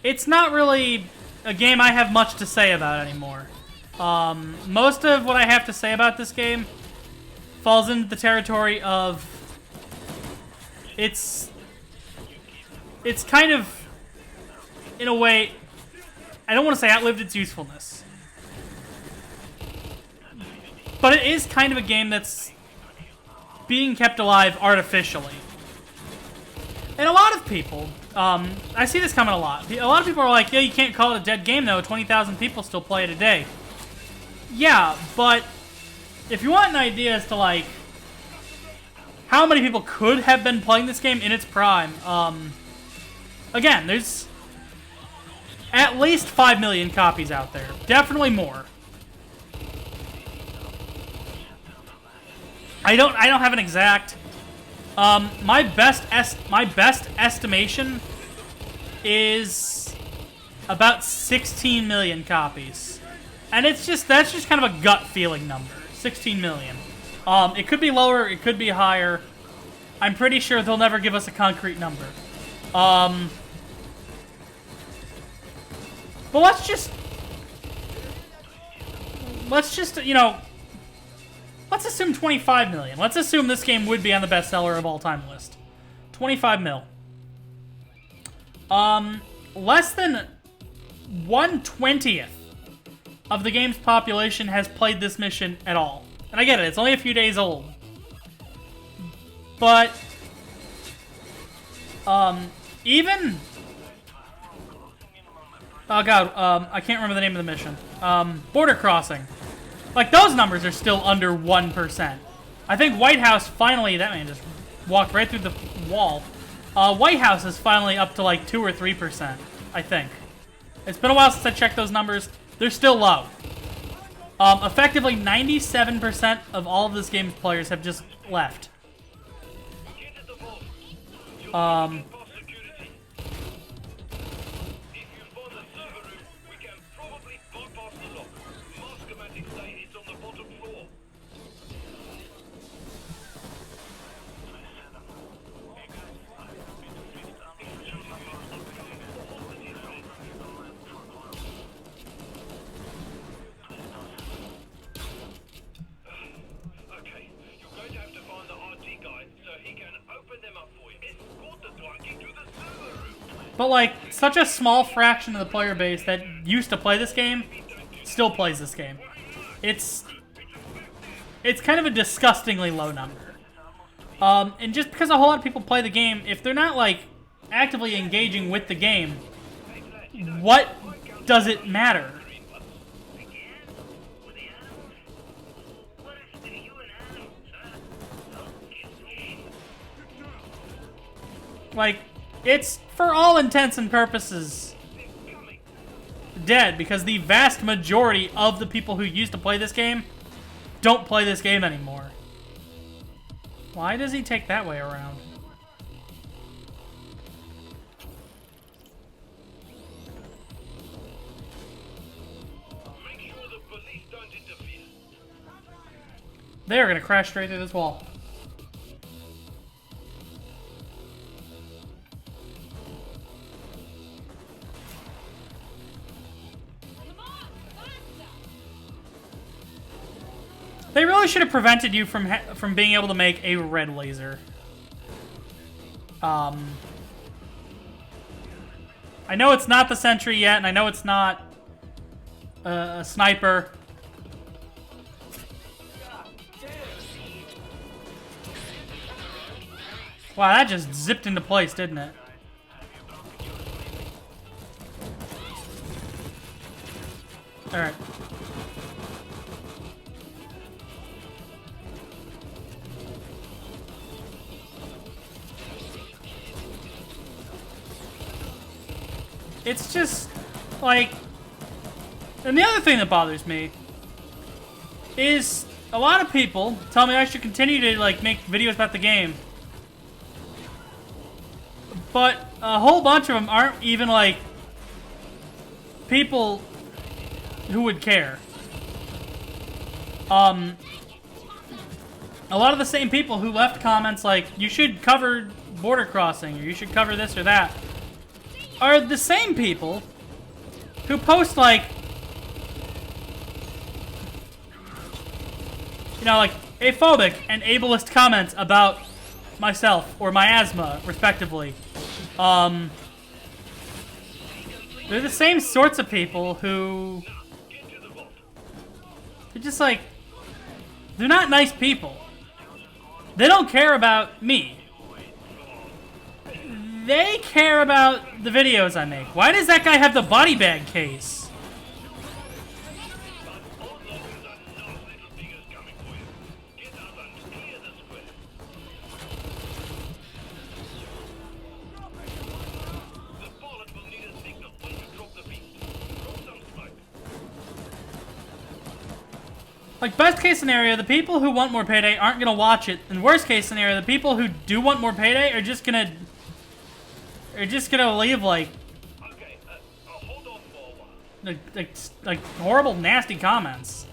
It's not really a game I have much to say about anymore. Most of what I have to say about this game falls into the territory of it's kind of, in a way, I don't want to say outlived its usefulness. But it is kind of a game that's being kept alive artificially. And a lot of people, I see this coming a lot. A lot of people are like, yeah, you can't call it a dead game though. 20,000 people still play it a day. Yeah, but if you want an idea as to, like, how many people could have been playing this game in its prime, again, there's at least 5 million copies out there. Definitely more. I don't have an exact. My best estimation is about 16 million copies, and that's just kind of a gut feeling number. 16 million. It could be lower, it could be higher. I'm pretty sure they'll never give us a concrete number. But let's just, you know, let's assume 25 million. Let's assume this game would be on the bestseller of all time list. 25 mil. Less than 1/20th of the game's population has played this mission at all. And I get it, it's only a few days old. But, even... Oh god, I can't remember the name of the mission. Border crossing. Like, those numbers are still under 1%. I think White House finally... That man just walked right through the wall. White House is finally up to, like, 2 or 3%, I think. It's been a while since I checked those numbers. They're still low. Effectively, 97% of all of this game's players have just left. But, like, such a small fraction of the player base that used to play this game still plays this game. It's kind of a disgustingly low number. And just because a whole lot of people play the game, if they're not, like, actively engaging with the game, what does it matter? Like, it's, for all intents and purposes, dead, because the vast majority of the people who used to play this game don't play this game anymore. Why does he take that way around? They're gonna crash straight through this wall. They really should have prevented you from being able to make a red laser. I know it's not the sentry yet, and I know it's not a sniper. Wow, that just zipped into place, didn't it? Alright. It's just, like... And the other thing that bothers me is a lot of people tell me I should continue to, like, make videos about the game. But a whole bunch of them aren't even, like, people who would care. A lot of the same people who left comments like, you should cover border crossing, or you should cover this or that, are the same people who post, like, you know, like, aphobic and ableist comments about myself or my asthma, respectively. They're the same sorts of people who... They're just, like... They're not nice people. They don't care about me. They care about the videos I make. Why does that guy have the body bag case? Like, best case scenario, the people who want more Payday aren't gonna watch it. And worst case scenario, the people who do want more Payday are just gonna leave, like, Okay, hold on for a while. like horrible, nasty comments.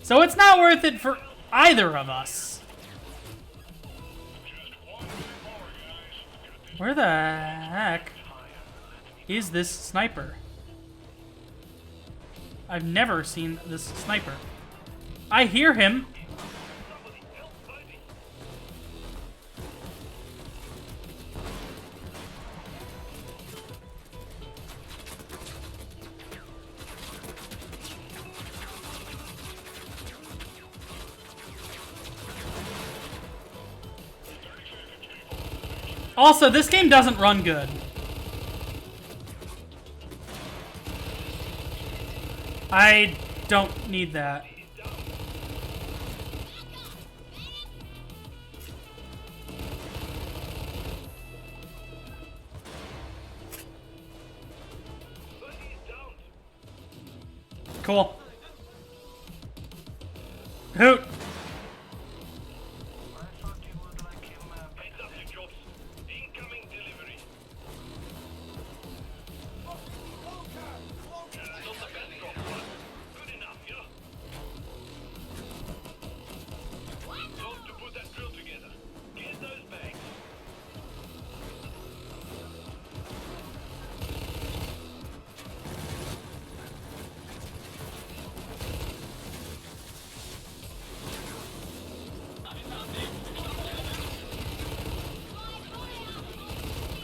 So it's not worth it for either of us. Where the heck is this sniper? I've never seen this sniper. I hear him. Also, this game doesn't run good. I don't need that. Cool. Hoot.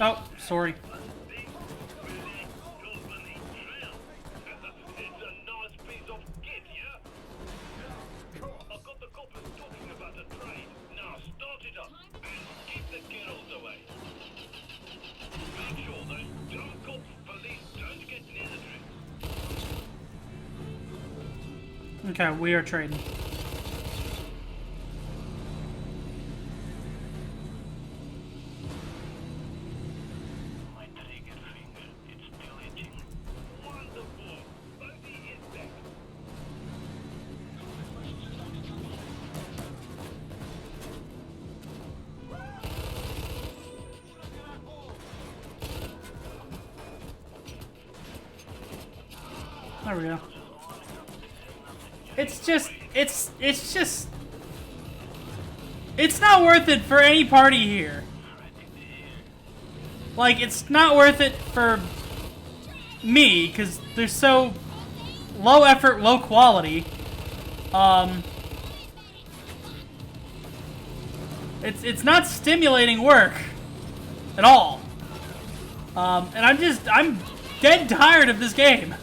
Oh, sorry. Okay, we are trading. There we go. It's not worth it for any party here. Like, it's not worth it for me, because they're so low effort, low quality. It's not stimulating work at all. And I'm dead tired of this game.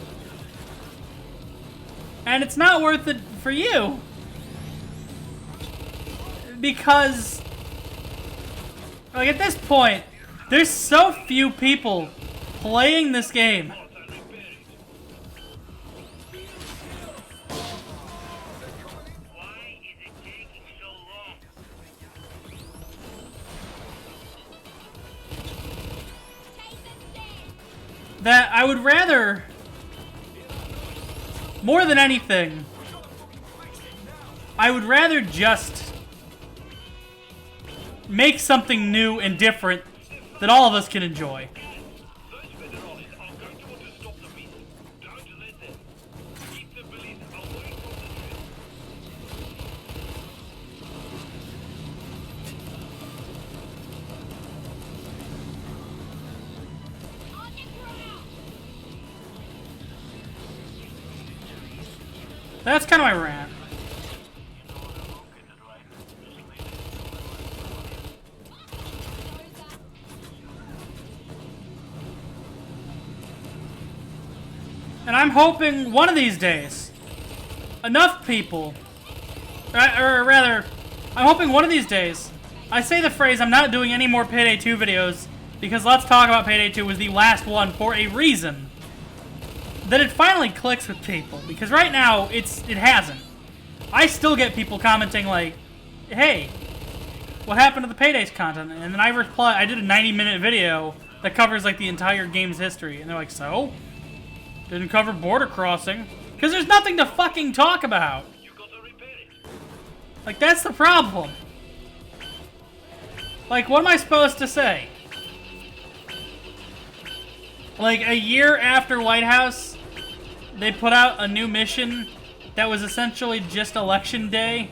And it's not worth it for you. Because, like, at this point, there's so few people playing this game. That I would rather, more than anything, I would rather just make something new and different that all of us can enjoy. That's kind of my rant. And I'm hoping one of these days, enough people, or rather, I'm hoping one of these days, I say the phrase, I'm not doing any more Payday 2 videos, because Let's Talk About Payday 2 was the last one for a reason. That it finally clicks with people, because right now, it hasn't. I still get people commenting like, hey, what happened to the Paydays content? And then I reply, I did a 90-minute video that covers like the entire game's history, and they're like, so? Didn't cover border crossing? Because there's nothing to fucking talk about. Like, that's the problem. Like, what am I supposed to say? Like, a year after White House, they put out a new mission that was essentially just election day,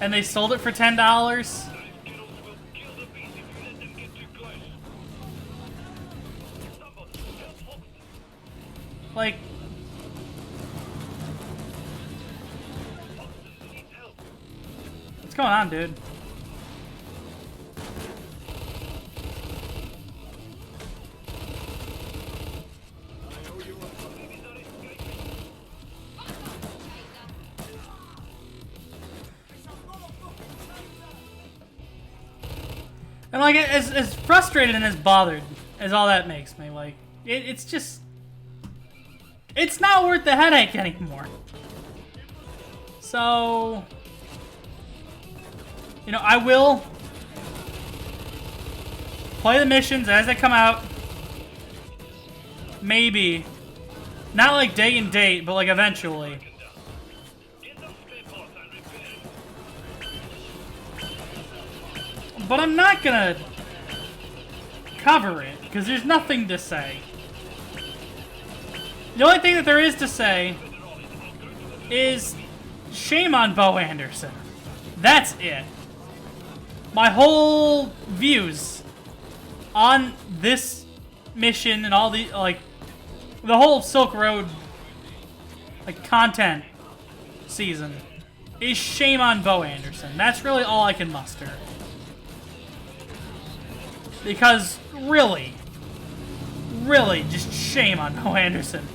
and they sold it for $10. Like, what's going on, dude? And like, as frustrated and as bothered as all that makes me, like, it's just, it's not worth the headache anymore. So, you know, I will play the missions as they come out. Maybe. Not like day and date, but like eventually. But I'm not gonna cover it, because there's nothing to say. The only thing that there is to say is shame on Bo Anderson. That's it. My whole views on this mission and all the, like, the whole Silk Road, like, content season is shame on Bo Anderson. That's really all I can muster. Because, really, just shame on Bo Anderson.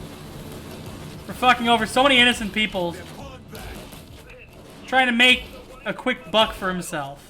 For fucking over so many innocent people, trying to make a quick buck for himself.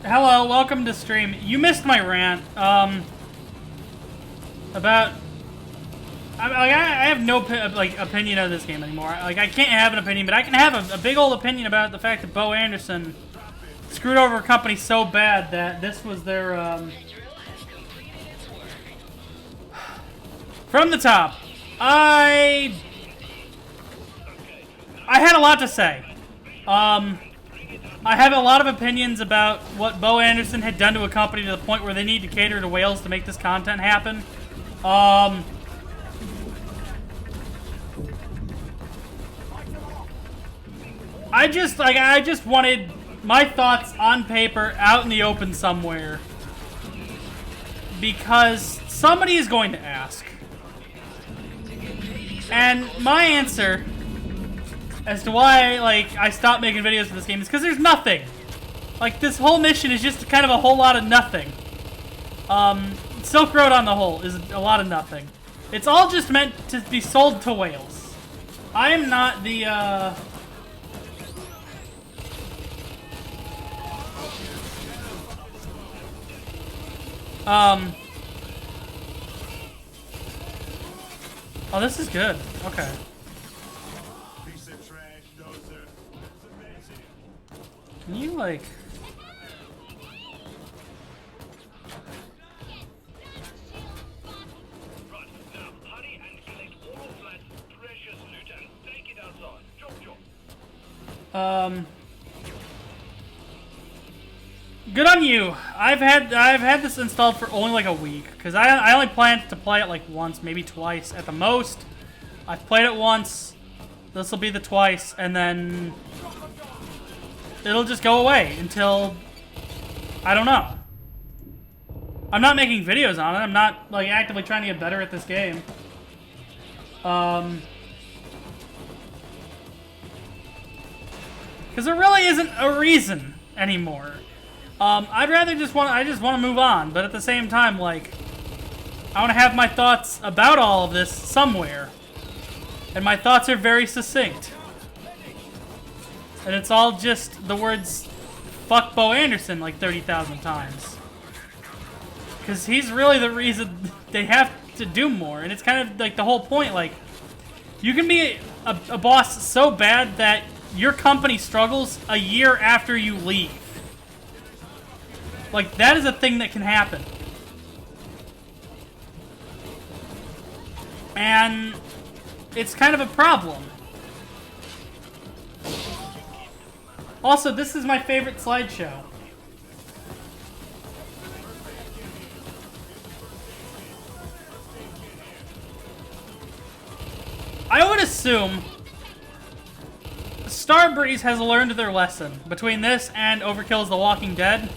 Hello, welcome to stream. You missed my rant, about... I have no, like, opinion of this game anymore. Like, I can't have an opinion, but I can have a big old opinion about the fact that Bo Anderson screwed over a company so bad that this was their, From the top, I had a lot to say. I have a lot of opinions about what Bo Anderson had done to a company to the point where they need to cater to whales to make this content happen. I just wanted my thoughts on paper out in the open somewhere. Because somebody is going to ask. And my answer as to why, like, I stopped making videos for this game is because there's nothing. Like, this whole mission is just kind of a whole lot of nothing. Silk Road on the whole is a lot of nothing. It's all just meant to be sold to whales. I am not the, Oh, this is good. Okay. Can you, like... Good on you. I've had this installed for only like a week because I only planned to play it like once, maybe twice at the most. I've played it once. This will be the twice, and then it'll just go away until I don't know. I'm not making videos on it. I'm not, like, actively trying to get better at this game. Because there really isn't a reason anymore. I'd rather I just want to move on, but at the same time, like, I want to have my thoughts about all of this somewhere. And my thoughts are very succinct. And it's all just the words, fuck Bo Anderson, like 30,000 times. Because he's really the reason they have to do more. And it's kind of like the whole point, like, you can be a boss so bad that your company struggles a year after you leave. Like, that is a thing that can happen. And it's kind of a problem. Also, this is my favorite slideshow. I would assume Starbreeze has learned their lesson between this and Overkill's The Walking Dead.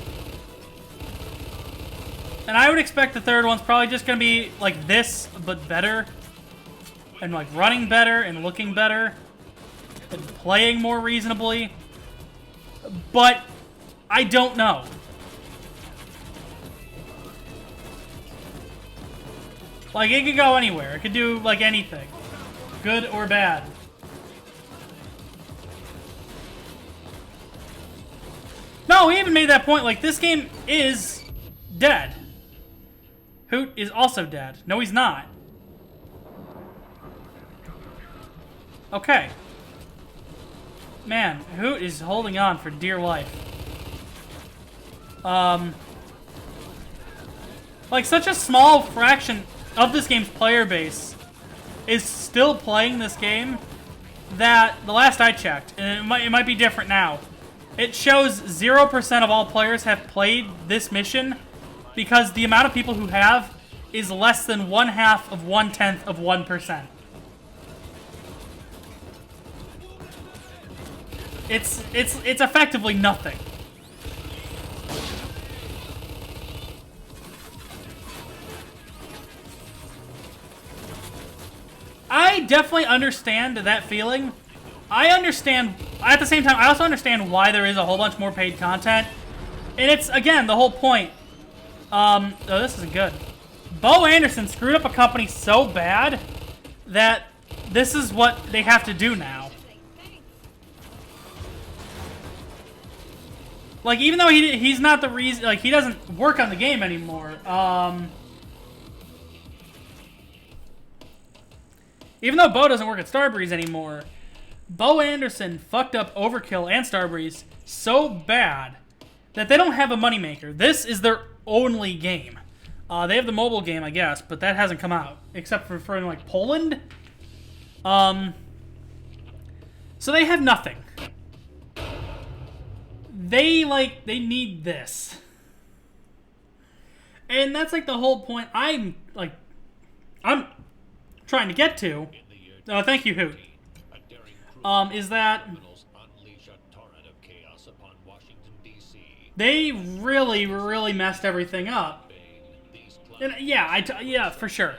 And I would expect the third one's probably just going to be like this, but better. And like running better and looking better. And playing more reasonably. But I don't know. Like, it could go anywhere. It could do like anything. Good or bad. No, he even made that point. Like, this game is dead. Hoot is also dead. No, he's not. Okay. Man, Hoot is holding on for dear life. Like, such a small fraction of this game's player base is still playing this game that the last I checked, and it might be different now, it shows 0% of all players have played this mission because the amount of people who have is less than 1/2 of 1/10 of 1%. It's effectively nothing. I definitely understand that feeling. I understand, at the same time, I also understand why there is a whole bunch more paid content. And it's, again, the whole point. Oh, this isn't good. Bo Anderson screwed up a company so bad that this is what they have to do now. Like, even though he's not the reason, like, he doesn't work on the game anymore, even though Bo doesn't work at Starbreeze anymore, Bo Anderson fucked up Overkill and Starbreeze so bad that they don't have a moneymaker. This is their only game. They have the mobile game, I guess, but that hasn't come out, except for in, like, Poland. So they have nothing. They need this. And that's, like, the whole point I'm trying to get to. Thank you, Hoot. Is that they really, really messed everything up. And yeah, for sure.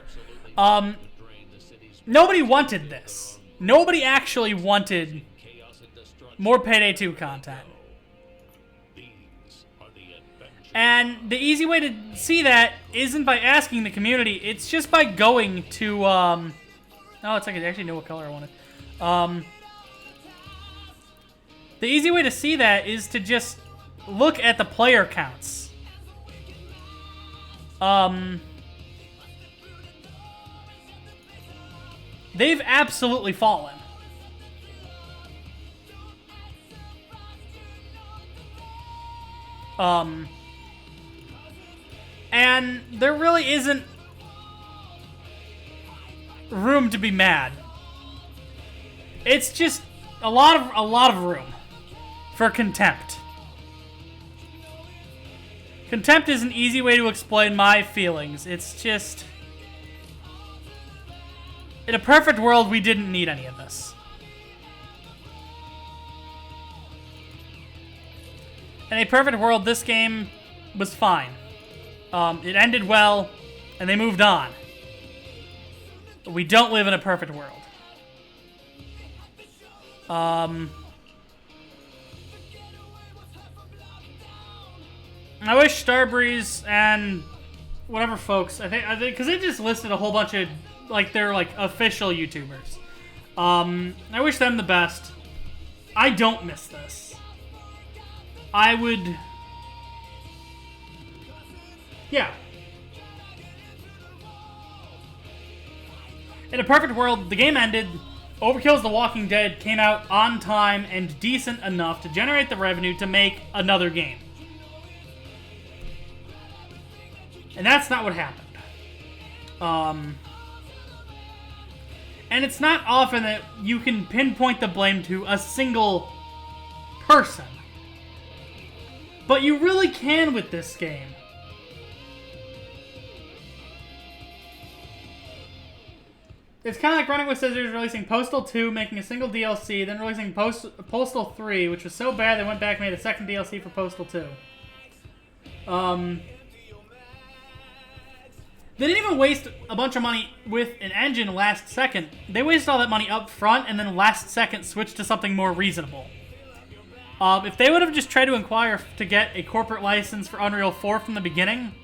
Nobody wanted this. Nobody actually wanted more Payday 2 content. And the easy way to see that isn't by asking the community. It's just by going to, oh, it's like I actually know what color I wanted. The easy way to see that is to just look at the player counts. They've absolutely fallen. And there really isn't room to be mad. It's just a lot of room for contempt. Contempt is an easy way to explain my feelings. It's just, in a perfect world, we didn't need any of this. In a perfect world, this game was fine. It ended well, and they moved on. But we don't live in a perfect world. I wish Starbreeze and whatever folks, I think, because they just listed a whole bunch of, like, they're, like, official YouTubers. I wish them the best. I don't miss this. I would... Yeah. In a perfect world, the game ended, Overkill's The Walking Dead came out on time and decent enough to generate the revenue to make another game. And that's not what happened. And it's not often that you can pinpoint the blame to a single person. But you really can with this game. It's kind of like Running with Scissors releasing Postal 2, making a single DLC, then releasing Postal 3, which was so bad they went back and made a second DLC for Postal 2. They didn't even waste a bunch of money with an engine last second. They wasted all that money up front and then last second switched to something more reasonable. If they would have just tried to inquire to get a corporate license for Unreal 4 from the beginning,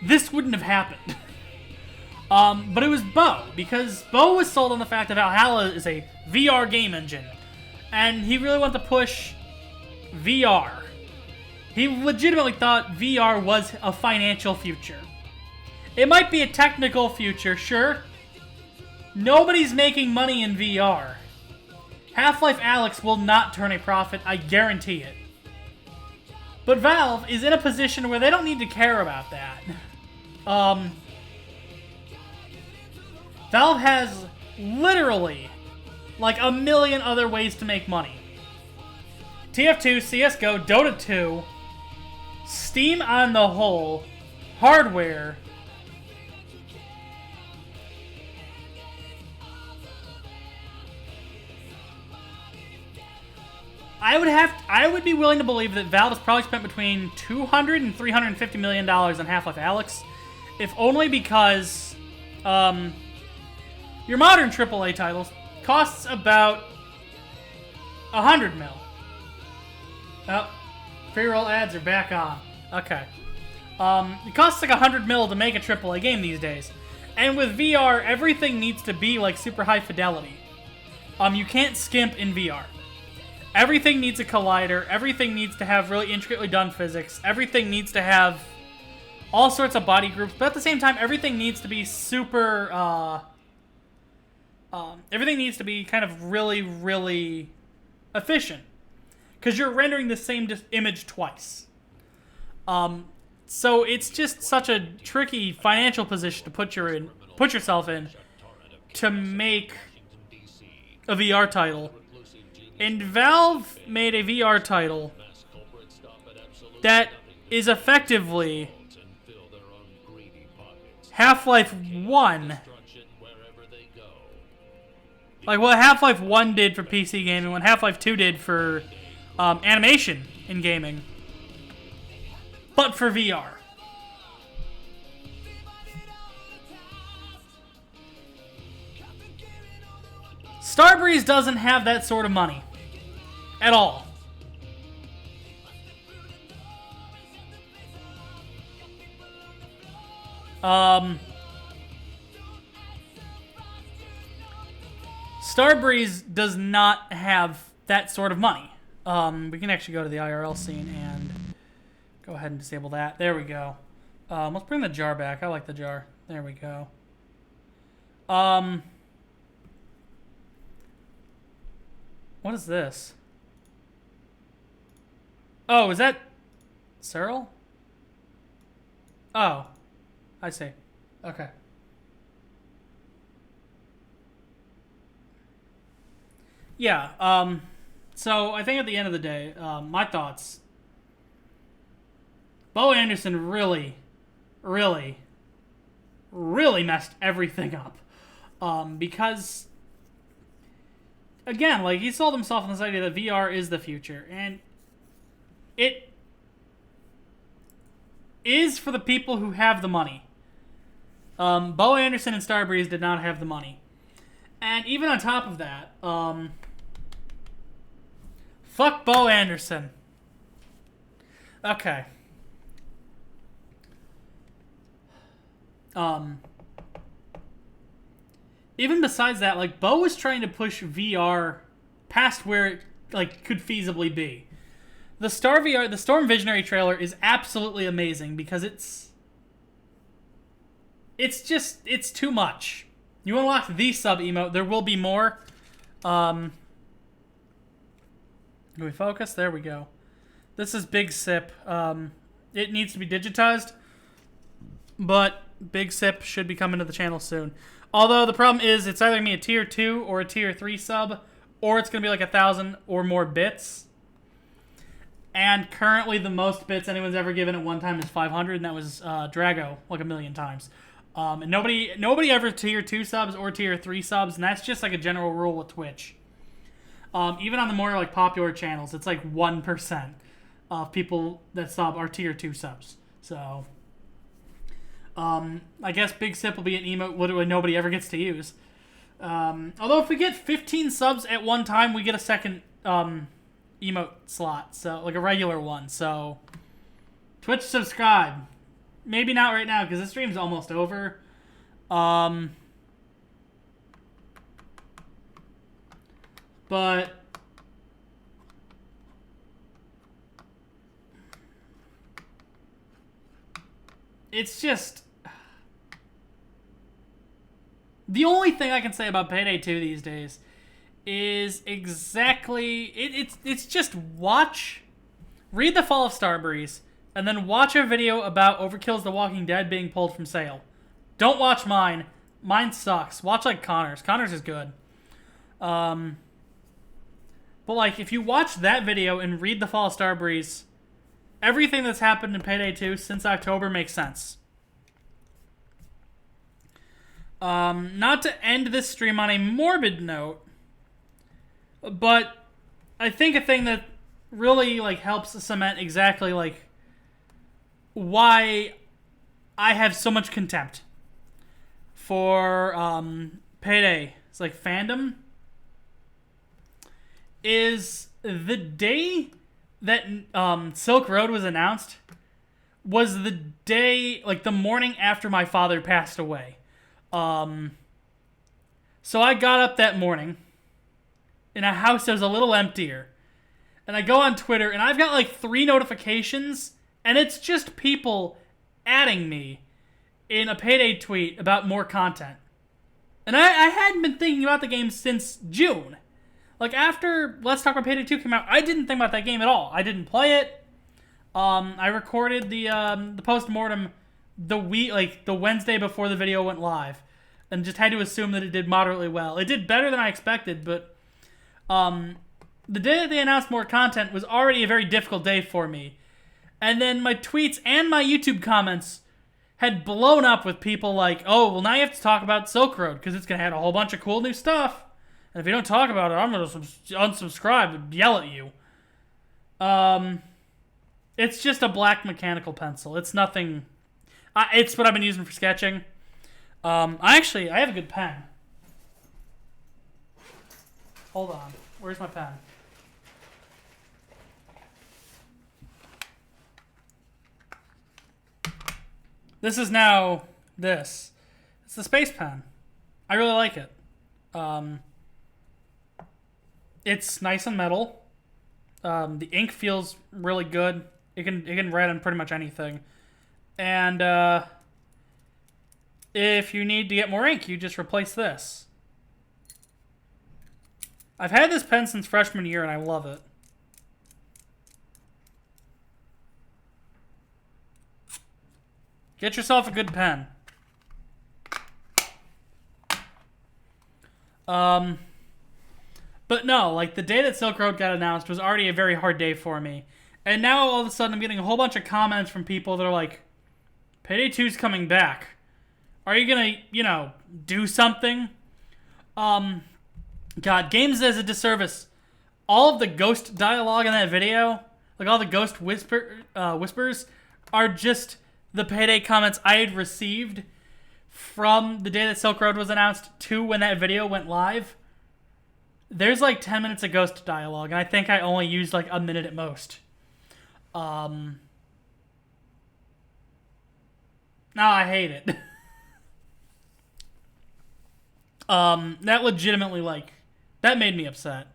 this wouldn't have happened. But it was Bo, because Bo was sold on the fact that Valhalla is a VR game engine, and he really wanted to push VR. He legitimately thought VR was a financial future. It might be a technical future, sure. Nobody's making money in VR. Half-Life Alyx will not turn a profit, I guarantee it. But Valve is in a position where they don't need to care about that. Valve has literally like a million other ways to make money. TF2, CSGO, Dota 2, Steam on the whole, hardware. I would be willing to believe that Valve has probably spent between $200 and $350 million on Half-Life Alyx, if only because your modern AAA titles costs about $100 mil. Oh, pre-roll ads are back on. Okay. It costs like $100 mil to make a AAA game these days. And with VR, everything needs to be like super high fidelity. You can't skimp in VR. Everything needs a collider. Everything needs to have really intricately done physics. Everything needs to have all sorts of body groups. But at the same time, everything needs to be super... everything needs to be kind of really, really efficient. Because you're rendering the same image twice. So it's just such a tricky financial position to put yourself in to make a VR title. And Valve made a VR title that is effectively Half-Life 1. Like what Half-Life 1 did for PC gaming, what Half-Life 2 did for animation in gaming. But for VR. Starbreeze doesn't have that sort of money. At all. Starbreeze does not have that sort of money. We can actually go to the IRL scene and go ahead and disable that. There we go. Let's bring the jar back. I like the jar. There we go. What is this? Oh, is that Cyril? Oh, I see. Okay. Yeah, so I think at the end of the day, my thoughts. Bo Anderson really, really, really messed everything up. Because, again, like, he sold himself on this idea that VR is the future. And it is for the people who have the money. Bo Anderson and Starbreeze did not have the money. And even on top of that, fuck Bo Anderson. Okay. Even besides that, like, Bo was trying to push VR past where it, like, could feasibly be. The Storm Visionary trailer is absolutely amazing because it's too much. You unlock the sub emote. There will be more. Can we focus? There we go. This is Big Sip. It needs to be digitized, but Big Sip should be coming to the channel soon. Although the problem is it's either going to be a tier 2 or a tier 3 sub, or it's going to be like 1,000 or more bits. And currently the most bits anyone's ever given at one time is 500, and that was Drago like 1,000,000 times. And nobody ever tier 2 subs or tier 3 subs, and that's just like a general rule with Twitch. Even on the more like popular channels, it's like 1% of people that sub are tier 2 subs. So I guess Big Sip will be an emote literally nobody ever gets to use. Although if we get 15 subs at one time, we get a second emote slot, so like a regular one. So Twitch subscribe. Maybe not right now because the stream's almost over. But it's just the only thing I can say about Payday 2 these days is exactly it's just read The Fall of Starbreeze, and then watch a video about Overkill's The Walking Dead being pulled from sale. Don't watch mine. Mine sucks. Watch like Connor's. Connor's is good. But like if you watch that video and read The Fall of Starbreeze, everything that's happened in Payday 2 since October makes sense. Not to end this stream on a morbid note, but I think a thing that really like helps cement exactly like why I have so much contempt for Payday, it's like fandom, is the day that Silk Road was announced was the day, like the morning after my father passed away. So I got up that morning in a house that was a little emptier, and I go on Twitter, and I've got like 3 notifications, and it's just people adding me in a Payday tweet about more content. And I hadn't been thinking about the game since June. Like, after Let's Talk About Payday 2 came out, I didn't think about that game at all. I didn't play it. I recorded the post-mortem the Wednesday before the video went live, and just had to assume that it did moderately well. It did better than I expected, but the day that they announced more content was already a very difficult day for me. And then my tweets and my YouTube comments had blown up with people like, oh, well, now you have to talk about Silk Road, because it's going to have a whole bunch of cool new stuff. And if you don't talk about it, I'm going to unsubscribe and yell at you. It's just a black mechanical pencil. It's nothing. It's what I've been using for sketching. I have a good pen. Hold on. Where's my pen? This is now this. It's the Space Pen. I really like it. It's nice and metal. The ink feels really good. It can write on pretty much anything. And if you need to get more ink, you just replace this. I've had this pen since freshman year, and I love it. Get yourself a good pen. But no, like the day that Silk Road got announced was already a very hard day for me. And now all of a sudden I'm getting a whole bunch of comments from people that are like, Payday 2's coming back. Are you gonna, do something? God, games as a disservice. All of the ghost dialogue in that video, like all the ghost whispers, are just the Payday comments I had received from the day that Silk Road was announced to when that video went live, there's like 10 minutes of ghost dialogue, and I think I only used like a minute at most. No, I hate it. That legitimately, like, that made me upset.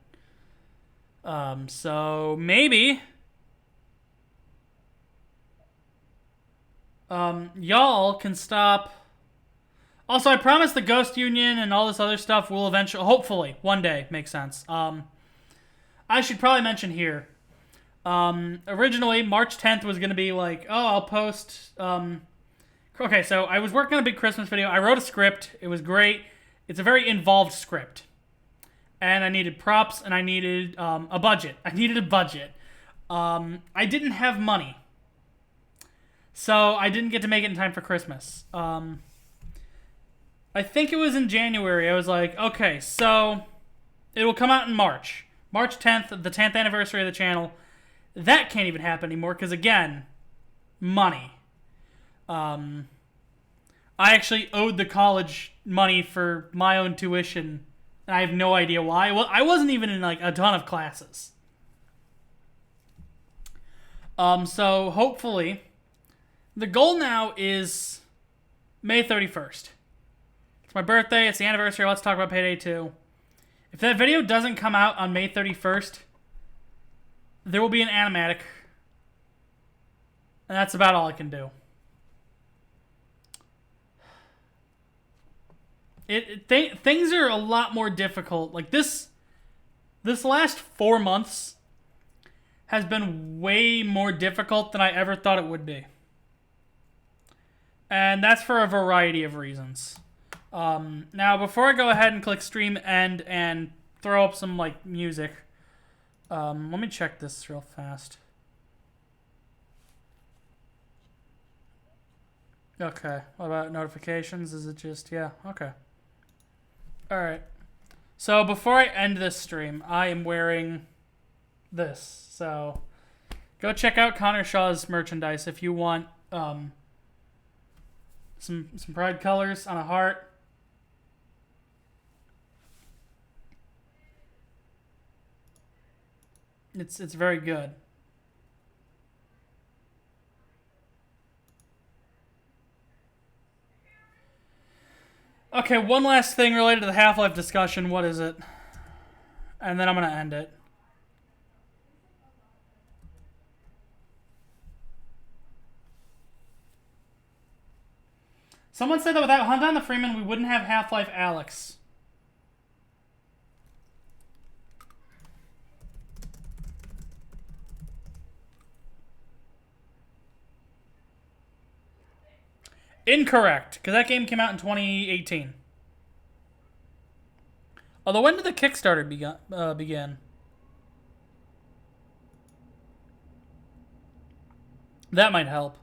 So maybe y'all can stop. Also, I promise the Ghost Union and all this other stuff will eventually, hopefully, one day make sense. I should probably mention here. Originally, March 10th was going to be like, oh, I'll post. Okay, so I was working on a big Christmas video. I wrote a script. It was great. It's a very involved script. And I needed props, and I needed a budget. I needed a budget. I didn't have money. So I didn't get to make it in time for Christmas. I think it was in January. I was like, okay, so it will come out in March. March 10th, the 10th anniversary of the channel. That can't even happen anymore because, again, money. I actually owed the college money for my own tuition. And I have no idea why. Well, I wasn't even in like a ton of classes. So hopefully, the goal now is May 31st. It's my birthday. It's the anniversary. Let's talk about Payday 2. If that video doesn't come out on May 31st, there will be an animatic. And that's about all I can do. Things are a lot more difficult. Like this last 4 months has been way more difficult than I ever thought it would be. And that's for a variety of reasons. Now, before I go ahead and click stream end and throw up some like music, let me check this real fast. Okay, what about notifications? Is it just, yeah, okay. Alright. So before I end this stream, I am wearing this. So go check out Connor Shaw's merchandise if you want some pride colors on a heart. It's very good. Okay, one last thing related to the Half-Life discussion. What is it? And then I'm going to end it. Someone said that without Hunt on the Freeman, we wouldn't have Half-Life Alyx. Incorrect, because that game came out in 2018. Although, when did the Kickstarter begin? That might help.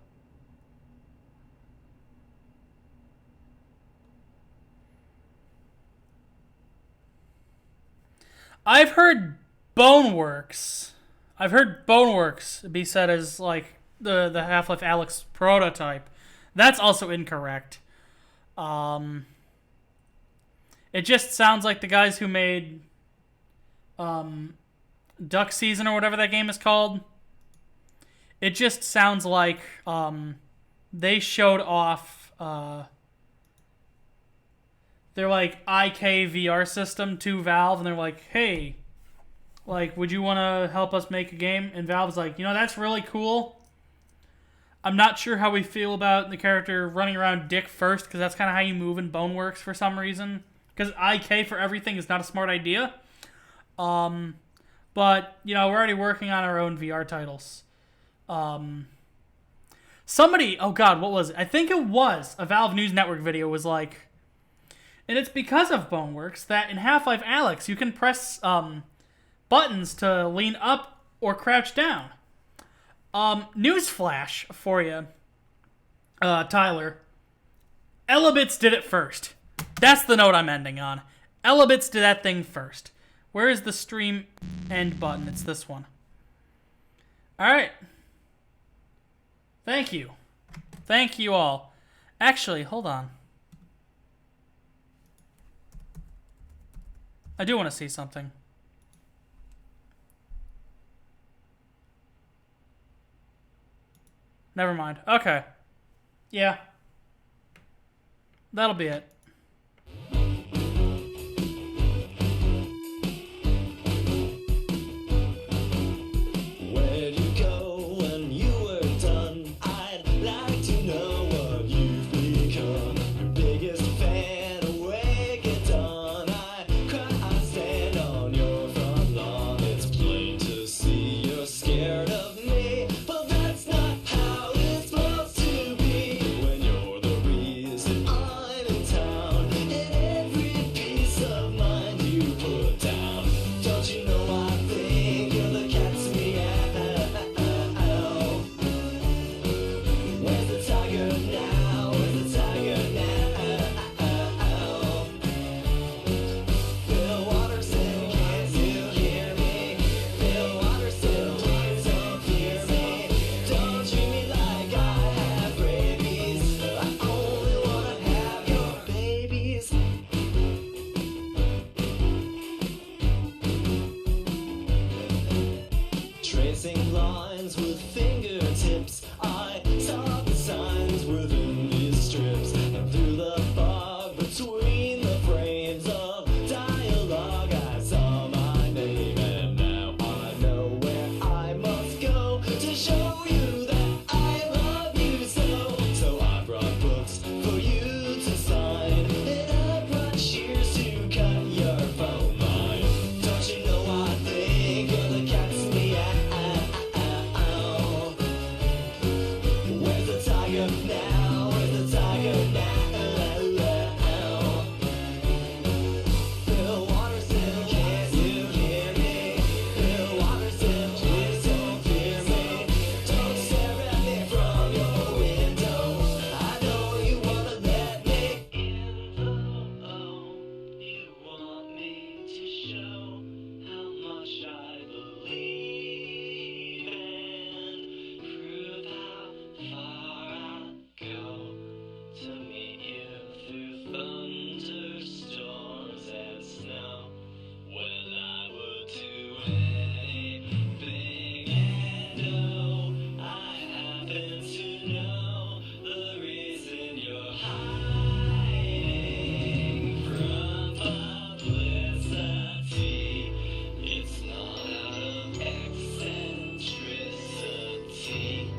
I've heard Boneworks. I've heard Boneworks be said as like the Half-Life Alyx prototype. That's also incorrect. It just sounds like the guys who made Duck Season or whatever that game is called. It just sounds like they showed off their like IK VR system to Valve, and they're like, hey, like, would you want to help us make a game? And Valve's like, you know, that's really cool. I'm not sure how we feel about the character running around dick first, because that's kind of how you move in Boneworks for some reason. Because IK for everything is not a smart idea. But, you know, we're already working on our own VR titles. Somebody, oh god, what was it? I think it was a Valve News Network video was like, and it's because of Boneworks that in Half-Life Alyx you can press buttons to lean up or crouch down. Newsflash for you, Tyler. Elebits did it first. That's the note I'm ending on. Elebits did that thing first. Where is the stream end button? It's this one. Alright. Thank you. Thank you all. Actually, hold on. I do want to see something. Never mind. Okay. Yeah. That'll be it. Where'd you go when you were done? I'd like to know what you've become. Your biggest fan, away, get done. I cry, I stand on your front lawn. It's plain to see you're scared of me, but that's not how it's supposed to be. When you're the reason I'm in town, and every piece of mind you put down. Don't you know I think you're the cat's meow? Where's the tiger now? Where's the tiger now? Bill Watterson, can't you hear me? Bill Watterson, please don't fear me. Don't treat me like I have rabies. I only wanna have your babies. Tracing lines with fingertips, I saw the signs within these strips, and through the fog between the frames of dialogue, I saw my name, and now I know where I must go to show you that I love you so. So I brought books for you to sign, and I brought shears to cut your phone line. Don't you know I think you're the cat's meow? Where's the tiger now? Where's the tiger now? Bill Watterson, can't you hear me? Bill Watterson, please don't fear me. Don't stare at me from your window. I know you wanna let me in, though. You want me to show how much I believe and prove how far I'll go to meet you through thunderstorms and snow. Well, I would do anything, and oh, I happen to know the reason you're hiding from publicity. It's not out of eccentricity,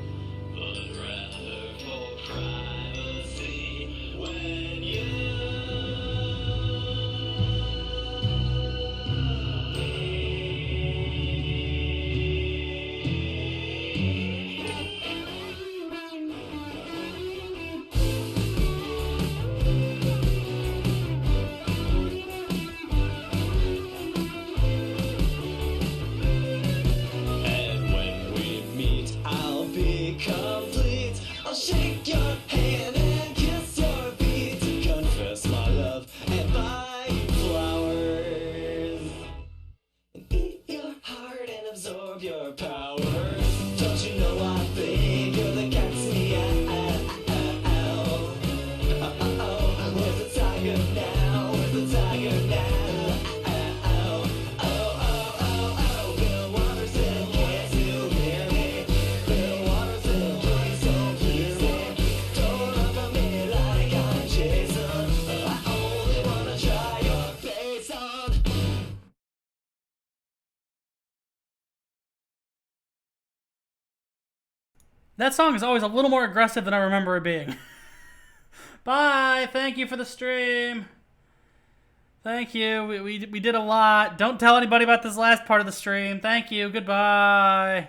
but rather for privacy. When you and when we meet, I'll be complete. I'll shake your hand and kiss your feet, confess my love and buy you flowers, and eat your heart and absorb your powers. Don't you know I think you're the cat's meow? Where's the tiger now? Where's the tiger now? Bill Watterson, can't you hear me? Bill Watterson, please don't fear me. Don't run from me like I'm Jason. I only wanna try your face on. That song is always a little more aggressive than I remember it being. Bye. Thank you for the stream. Thank you. We did a lot. Don't tell anybody about this last part of the stream. Thank you. Goodbye.